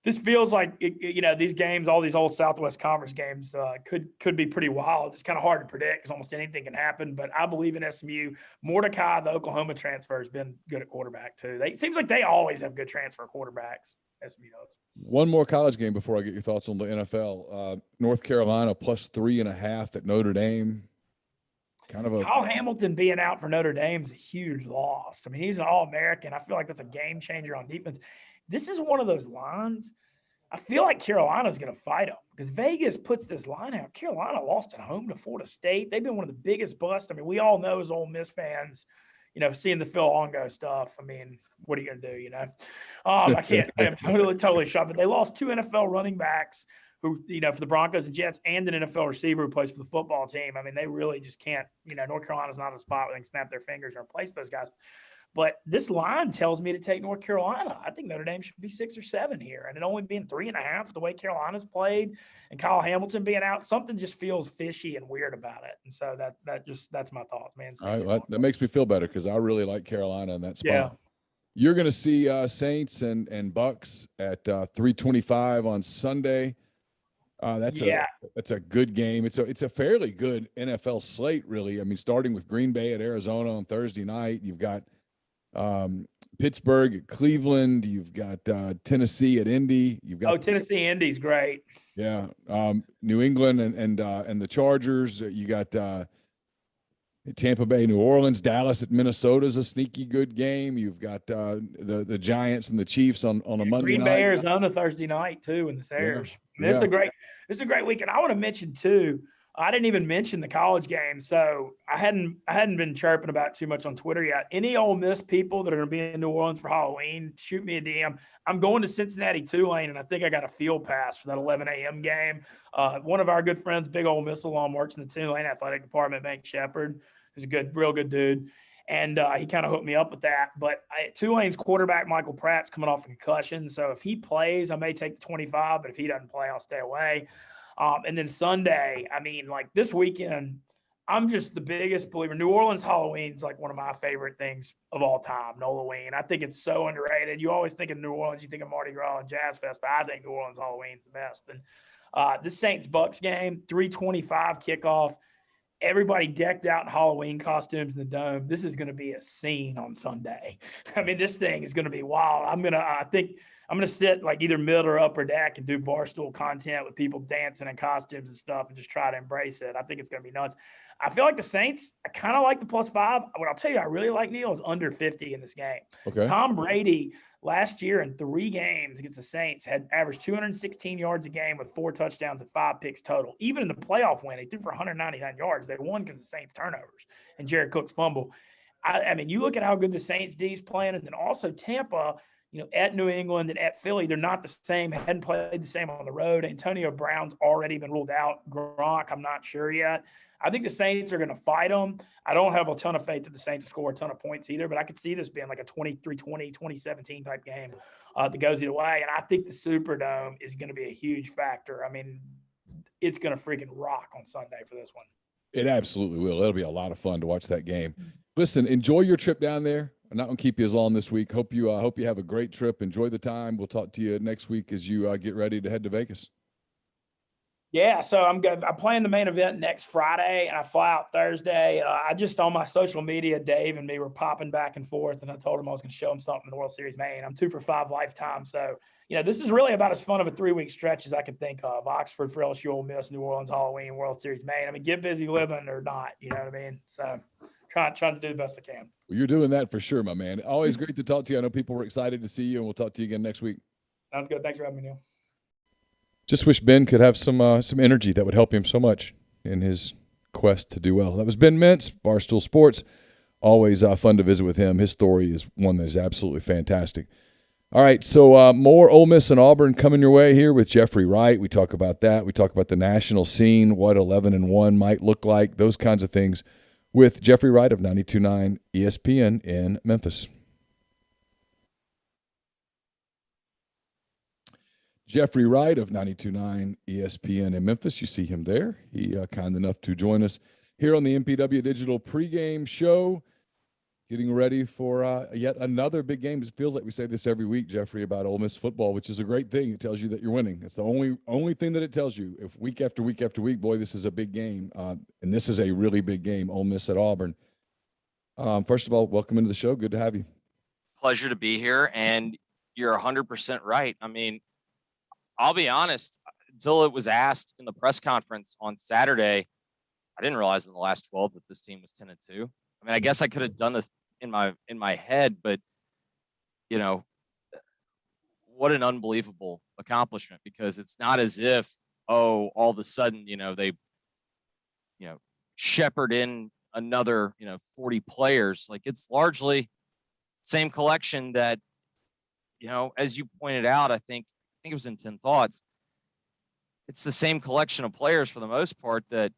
This feels like these games, all these old Southwest Conference games, could be pretty wild. It's kind of hard to predict because almost anything can happen. But I believe in SMU. Mordecai, the Oklahoma transfer, has been good at quarterback too. It seems like they always have good transfer quarterbacks. SMU does. One more college game before I get your thoughts on the NFL. North Carolina +3.5 at Notre Dame. Kyle Hamilton being out for Notre Dame is a huge loss. I mean, he's an All-American. I feel like that's a game changer on defense. This is one of those lines. I feel like Carolina's going to fight them because Vegas puts this line out. Carolina lost at home to Florida State. They've been one of the biggest busts. I mean, we all know as Ole Miss fans, seeing the Phil Longo stuff. I mean, what are you going to do, I can't say I'm totally shocked, but they lost 2 NFL running backs who, for the Broncos and Jets, and an NFL receiver who plays for the football team. I mean, they really just can't, North Carolina's not a spot where they can snap their fingers and replace those guys. But this line tells me to take North Carolina. I think Notre Dame should be 6 or 7 here. And it only being 3.5, the way Carolina's played and Kyle Hamilton being out, something just feels fishy and weird about it. And so that's my thoughts, man. All right, that makes me feel better because I really like Carolina in that spot. Yeah. You're going to see Saints and Bucks at 3:25 on Sunday. That's a good game. It's a fairly good NFL slate, really. I mean, starting with Green Bay at Arizona on Thursday night, you've got Pittsburgh at Cleveland. You've got Tennessee at Indy. You've got Tennessee. Indy's great. Yeah, New England and the Chargers. You got Tampa Bay, New Orleans, Dallas at Minnesota is a sneaky good game. You've got the Giants and the Chiefs on a Monday night. Green Bay, Arizona Thursday night too in the Sayers. Yeah. This is a great weekend. I want to mention too. I didn't even mention the college game, so I hadn't been chirping about too much on Twitter yet. Any Ole Miss people that are going to be in New Orleans for Halloween, shoot me a DM. I'm going to Cincinnati Tulane, and I think I got a field pass for that 11 a.m. game. One of our good friends, big Ole Miss alum, works in the Tulane athletic department, Bank Shepard, who's a real good dude, and he kind of hooked me up with that. But Tulane's quarterback, Michael Pratt's coming off a concussion, so if he plays, I may take the 25, but if he doesn't play, I'll stay away. And then Sunday, I mean, like this weekend, I'm just the biggest believer. New Orleans Halloween's like one of my favorite things of all time, Halloween. I think it's so underrated. You always think of New Orleans, you think of Mardi Gras and Jazz Fest, but I think New Orleans Halloween's the best. And this Saints-Bucks game, 3:25 kickoff, everybody decked out in Halloween costumes in the Dome. This is going to be a scene on Sunday. I mean, this thing is going to be wild. I think I'm going to sit like either middle or upper deck and do barstool content with people dancing in costumes and stuff and just try to embrace it. I think it's going to be nuts. I feel like the Saints, I kind of like the +5. What I'll tell you, I really like Neal is under 50 in this game. Okay. Tom Brady last year in 3 games against the Saints had averaged 216 yards a game with 4 touchdowns and 5 picks total. Even in the playoff win, he threw for 199 yards. They won because of the Saints turnovers and Jared Cook's fumble. I mean, you look at how good the Saints D is playing, and then also Tampa, at New England and at Philly, they're not the same, hadn't played the same on the road. Antonio Brown's already been ruled out. Gronk, I'm not sure yet. I think the Saints are going to fight them. I don't have a ton of faith that the Saints score a ton of points either, but I could see this being like a 23-20, 2017 type game that goes either way. And I think the Superdome is going to be a huge factor. I mean, it's going to freaking rock on Sunday for this one. It absolutely will. It'll be a lot of fun to watch that game. Listen, enjoy your trip down there. I'm not going to keep you as long this week. Hope you have a great trip. Enjoy the time. We'll talk to you next week as you get ready to head to Vegas. Yeah, so I'm playing the main event next Friday, and I fly out Thursday. I just, on my social media, Dave and me were popping back and forth, and I told him I was going to show him something in the World Series main. I'm 2 for 5 lifetime, so this is really about as fun of a 3-week stretch as I can think of. Oxford for LSU, Ole Miss, New Orleans, Halloween, World Series main. I mean, get busy living or not, you know what I mean? So trying to do the best I can. Well, you're doing that for sure, my man. Always great to talk to you. I know people were excited to see you, and we'll talk to you again next week. Sounds good. Thanks for having me, Neal. Just wish Ben could have some energy that would help him so much in his quest to do well. That was Ben Mintz, Barstool Sports. Always fun to visit with him. His story is one that is absolutely fantastic. All right, so more Ole Miss and Auburn coming your way here with Jeffrey Wright. We talk about that. We talk about the national scene, what 11-1 might look like, those kinds of things with Jeffrey Wright of 92.9 ESPN in Memphis. Jeffrey Wright of 92.9 ESPN in Memphis. You see him there. He kind enough to join us here on the MPW Digital Pregame Show, getting ready for yet another big game. It feels like we say this every week, Jeffrey, about Ole Miss football, which is a great thing. It tells you that you're winning. It's the only thing that it tells you. If week after week after week, boy, this is a big game, and this is a really big game, Ole Miss at Auburn. First of all, welcome into the show. Good to have you. Pleasure to be here, and you're 100% right. I mean, I'll be honest, until it was asked in the press conference on Saturday, I didn't realize in the last 12 that this team was 10-2. I mean, I guess I could have done it in my head, but what an unbelievable accomplishment, because it's not as if, all of a sudden, they shepherd in another, 40 players. Like, it's largely same collection that, as you pointed out, I think it was in 10 Thoughts. It's the same collection of players for the most part, that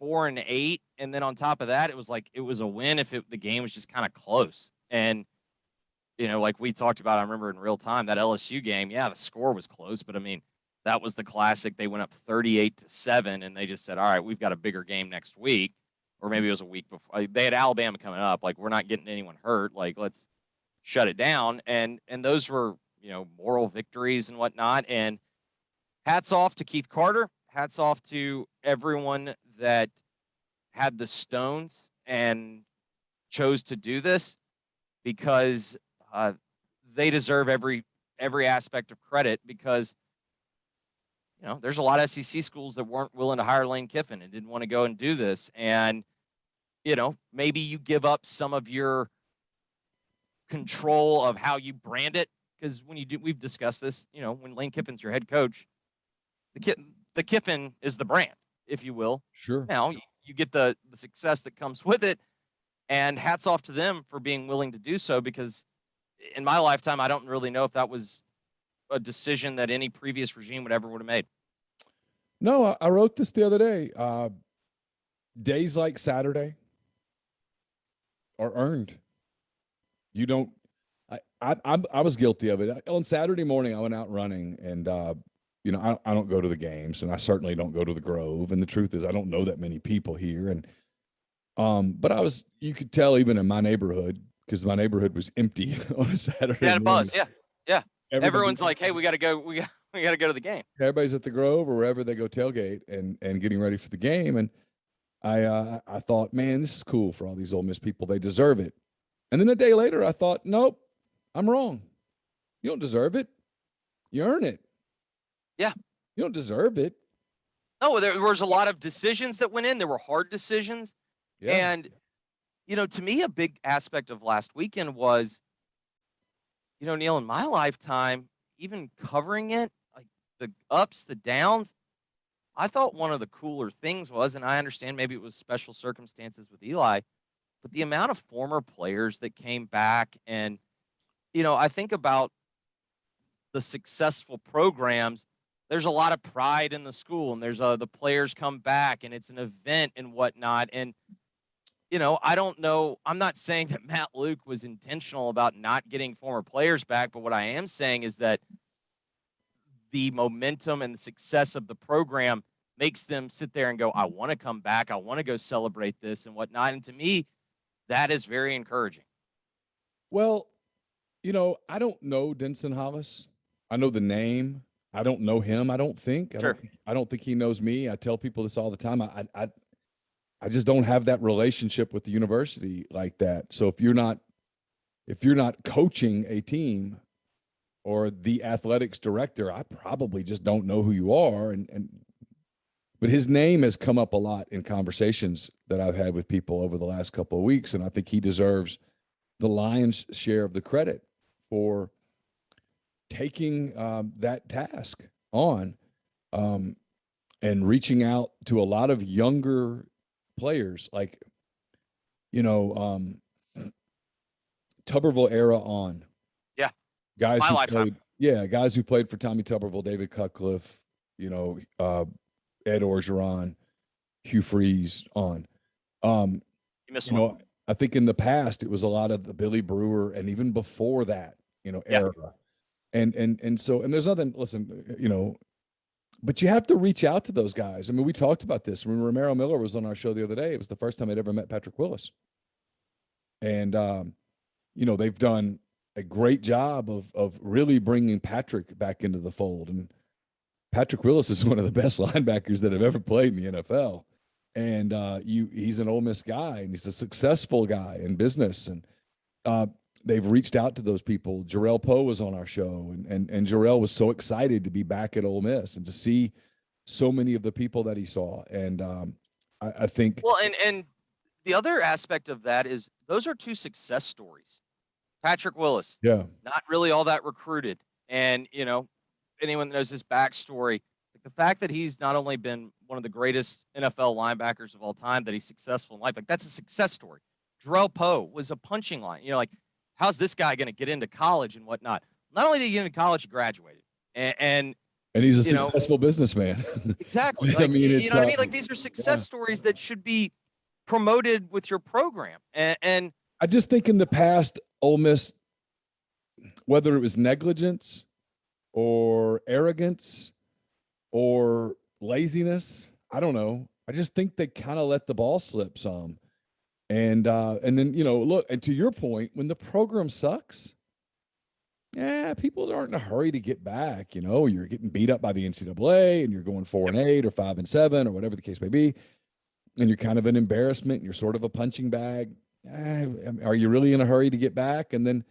4-8. And then on top of that, it was a win if the game was just kind of close. And, like we talked about, I remember in real time, that LSU game, yeah, the score was close, but I mean, that was the classic. They went up 38-7, and they just said, all right, we've got a bigger game next week. Or maybe it was a week before. They had Alabama coming up. Like, we're not getting anyone hurt. Like, let's shut it down. And those were, moral victories and whatnot. And hats off to Keith Carter. Hats off to everyone that had the stones and chose to do this, because they deserve every aspect of credit, because, there's a lot of SEC schools that weren't willing to hire Lane Kiffin and didn't want to go and do this. And, maybe you give up some of your control of how you brand it. Because when we've discussed this, when Lane Kiffin's your head coach, the Kiffin is the brand, if you will. Sure. Now you get the success that comes with it, and hats off to them for being willing to do so, because in my lifetime, I don't really know if that was a decision that any previous regime would have made. No, I wrote this the other day. Days like Saturday are earned. You don't. I was guilty of it. On Saturday morning, I went out running, and I don't go to the games, and I certainly don't go to the Grove. And the truth is, I don't know that many people here. And but you could tell even in my neighborhood, because my neighborhood was empty on a Saturday. Yeah, it was. Yeah. Everyone's like, hey, we got to go. We got to go to the game. Everybody's at the Grove or wherever they go tailgate and getting ready for the game. And I thought, man, this is cool for all these Ole Miss people. They deserve it. And then a day later, I thought, nope, I'm wrong. You don't deserve it. You earn it. Yeah. You don't deserve it. No, there was a lot of decisions that went in. There were hard decisions. Yeah. And, to me, a big aspect of last weekend was, Neal, in my lifetime, even covering it, like the ups, the downs, I thought one of the cooler things was, and I understand maybe it was special circumstances with Eli, but the amount of former players that came back. And, I think about the successful programs, there's a lot of pride in the school, and there's the players come back, and it's an event and whatnot. And I don't know. I'm not saying that Matt Luke was intentional about not getting former players back, but what I am saying is that the momentum and the success of the program makes them sit there and go, I want to come back. I want to go celebrate this and whatnot. And to me, that is very encouraging. Well, I don't know Denson Hollis. I know the name. I don't know him. I don't think. I don't think he knows me. I tell people this all the time. I just don't have that relationship with the university like that. So if you're not coaching a team or the athletics director, I probably just don't know who you are. But his name has come up a lot in conversations that I've had with people over the last couple of weeks, and I think he deserves the lion's share of the credit for taking that task on and reaching out to a lot of younger players, like Tuberville era on. Yeah, guys my who lifetime. played. Yeah, guys who played for Tommy Tuberville, David Cutcliffe, Ed Orgeron, Hugh Freeze on. You missed one. I think in the past it was a lot of the Billy Brewer, and even before that, era. And so there's nothing. Listen, but you have to reach out to those guys. I mean, we talked about this when Romero Miller was on our show the other day. It was the first time I'd ever met Patrick Willis, and they've done a great job of really bringing Patrick back into the fold. And Patrick Willis is one of the best linebackers that have ever played in the NFL. And he's an Ole Miss guy, and he's a successful guy in business. And they've reached out to those people. Jarrell Poe was on our show, and Jarrell was so excited to be back at Ole Miss and to see so many of the people that he saw. And I think. Well, and the other aspect of that is those are two success stories. Patrick Willis, not really all that recruited. And, anyone that knows his backstory, the fact that he's not only been one of the greatest NFL linebackers of all time, that he's successful in life, that's a success story. Jarrell Poe was a punching line. How's this guy going to get into college and whatnot? Not only did he get into college, he graduated. And he's a successful businessman. Exactly. I mean, you know what I mean? Like, these are success stories that should be promoted with your program. And I just think in the past, Ole Miss, whether it was negligence or arrogance or laziness, I don't know. I just think they kind of let the ball slip some. And then, look, and to your point, when the program sucks, people aren't in a hurry to get back. You're getting beat up by the NCAA and you're going 4-8 or 5-7 or whatever the case may be. And you're kind of an embarrassment. And you're sort of a punching bag. Are you really in a hurry to get back? And then,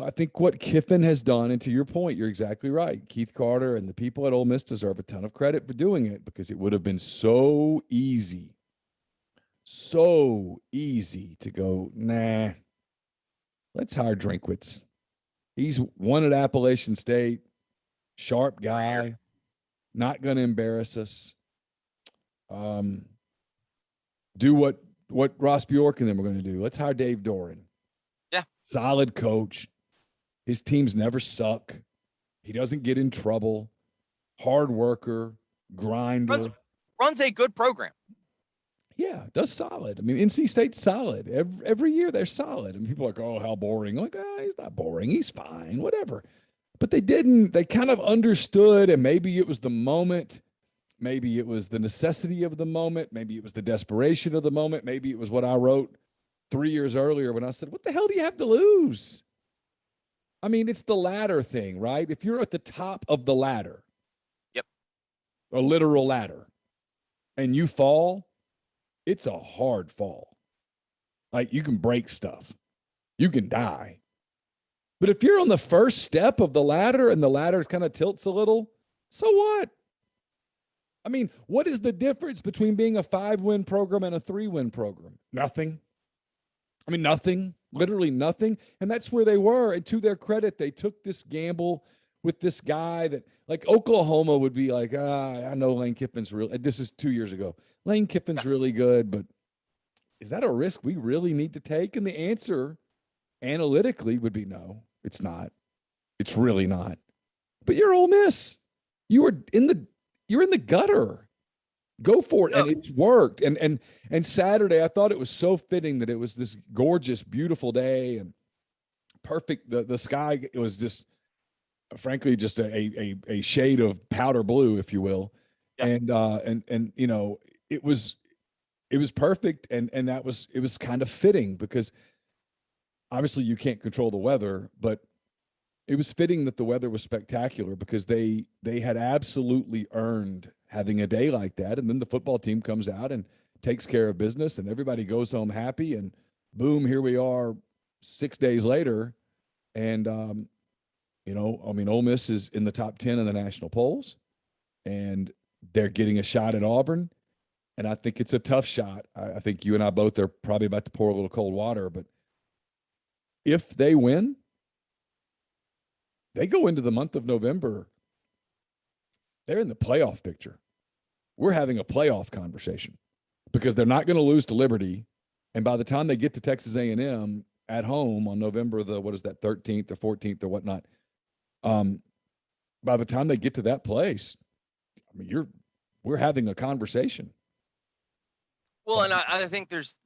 I think what Kiffin has done, and to your point, you're exactly right. Keith Carter and the people at Ole Miss deserve a ton of credit for doing it, because it would have been so easy to go, let's hire Drinkwitz. He's won at Appalachian State, sharp guy, not going to embarrass us. Do what Ross Bjork and them are going to do. Let's hire Dave Doran. Yeah. Solid coach. His teams never suck. He doesn't get in trouble. Hard worker, grinder. Runs a good program. Yeah, does solid. I mean, NC State's solid. Every year they're solid. And people are like, oh, how boring. I'm like, he's not boring. He's fine, whatever. But they kind of understood, and maybe it was the moment. Maybe it was the necessity of the moment. Maybe it was the desperation of the moment. Maybe it was what I wrote 3 years earlier when I said, what the hell do you have to lose? I mean, it's the ladder thing, right? If you're at the top of the ladder, a literal ladder, and you fall, it's a hard fall. Like, you can break stuff. You can die. But if you're on the first step of the ladder and the ladder kind of tilts a little, so what? I mean, what is the difference between being a 5-win program and a 3-win program? Nothing. I mean, nothing. Literally nothing. And that's where they were. And to their credit, they took this gamble with this guy that, like, Oklahoma would be like, I know Lane Kiffin's real. This is 2 years ago. Lane Kiffin's really good, but is that a risk we really need to take? And the answer analytically would be no, it's not. It's really not. But you're Ole Miss. You're in the gutter. Go for it. And it's worked. And Saturday, I thought it was so fitting that it was this gorgeous, beautiful day and perfect. The sky, it was just, frankly, just a shade of powder blue, if you will. Yeah. And you know, it was perfect. And it was kind of fitting because obviously you can't control the weather, but it was fitting that the weather was spectacular because they had absolutely earned having a day like that. And then the football team comes out and takes care of business and everybody goes home happy, and boom, here we are 6 days later. And, you know, I mean, Ole Miss is in the top 10 in the national polls and they're getting a shot at Auburn. And I think it's a tough shot. I think you and I both are probably about to pour a little cold water, but if they win, they go into the month of November. They're in the playoff picture. We're having a playoff conversation because they're not going to lose to Liberty. And by the time they get to Texas A&M at home on November the, 13th or 14th or whatnot, by the time they get to that place, I mean, we're having a conversation. Well, and I think there's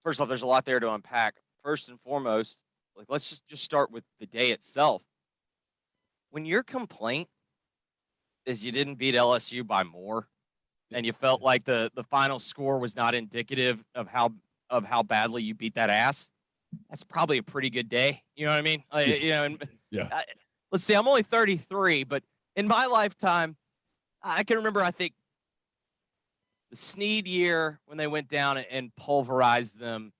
first off, there's a lot there to unpack. First and foremost, like let's just start with the day itself. When your complaint is you didn't beat LSU by more, and you felt like the final score was not indicative of how badly you beat that ass, that's probably a pretty good day. You know what I mean? You know, and yeah. Let's see, I'm only 33, but in my lifetime, I can remember, I think, the Snead year when they went down and pulverized them.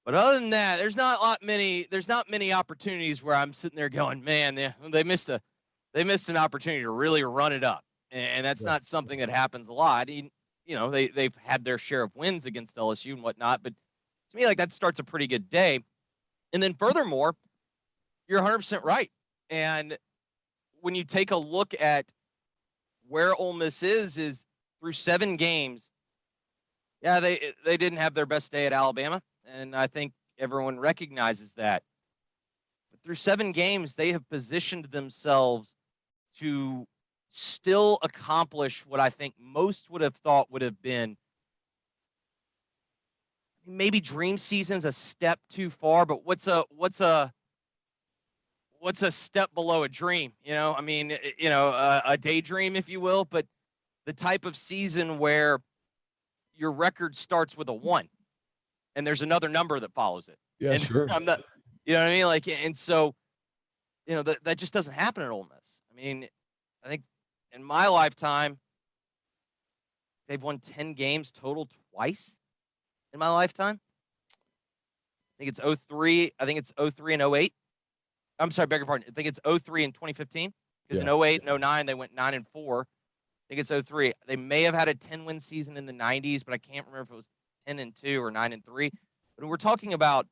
But other than that, there's not many opportunities where I'm sitting there going, man, they missed an opportunity to really run it up. And that's not something that happens a lot. You know, they've had their share of wins against LSU and whatnot, but to me, like, that starts a pretty good day. And then furthermore, you're 100% right. And when you take a look at where Ole Miss is through 7 games, yeah, they didn't have their best day at Alabama. And I think everyone recognizes that. But through 7 games, they have positioned themselves to still accomplish what I think most would have thought would have been maybe dream season's a step too far, but what's a step below a dream? You know, I mean, you know, a daydream, if you will, but the type of season where your record starts with a 1 and there's another number that follows it. Yeah, and sure. I'm not, you know what I mean? Like, and so, you know, that just doesn't happen at Ole Miss. I mean, I think in my lifetime, they've won 10 games total twice in my lifetime. I think it's 03. I think it's 03 and 08. I'm sorry, beg your pardon. I think it's 03 and 2015. Because in 08 and 09, they went 9-4. I think it's 03. They may have had a 10-win season in the 90s, but I can't remember if it was 10-2 or 9-3. But we're talking about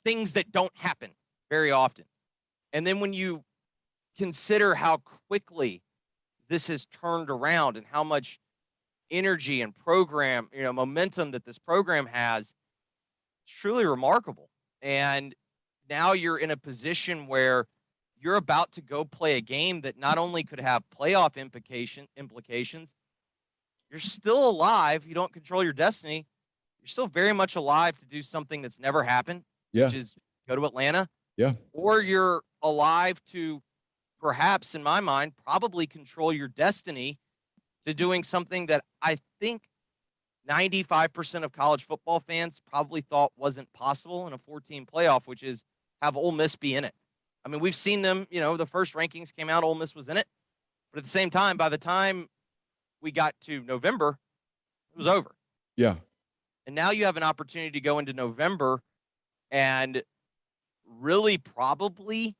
things that don't happen very often. And then when you consider how quickly this has turned around and how much energy and program, you know, momentum that this program has, it's truly remarkable. And now you're in a position where you're about to go play a game that not only could have playoff implications, you're still alive. You don't control your destiny. You're still very much alive to do something that's never happened, which is go to Atlanta. Yeah. Or you're alive to perhaps, in my mind, probably control your destiny to doing something that I think 95% of college football fans probably thought wasn't possible in a 14 playoff, which is have Ole Miss be in it. I mean, we've seen them, you know, the first rankings came out, Ole Miss was in it. But at the same time, by the time we got to November, it was over. Yeah. And now you have an opportunity to go into November and really probably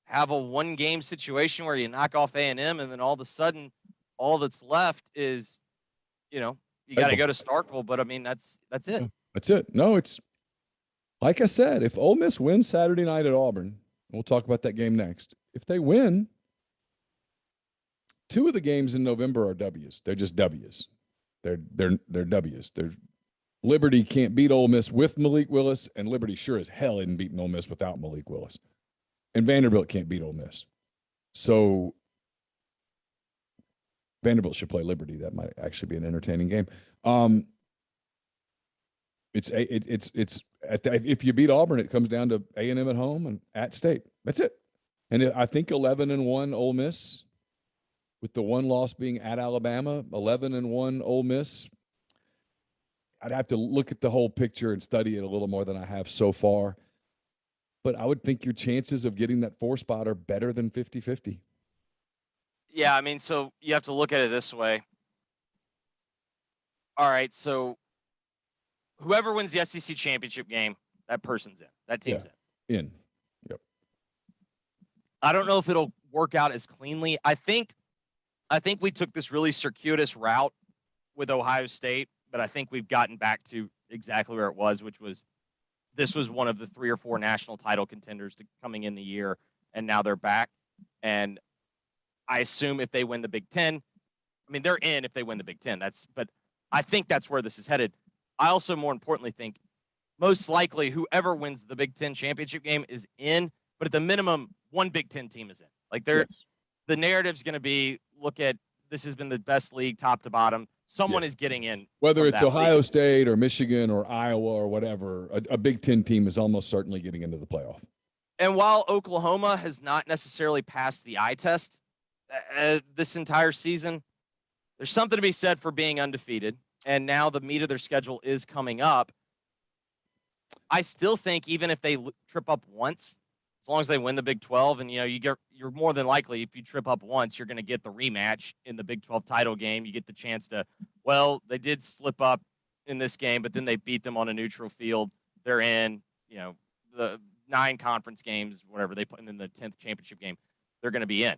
have a 1-game situation where you knock off A&M and then all of a sudden all that's left is, you know, you got to go to Starkville. But I mean, that's it. That's it. No, it's like I said, if Ole Miss wins Saturday night at Auburn, we'll talk about that game next. If they win, 2 of the games in November are W's. They're just W's. They're W's. Liberty can't beat Ole Miss with Malik Willis, and Liberty sure as hell isn't beating Ole Miss without Malik Willis. and Vanderbilt can't beat Ole Miss. So Vanderbilt should play Liberty. That might actually be an entertaining game. If you beat Auburn, it comes down to A&M at home and at State. That's it. And I think 11-1 Ole Miss, with the one loss being at Alabama, 11-1 Ole Miss. I'd have to look at the whole picture and study it a little more than I have so far. But I would think your chances of getting that 4 spot are better than 50-50. Yeah, I mean, so you have to look at it this way. All right, so whoever wins the SEC championship game, that person's in. That team's in. Yep. I don't know if it'll work out as cleanly. I think we took this really circuitous route with Ohio State, but I think we've gotten back to exactly where it was, which was this was one of the 3 or 4 national title contenders coming in the year, and now they're back. And I assume if they win the Big Ten, I mean, they're in if they win the Big Ten. But I think that's where this is headed. I also, more importantly, think most likely whoever wins the Big Ten championship game is in, but at the minimum, one Big Ten team is in. Like the narrative's going to be, look at, this has been the best league top to bottom. Someone is getting in. Whether it's Ohio State or Michigan or Iowa or whatever, a Big Ten team is almost certainly getting into the playoff. And while Oklahoma has not necessarily passed the eye test this entire season, there's something to be said for being undefeated. And now the meat of their schedule is coming up. I still think even if they trip up once, as long as they win the Big 12, and you're more than likely, if you trip up once, you're going to get the rematch in the Big 12 title game. You get the chance to, well, they did slip up in this game, but then they beat them on a neutral field. They're in, the 9 conference games, whatever they put, and then the 10th championship game, they're going to be in.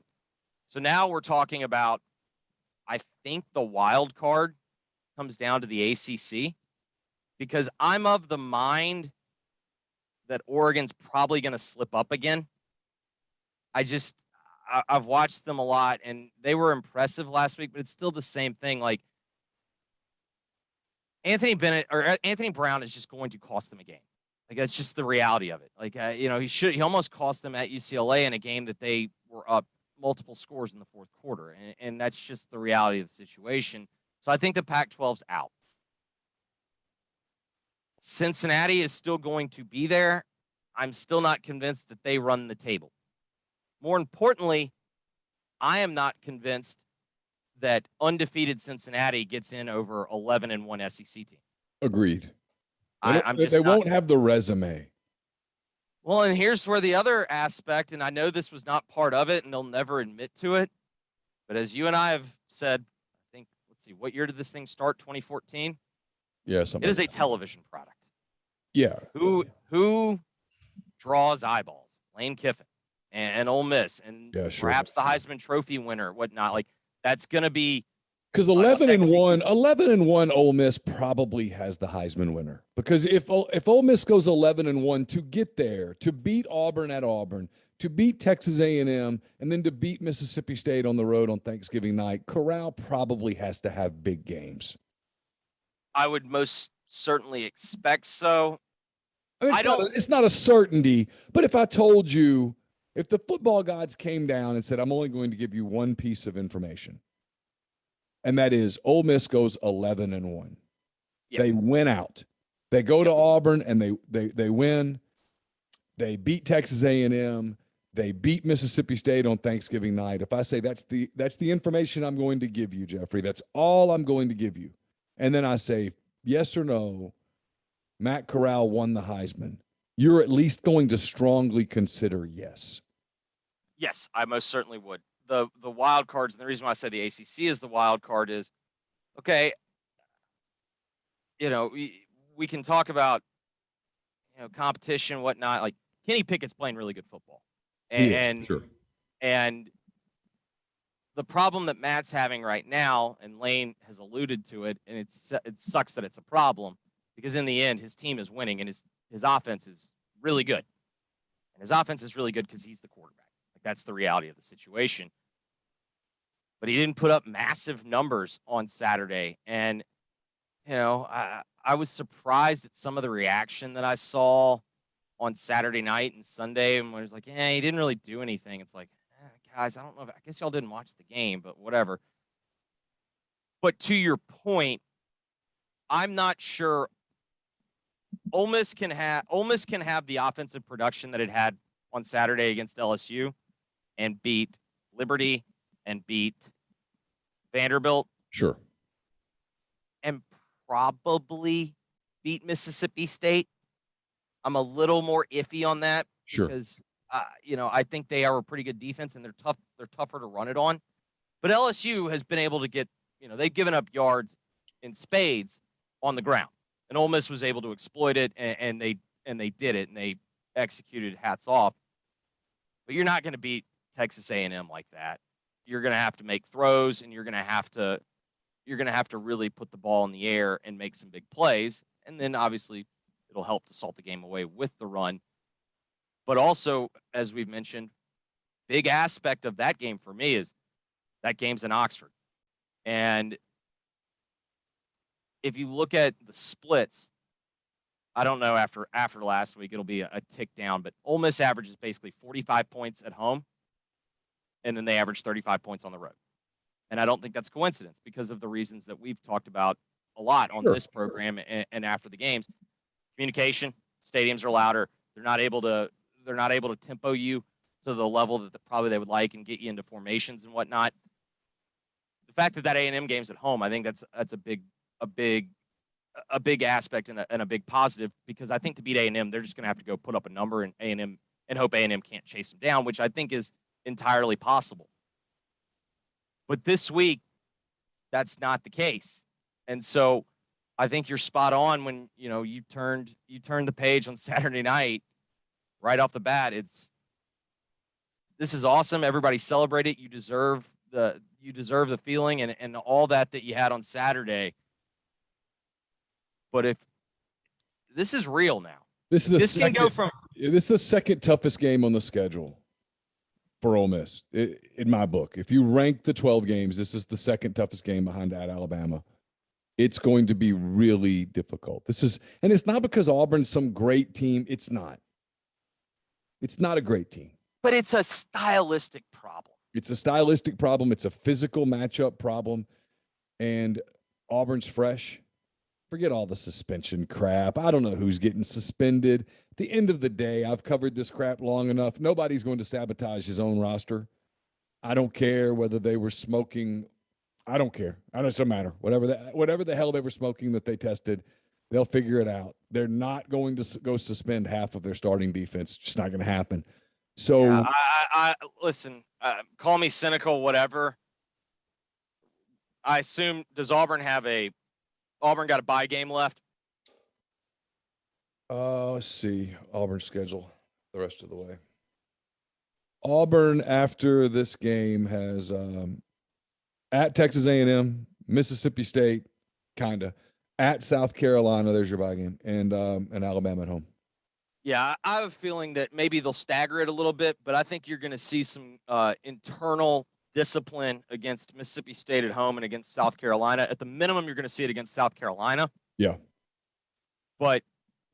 So now we're talking about, I think the wild card comes down to the ACC, because I'm of the mind that Oregon's probably going to slip up again. I've watched them a lot, and they were impressive last week, but it's still the same thing. Like, Anthony Brown is just going to cost them a game. Like, that's just the reality of it. Like, he almost cost them at UCLA in a game that they were up multiple scores in the fourth quarter. And that's just the reality of the situation. So I think the Pac-12's out. Cincinnati is still going to be there. I'm still not convinced that they run the table. More importantly, I am not convinced that undefeated Cincinnati gets in over 11-1 SEC team. Agreed. They won't have the resume. Well, and here's where the other aspect, and I know this was not part of it, and they'll never admit to it, but as you and I have said, I think, let's see, what year did this thing start? 2014? Yeah, it is a television product. Yeah. Who draws eyeballs? Lane Kiffin and Ole Miss, and perhaps the Heisman Trophy winner, whatnot. Like, that's going to be, because 11-1 Ole Miss probably has the Heisman winner. Because if Ole Miss goes 11-1 to get there, to beat Auburn at Auburn, to beat Texas A&M, and then to beat Mississippi State on the road on Thanksgiving night, Corral probably has to have big games. I would most certainly expect so. It's not a certainty, but if I told you, if the football gods came down and said, I'm only going to give you one piece of information, and that is Ole Miss goes 11-1. Yep. They win out. They go to Auburn and they win. They beat Texas A&M. They beat Mississippi State on Thanksgiving night. If I say that's the information I'm going to give you, Jeffrey, that's all I'm going to give you. And then I say, yes or no, Matt Corral won the Heisman, you're at least going to strongly consider yes. Yes, I most certainly would. The wild cards, and the reason why I say the ACC is the wild card is, okay, we can talk about, competition, whatnot. Like, Kenny Pickett's playing really good football. And the problem that Matt's having right now, and Lane has alluded to it, and it sucks that it's a problem, because in the end, his team is winning, and his offense is really good. And his offense is really good because he's the quarterback. Like, that's the reality of the situation. But he didn't put up massive numbers on Saturday. And, I was surprised at some of the reaction that I saw. on Saturday night and Sunday, and was like, he didn't really do anything. It's like, guys, I don't know. I guess y'all didn't watch the game, but whatever. But to your point, I'm not sure Ole Miss can have the offensive production that it had on Saturday against LSU and beat Liberty and beat Vanderbilt. Sure. And probably beat Mississippi State. I'm a little more iffy on that because I think they are a pretty good defense and they're tough. They're tougher to run it on. But LSU has been able to get, they've given up yards in spades on the ground. And Ole Miss was able to exploit it, and they did it, and they executed. Hats off. But you're not going to beat Texas A&M like that. You're going to have to make throws, and you're going to have to really put the ball in the air and make some big plays. And then obviously it'll help to salt the game away with the run. But also, as we've mentioned, big aspect of that game for me is that game's in Oxford. And if you look at the splits, I don't know, after last week, it'll be a tick down, but Ole Miss averages basically 45 points at home, and then they average 35 points on the road. And I don't think that's coincidence because of the reasons that we've talked about a lot on this program and after the games. Communication, stadiums are louder. They're not able to tempo you to the level that probably they would like and get you into formations and whatnot. The fact that A&M game's at home, I think that's a big aspect and a big positive, because I think to beat A&M, they're just going to have to go put up a number and A&M and hope A&M can't chase them down, which I think is entirely possible. But this week, that's not the case. And so I think you're spot on when, you turned the page on Saturday night right off the bat. This is awesome. Everybody celebrate it. You deserve the feeling and all that you had on Saturday. But if this is real now, this is the second toughest game on the schedule for Ole Miss in my book. If you rank the 12 games, this is the second toughest game behind at Alabama. It's going to be really difficult. And it's not because Auburn's some great team. It's not. It's not a great team. But it's a stylistic problem. It's a stylistic problem. It's a physical matchup problem. And Auburn's fresh. Forget all the suspension crap. I don't know who's getting suspended. At the end of the day, I've covered this crap long enough. Nobody's going to sabotage his own roster. I don't care whether they were smoking. I don't care. It doesn't matter. Whatever the hell they were smoking that they tested, they'll figure it out. They're not going to go suspend half of their starting defense. It's just not going to happen. So yeah, I listen, call me cynical, whatever. I assume, does Auburn got a bye game left? Let's see. Auburn's schedule the rest of the way. Auburn, after this game, has at Texas A&M, Mississippi State, kind of. At South Carolina, there's your bye game, and Alabama at home. Yeah, I have a feeling that maybe they'll stagger it a little bit, but I think you're going to see some internal discipline against Mississippi State at home and against South Carolina. At the minimum, you're going to see it against South Carolina. Yeah. But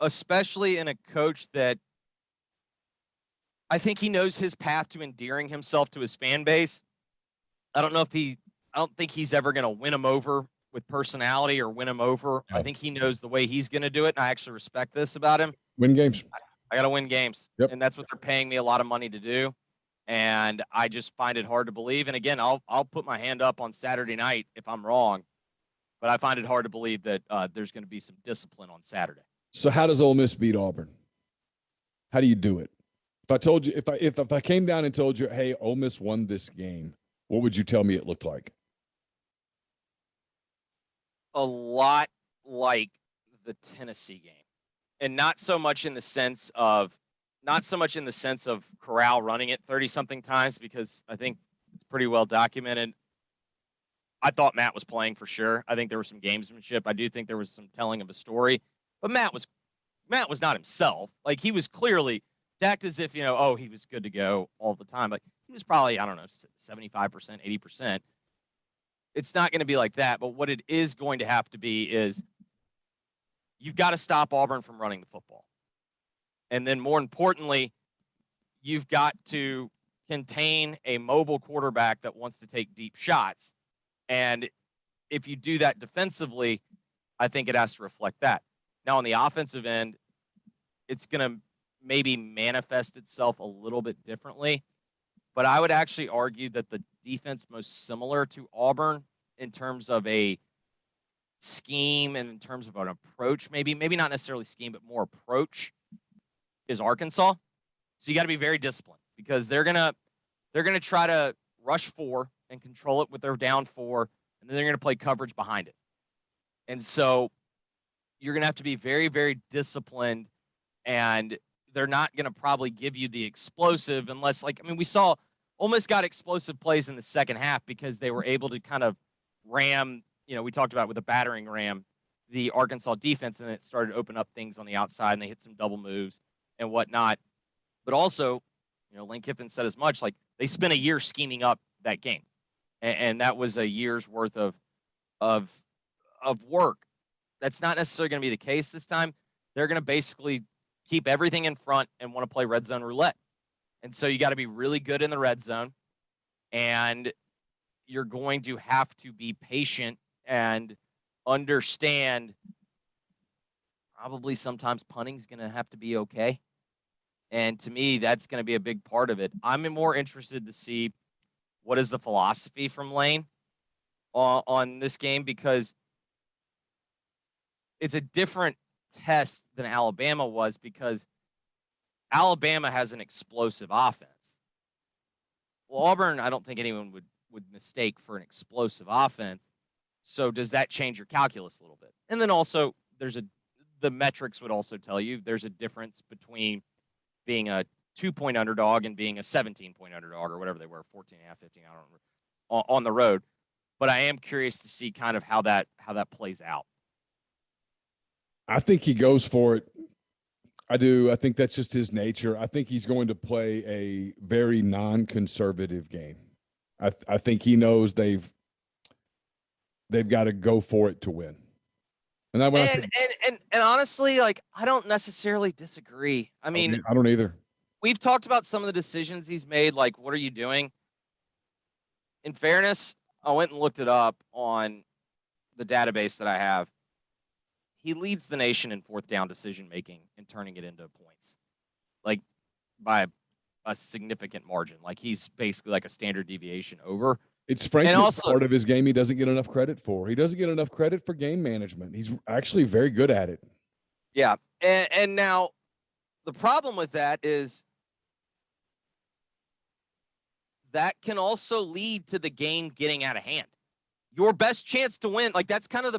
especially in a coach that I think he knows his path to endearing himself to his fan base. I don't think he's ever going to win them over with personality or win them over. Yeah. I think he knows the way he's going to do it, and I actually respect this about him. Win games. I got to win games, yep. And that's what they're paying me a lot of money to do. And I just find it hard to believe. And again, I'll put my hand up on Saturday night if I'm wrong, but I find it hard to believe that there's going to be some discipline on Saturday. So how does Ole Miss beat Auburn? How do you do it? If I told you, if I came down and told you, hey, Ole Miss won this game, what would you tell me it looked like? A lot like the Tennessee game, and not so much in the sense of Corral running it 30-something times, because I think it's pretty well documented. I thought Matt was playing for sure. I think there was some gamesmanship. I do think there was some telling of a story, but Matt was not himself. Like, he was clearly decked as if, he was good to go all the time. Like, he was probably, 75%, 80%. It's not going to be like that, but what it is going to have to be is you've got to stop Auburn from running the football. And then more importantly, you've got to contain a mobile quarterback that wants to take deep shots. And if you do that defensively, I think it has to reflect that. Now, on the offensive end, it's going to maybe manifest itself a little bit differently. But I would actually argue that the defense most similar to Auburn in terms of a scheme and in terms of an approach, maybe not necessarily scheme, but more approach, is Arkansas. So you got to be very disciplined because they're gonna try to rush 4 and control it with their down 4, and then they're gonna play coverage behind it. And so you're gonna have to be very, very disciplined, and they're not gonna probably give you the explosive unless, we saw Ole Miss got explosive plays in the second half because they were able to kind of ram, we talked about with a battering ram, the Arkansas defense, and it started to open up things on the outside, and they hit some double moves and whatnot. But also, Lane Kiffin said as much, they spent a year scheming up that game. And that was a year's worth of work. That's not necessarily going to be the case this time. They're going to basically keep everything in front and want to play red zone roulette. And so you got to be really good in the red zone. And you're going to have to be patient and understand probably sometimes punting's going to have to be okay. And to me, that's going to be a big part of it. I'm more interested to see what is the philosophy from Lane on this game, because it's a different test than Alabama was, because Alabama has an explosive offense. Well, Auburn, I don't think anyone would mistake for an explosive offense. So does that change your calculus a little bit? And then also the metrics would also tell you there's a difference between being a 2-point underdog and being a 17-point underdog, or whatever they were, 14.5, 15, I don't remember, on the road. But I am curious to see kind of how that plays out. I think he goes for it. I do. I think that's just his nature. I think he's going to play a very non-conservative game. I think he knows they've got to go for it to win. And honestly, I don't necessarily disagree. I mean, I don't either. We've talked about some of the decisions he's made, like, what are you doing? In fairness, I went and looked it up on the database that I have. He leads the nation in fourth down decision-making and turning it into points, by a significant margin. He's basically a standard deviation over. It's frankly part of his game he doesn't get enough credit for. He doesn't get enough credit for game management. He's actually very good at it. Yeah, and now the problem with that is that can also lead to the game getting out of hand. Your best chance to win, that's kind of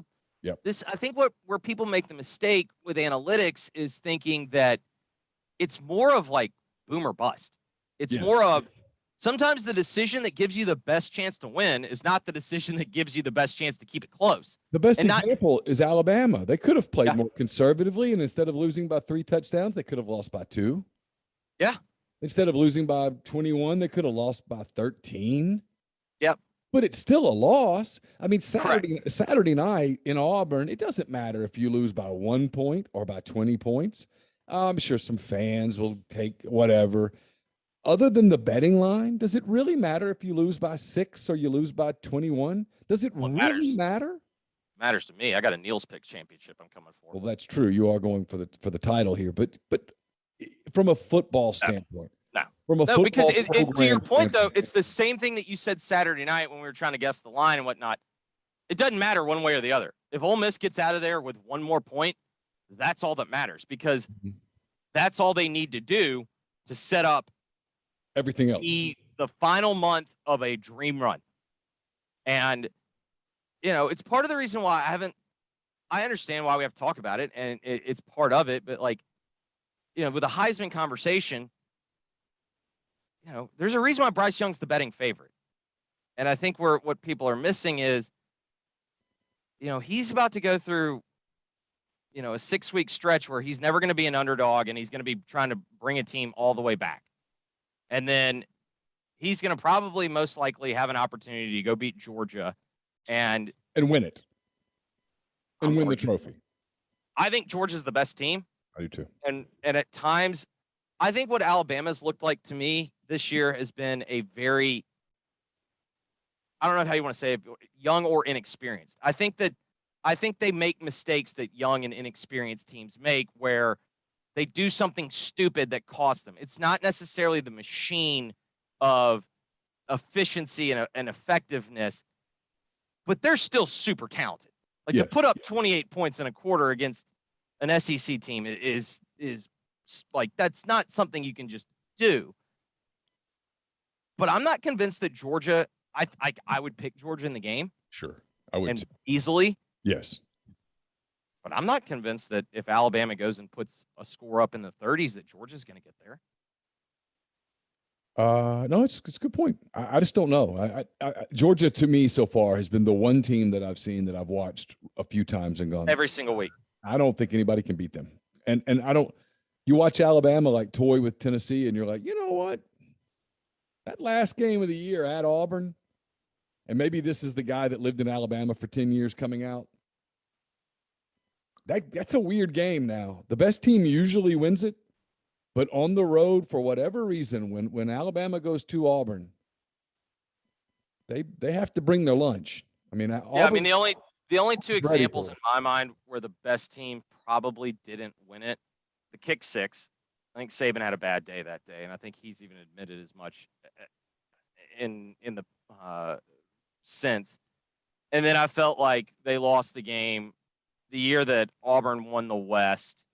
I think where people make the mistake with analytics is thinking that it's more of boom or bust. It's more of sometimes the decision that gives you the best chance to win is not the decision that gives you the best chance to keep it close. The best example is Alabama. They could have played more conservatively, and instead of losing by 3 touchdowns, they could have lost by 2. Yeah. Instead of losing by 21, they could have lost by 13. Yep. But it's still a loss. I mean, Saturday night in Auburn, it doesn't matter if you lose by 1 point or by 20 points. I'm sure some fans will take whatever. Other than the betting line, does it really matter if you lose by 6 or you lose by 21? Does it really matter? It matters to me. I got a Neal's Picks championship I'm coming for. Well, that's true. You are going for the title here, but from a football standpoint. No, because to your point, though, it's the same thing that you said Saturday night when we were trying to guess the line and whatnot. It doesn't matter one way or the other. If Ole Miss gets out of there with 1 more point, that's all that matters, because that's all they need to do to set up everything else. The final month of a dream run. And, it's part of the reason why I understand why we have to talk about it, and it's part of it, but with the Heisman conversation, there's a reason why Bryce Young's the betting favorite. And I think what people are missing is, he's about to go through, a 6-week stretch where he's never going to be an underdog, and he's going to be trying to bring a team all the way back. And then he's going to probably most likely have an opportunity to go beat Georgia and win it. And win the trophy. I think Georgia's the best team. I do too. And at times, I think what Alabama's looked like to me this year has been a very, I don't know how you want to say it, young or inexperienced. I think they make mistakes that young and inexperienced teams make where they do something stupid that costs them. It's not necessarily the machine of efficiency and effectiveness, but they're still super talented. Like to put up 28 points in a quarter against an SEC team is like, that's not something you can just do. But I'm not convinced that Georgia, I would pick Georgia in the game. Sure. I would. And easily. Yes. But I'm not convinced that if Alabama goes and puts a score up in the 30s, that Georgia's going to get there. No, it's a good point. I just don't know. Georgia, to me, so far, has been the one team that I've seen that I've watched a few times and gone every single week. I don't think anybody can beat them. And I don't. You watch Alabama like toy with Tennessee, and you're like, you know what? That last game of the year at Auburn, and maybe this is the guy that lived in Alabama for 10 years coming out. That's a weird game now. The best team usually wins it, but on the road, for whatever reason, when Alabama goes to Auburn, they have to bring their lunch. I mean, Auburn, the only two examples in my mind where the best team probably didn't win it, the kick six. I think Saban had a bad day that day, and I think he's even admitted as much in the sense. And then I felt like they lost the game the year that Auburn won the West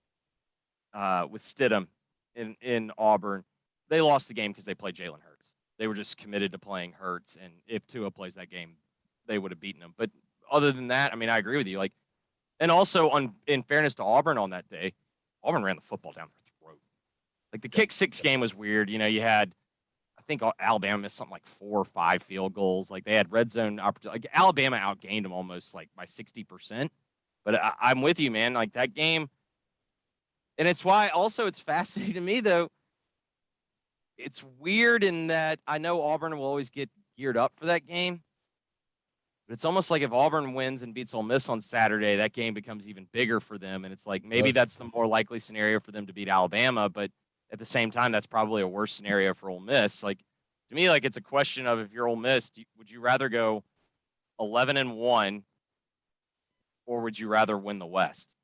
with Stidham in Auburn. They lost the game because they played Jalen Hurts. They were just committed to playing Hurts, and if Tua plays that game, they would have beaten him. But other than that, I mean, I agree with you. Like, and also in fairness to Auburn on that day, Auburn ran the football down their throat. Like the kick six game was weird. You know, you had, I think Alabama missed something like 4 or 5 field goals. Like they had red zone opportunity. Like Alabama outgained them almost like by 60%. But I'm with you, man. Like that game, and it's why also it's fascinating to me though. It's weird in that I know Auburn will always get geared up for that game. But it's almost like if Auburn wins and beats Ole Miss on Saturday, that game becomes even bigger for them. And it's like maybe that's the more likely scenario for them to beat Alabama. But at the same time, that's probably a worse scenario for Ole Miss. Like to me, like it's a question of if you're Ole Miss, would you rather go 11-1 or would you rather win the West?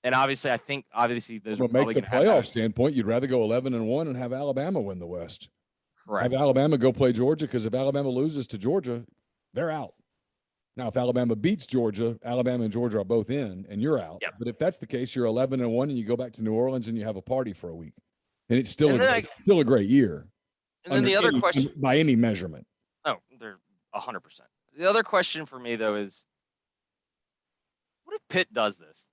And obviously, I think those will make the playoff standpoint. You'd rather go 11-1 and have Alabama win the West. Correct. Have Alabama go play Georgia, because if Alabama loses to Georgia, they're out. Now, if Alabama beats Georgia, Alabama and Georgia are both in, and you're out. Yep. But if that's the case, you're 11-1, and you go back to New Orleans and you have a party for a week, and it's still still a great year. And then the other question, by any measurement, no, they're 100%. The other question for me though is, what if Pitt does this?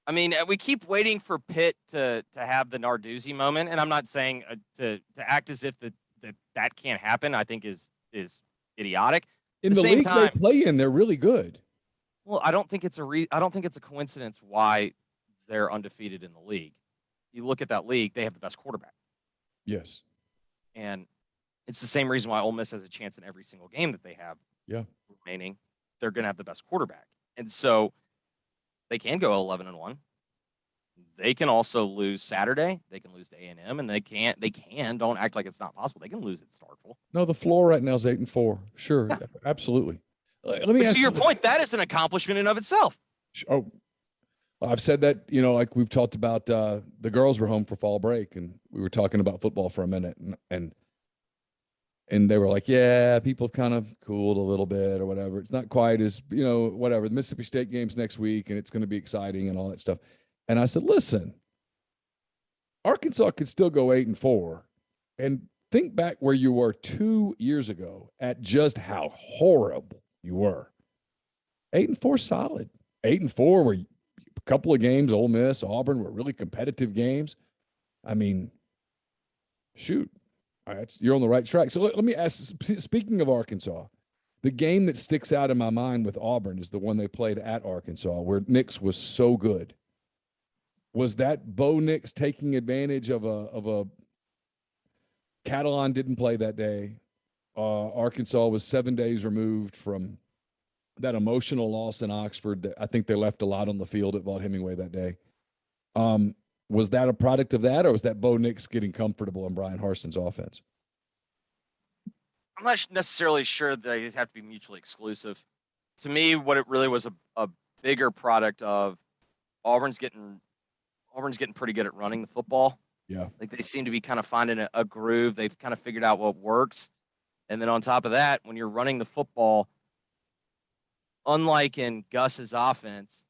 I mean, we keep waiting for Pitt to have the Narduzzi moment, and I'm not saying to act as if that can't happen. I think is idiotic. In the league they play in, they're really good. Well, I don't think it's a coincidence why they're undefeated in the league. You look at that league; they have the best quarterback. Yes, and it's the same reason why Ole Miss has a chance in every single game that they have. Yeah, remaining, they're going to have the best quarterback, and so they can go 11-1. They can also lose Saturday. They can lose to A&M, and they can. Don't act like it's not possible. They can lose at Starkville. No, the floor right now is 8-4. Sure, yeah. Absolutely. Let me ask to your point, that is an accomplishment in of itself. Oh, I've said that. You know, like we've talked about. The girls were home for fall break, and we were talking about football for a minute, and they were like, "Yeah, people kind of cooled a little bit or whatever. It's not quite as whatever. The Mississippi State game's next week, and it's going to be exciting and all that stuff." And I said, listen, Arkansas could still go 8-4, and think back where you were 2 years ago at just how horrible you were. 8-4 solid. 8-4 were a couple of games, Ole Miss, Auburn were really competitive games. I mean, shoot, you're on the right track. So let me ask, speaking of Arkansas, the game that sticks out in my mind with Auburn is the one they played at Arkansas, where Nix was so good. Was that Bo Nix taking advantage of a Catalan didn't play that day? Arkansas was 7 days removed from that emotional loss in Oxford. I think they left a lot on the field at Vaught-Hemingway that day. Was that a product of that, or was that Bo Nix getting comfortable in Brian Harson's offense? I'm not necessarily sure they have to be mutually exclusive. To me, what it really was a bigger product of Auburn's getting pretty good at running the football. Yeah. Like they seem to be kind of finding a groove. They've kind of figured out what works. And then on top of that, when you're running the football, unlike in Gus's offense,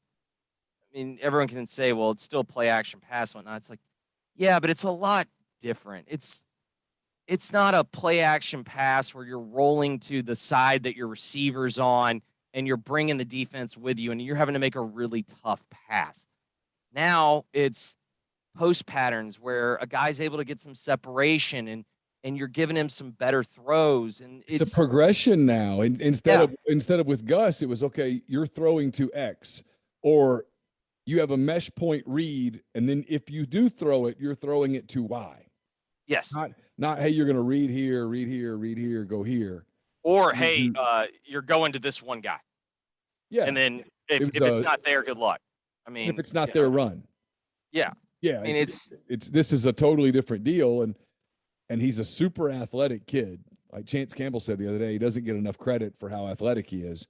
I mean, everyone can say, well, it's still play action pass, whatnot. It's like, yeah, but it's a lot different. It's not a play action pass where you're rolling to the side that your receiver's on and you're bringing the defense with you and you're having to make a really tough pass. Now it's post patterns where a guy's able to get some separation and you're giving him some better throws. And it's a progression now. And instead of with Gus, it was, okay, you're throwing to X, or you have a mesh point read, and then if you do throw it, you're throwing it to Y. Yes. Not hey, you're going to read here, go here. Or hey, you're going to this one guy. Yeah. And then if it's not there, good luck. I mean, if it's not their run. Yeah. Yeah. I mean, it's this is a totally different deal, and he's a super athletic kid. Like Chance Campbell said the other day, he doesn't get enough credit for how athletic he is.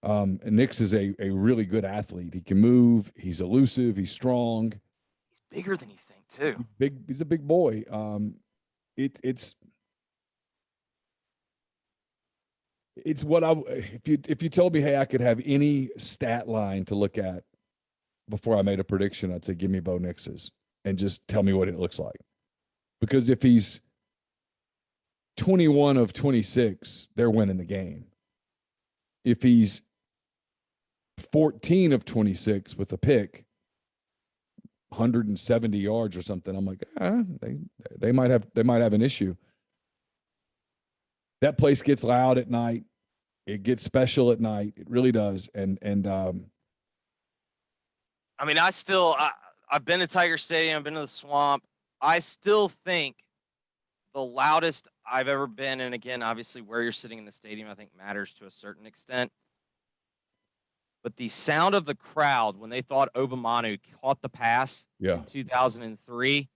And Nix is a really good athlete. He can move. He's elusive. He's strong. He's bigger than you think too. He's a big boy. It's what if you told me, hey, I could have any stat line to look at before I made a prediction, I'd say give me Bo Nix's and just tell me what it looks like. Because if he's 21 of 26, they're winning the game. If he's 14 of 26 with a pick, 170 yards or something, I'm like, they might have an issue. That place gets loud at night. It gets special at night. It really does. And I mean, I've been to Tiger Stadium, I've been to the Swamp. I still think the loudest I've ever been, and again, obviously where you're sitting in the stadium, I think matters to a certain extent. But the sound of the crowd when they thought Obamanu caught the pass in 2003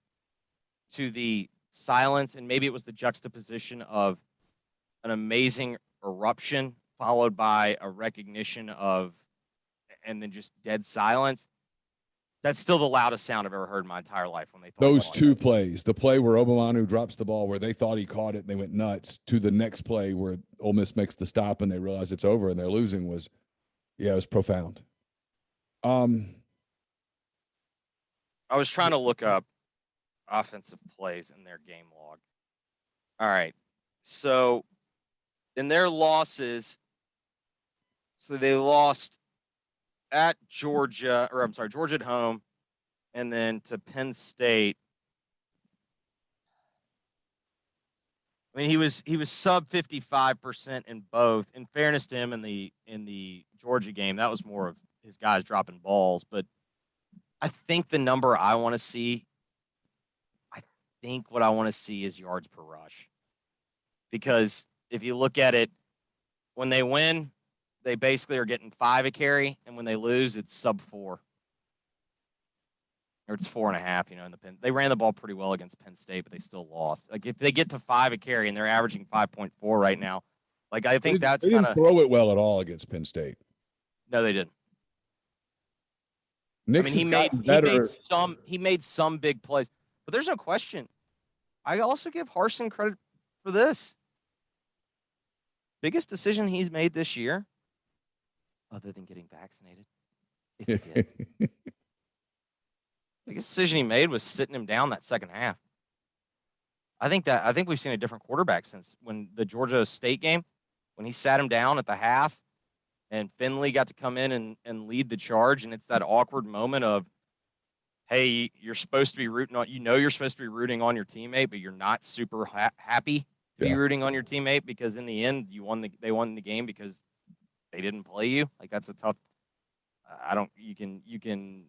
to the silence, and maybe it was the juxtaposition of an amazing eruption followed by a recognition of, and then just dead silence. That's still the loudest sound I've ever heard in my entire life when they thought those two plays, the play where Obamanu drops the ball where they thought he caught it and they went nuts, to the next play where Ole Miss makes the stop and they realize it's over and they're losing, was it was profound. I was trying to look up offensive plays in their game log. All right. So in their losses, so they lost at Georgia, Georgia at home, and then to Penn State. I mean, he was sub 55% in both. In fairness to him, in the Georgia game, that was more of his guys dropping balls. But I think the number I want to see, what I want to see is yards per rush. Because if you look at it, when they win, they basically are getting 5 a carry, and when they lose, it's sub 4. Or it's 4.5, in the Penn. They ran the ball pretty well against Penn State, but they still lost. Like if they get to 5 a carry and they're averaging 5.4 right now, like I think that's kind of throw it well at all against Penn State. No, they didn't. Nix he made some big plays, but there's no question. I also give Harsin credit for this. Biggest decision he's made this year, other than getting vaccinated, if he did. Biggest decision he made was sitting him down that second half. I think we've seen a different quarterback since when the Georgia State game, when he sat him down at the half and Finley got to come in and lead the charge. And it's that awkward moment of, hey, you're supposed to be rooting on, you're supposed to be rooting on your teammate, but you're not super happy to be rooting on your teammate because in the end they won the game because they didn't play you. Like that's a tough, you can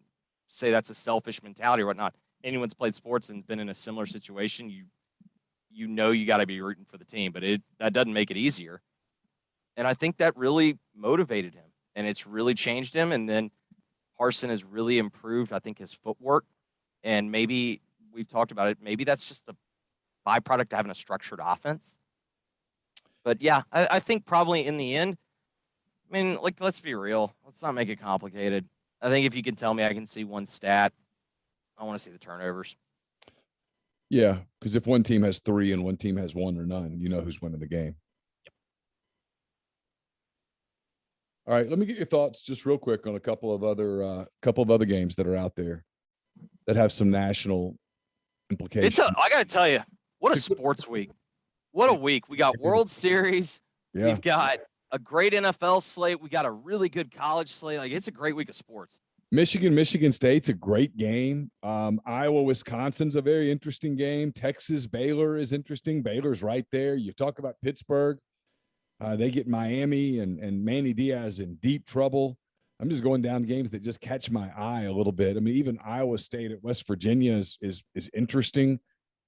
say that's a selfish mentality or whatnot. Anyone's played sports and been in a similar situation, you got to be rooting for the team, but that doesn't make it easier. And I think that really motivated him, and it's really changed him. And then Harsin has really improved, I think, his footwork. And maybe we've talked about it. Maybe that's just the byproduct of having a structured offense. But yeah, I think probably in the end, I mean, like, let's be real. Let's not make it complicated. I think if you can tell me I can see one stat, I want to see the turnovers. Yeah, because if one team has 3 and one team has 1 or none, you know who's winning the game. Yep. All right, let me get your thoughts just real quick on a couple of other games that are out there that have some national implications. I got to tell you, what a sports week. What a week. We got World Series. Yeah. We've got a great NFL slate. We got a really good college slate. Like, it's a great week of sports. Michigan State's a great game. Iowa, Wisconsin's a very interesting game. Texas, Baylor is interesting. Baylor's right there. You talk about Pittsburgh. They get Miami and Manny Diaz in deep trouble. I'm just going down games that just catch my eye a little bit. I mean, even Iowa State at West Virginia is interesting.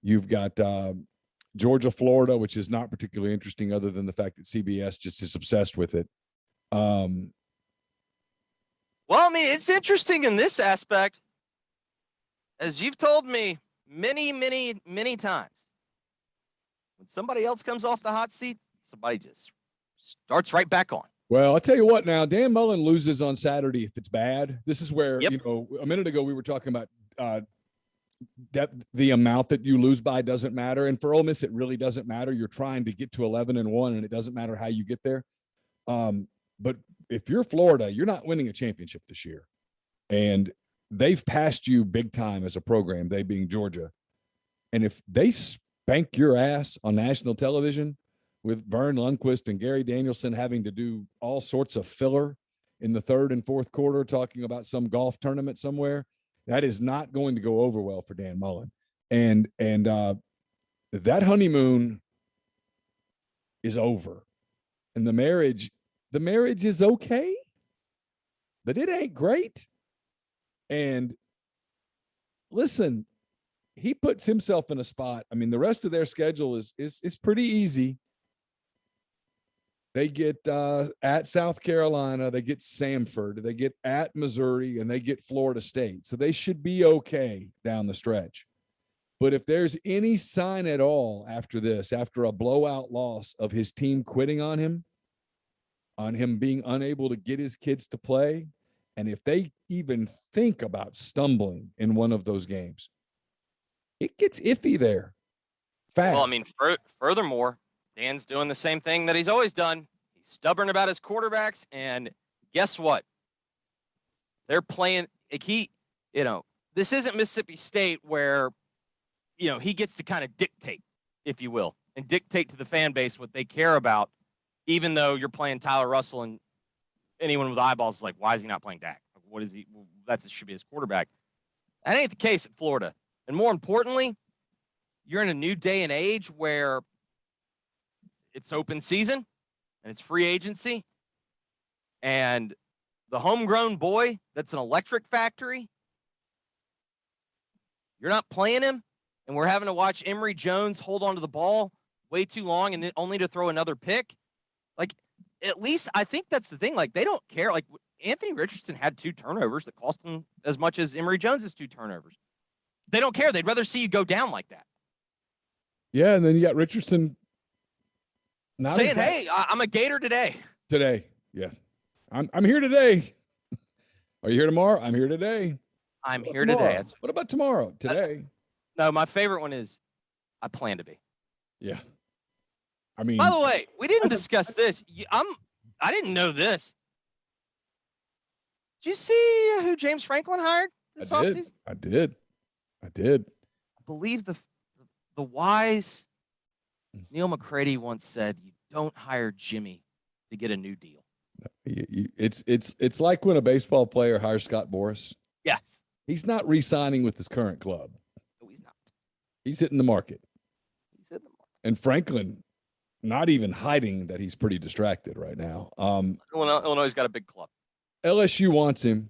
You've got Georgia, Florida, which is not particularly interesting other than the fact that CBS just is obsessed with it. Well, I mean, it's interesting in this aspect, as you've told me many, many, many times. When somebody else comes off the hot seat, somebody just starts right back on. Well, I'll tell you what now, Dan Mullen loses on Saturday if it's bad. This is where, Yep. you know, a minute ago we were talking about that the amount that you lose by doesn't matter. And for Ole Miss, it really doesn't matter. You're trying to get to 11-1, and it doesn't matter how you get there. But if you're Florida, you're not winning a championship this year. And they've passed you big time as a program, they being Georgia. And if they spank your ass on national television with Vern Lundquist and Gary Danielson having to do all sorts of filler in the third and fourth quarter, talking about some golf tournament somewhere, that is not going to go over well for Dan Mullen. And that honeymoon is over. And the marriage is okay, but it ain't great. And listen, he puts himself in a spot. I mean, the rest of their schedule is pretty easy. They get at South Carolina, they get Samford, they get at Missouri, and they get Florida State. So they should be okay down the stretch. But if there's any sign at all after this, after a blowout loss of his team quitting on him being unable to get his kids to play, and if they even think about stumbling in one of those games, it gets iffy there. Fast. Well, I mean, furthermore, Dan's doing the same thing that he's always done. He's stubborn about his quarterbacks, and guess what? They're playing like this isn't Mississippi State where, he gets to kind of dictate, if you will, and dictate to the fan base what they care about, even though you're playing Tyler Russell and anyone with eyeballs is like, why is he not playing Dak? What is he? Well, that should be his quarterback. That ain't the case at Florida. And more importantly, you're in a new day and age where it's open season and it's free agency. And the homegrown boy that's an electric factory, you're not playing him. And we're having to watch Emory Jones hold on to the ball way too long and then only to throw another pick. Like, at least I think that's the thing. Like, they don't care. Like, Anthony Richardson had 2 turnovers that cost him as much as Emory Jones's 2 turnovers. They don't care. They'd rather see you go down like that. Yeah, and then you got Richardson saying, "Hey, I'm a Gator today." Today, yeah, I'm here today. Are you here tomorrow? I'm here today. I'm here today. What about tomorrow? Today? No, my favorite one is I plan to be. Yeah. I mean, by the way, we didn't discuss this. I didn't know this. Did you see who James Franklin hired this offseason? I did. I believe the wise Neal McCready once said, "You don't hire Jimmy to get a new deal." It's like when a baseball player hires Scott Boras. Yes. He's not re-signing with his current club. No, he's not. He's hitting the market. And Franklin, not even hiding that he's pretty distracted right now. Illinois got a big club. LSU wants him.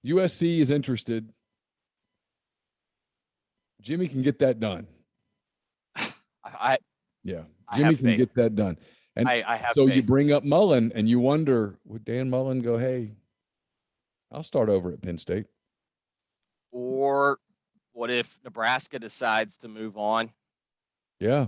USC is interested. Jimmy can get that done. Jimmy can get that done. And I have so you faith. bring up Mullen, and you wonder, would Dan Mullen go, hey, I'll start over at Penn State? Or what if Nebraska decides to move on? Yeah.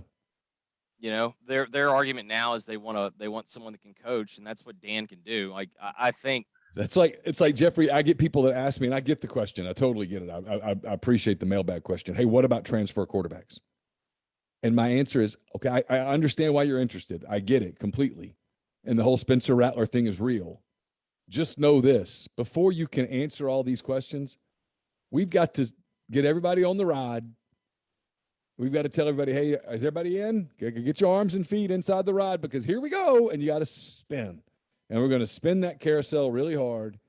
You know, their argument now is they want someone that can coach, and that's what Dan can do. Like I think It's like Jeffrey. I get people that ask me, and I get the question. I totally get it. I appreciate the mailbag question. Hey, what about transfer quarterbacks? And my answer is, okay, I understand why you're interested. I get it completely. And the whole Spencer Rattler thing is real. Just know this: before you can answer all these questions, we've got to get everybody on the ride. We've got to tell everybody, hey, is everybody in? Get your arms and feet inside the ride, because here we go, and you got to spin. And we're going to spin that carousel really hard.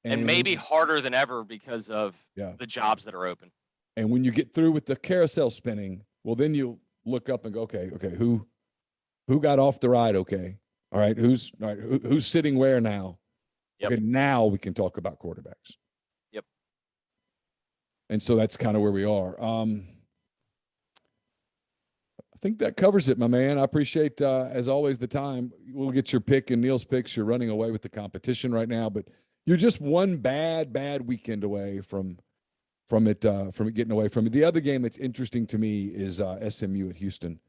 And maybe harder than ever because of the jobs that are open. And when you get through with the carousel spinning, well, then you'll look up and go, okay, who got off the ride? Okay. All right. Who's sitting where now? Yep. Okay. Now we can talk about quarterbacks. Yep. And so that's kind of where we are. I think that covers it, my man. I appreciate, as always, the time. We'll get your pick and Neal's picks. You're running away with the competition right now, but you're just one bad weekend away from it getting away from it. The other game that's interesting to me is SMU at Houston.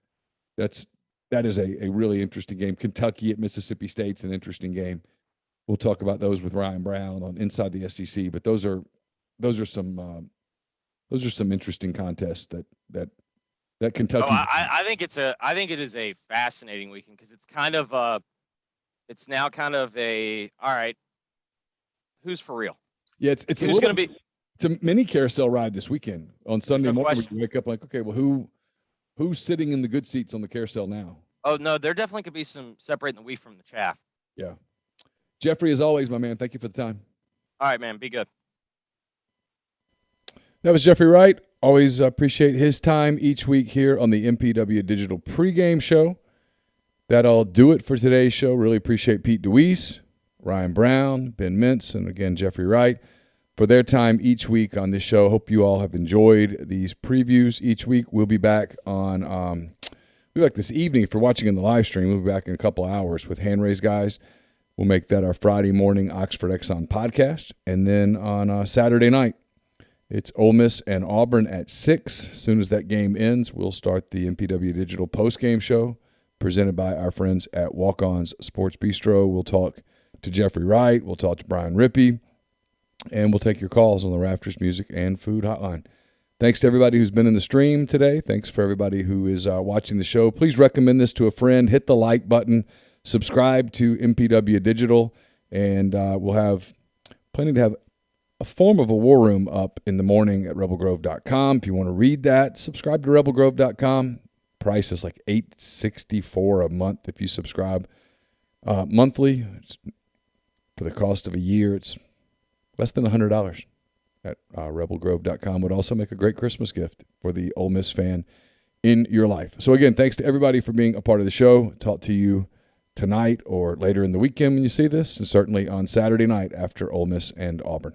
That is a really interesting game. Kentucky at Mississippi State's an interesting game. We'll talk about those with Ryan Brown on Inside the SEC, but those are some interesting contests that Kentucky. Oh, I think it is a fascinating weekend because it's kind of it's now kind of a all right. Who's for real? Yeah, it's who's going to be. It's a mini carousel ride this weekend on Sunday morning. You wake up like, okay, well, who's sitting in the good seats on the carousel now? Oh no, there definitely could be some separating the wheat from the chaff. Yeah, Jeffrey, as always, my man. Thank you for the time. All right, man. Be good. That was Jeffrey Wright. Always appreciate his time each week here on the MPW Digital Pregame Show. That'll do it for today's show. Really appreciate Pete DeWeese, Ryan Brown, Ben Mintz, and again, Jeffrey Wright for their time each week on this show. Hope you all have enjoyed these previews each week. We'll be back on this evening. If you're watching in the live stream, we'll be back in a couple hours with Hand Raise Guys. We'll make that our Friday morning Oxford Exxon podcast. And then on Saturday night, it's Ole Miss and Auburn at 6. As soon as that game ends, we'll start the MPW Digital postgame show presented by our friends at Walk-On's Sports Bistreaux. We'll talk to Jeffrey Wright. We'll talk to Brian Rippey. And we'll take your calls on the Rafters Music and Food Hotline. Thanks to everybody who's been in the stream today. Thanks for everybody who is watching the show. Please recommend this to a friend. Hit the like button. Subscribe to MPW Digital. And we'll have planning to have a form of a war room up in the morning at rebelgrove.com. If you want to read that, subscribe to rebelgrove.com. Price is like $8.64 a month if you subscribe monthly. For the cost of a year, it's less than $100 at rebelgrove.com. Would also make a great Christmas gift for the Ole Miss fan in your life. So again, thanks to everybody for being a part of the show. Talk to you tonight or later in the weekend when you see this, and certainly on Saturday night after Ole Miss and Auburn.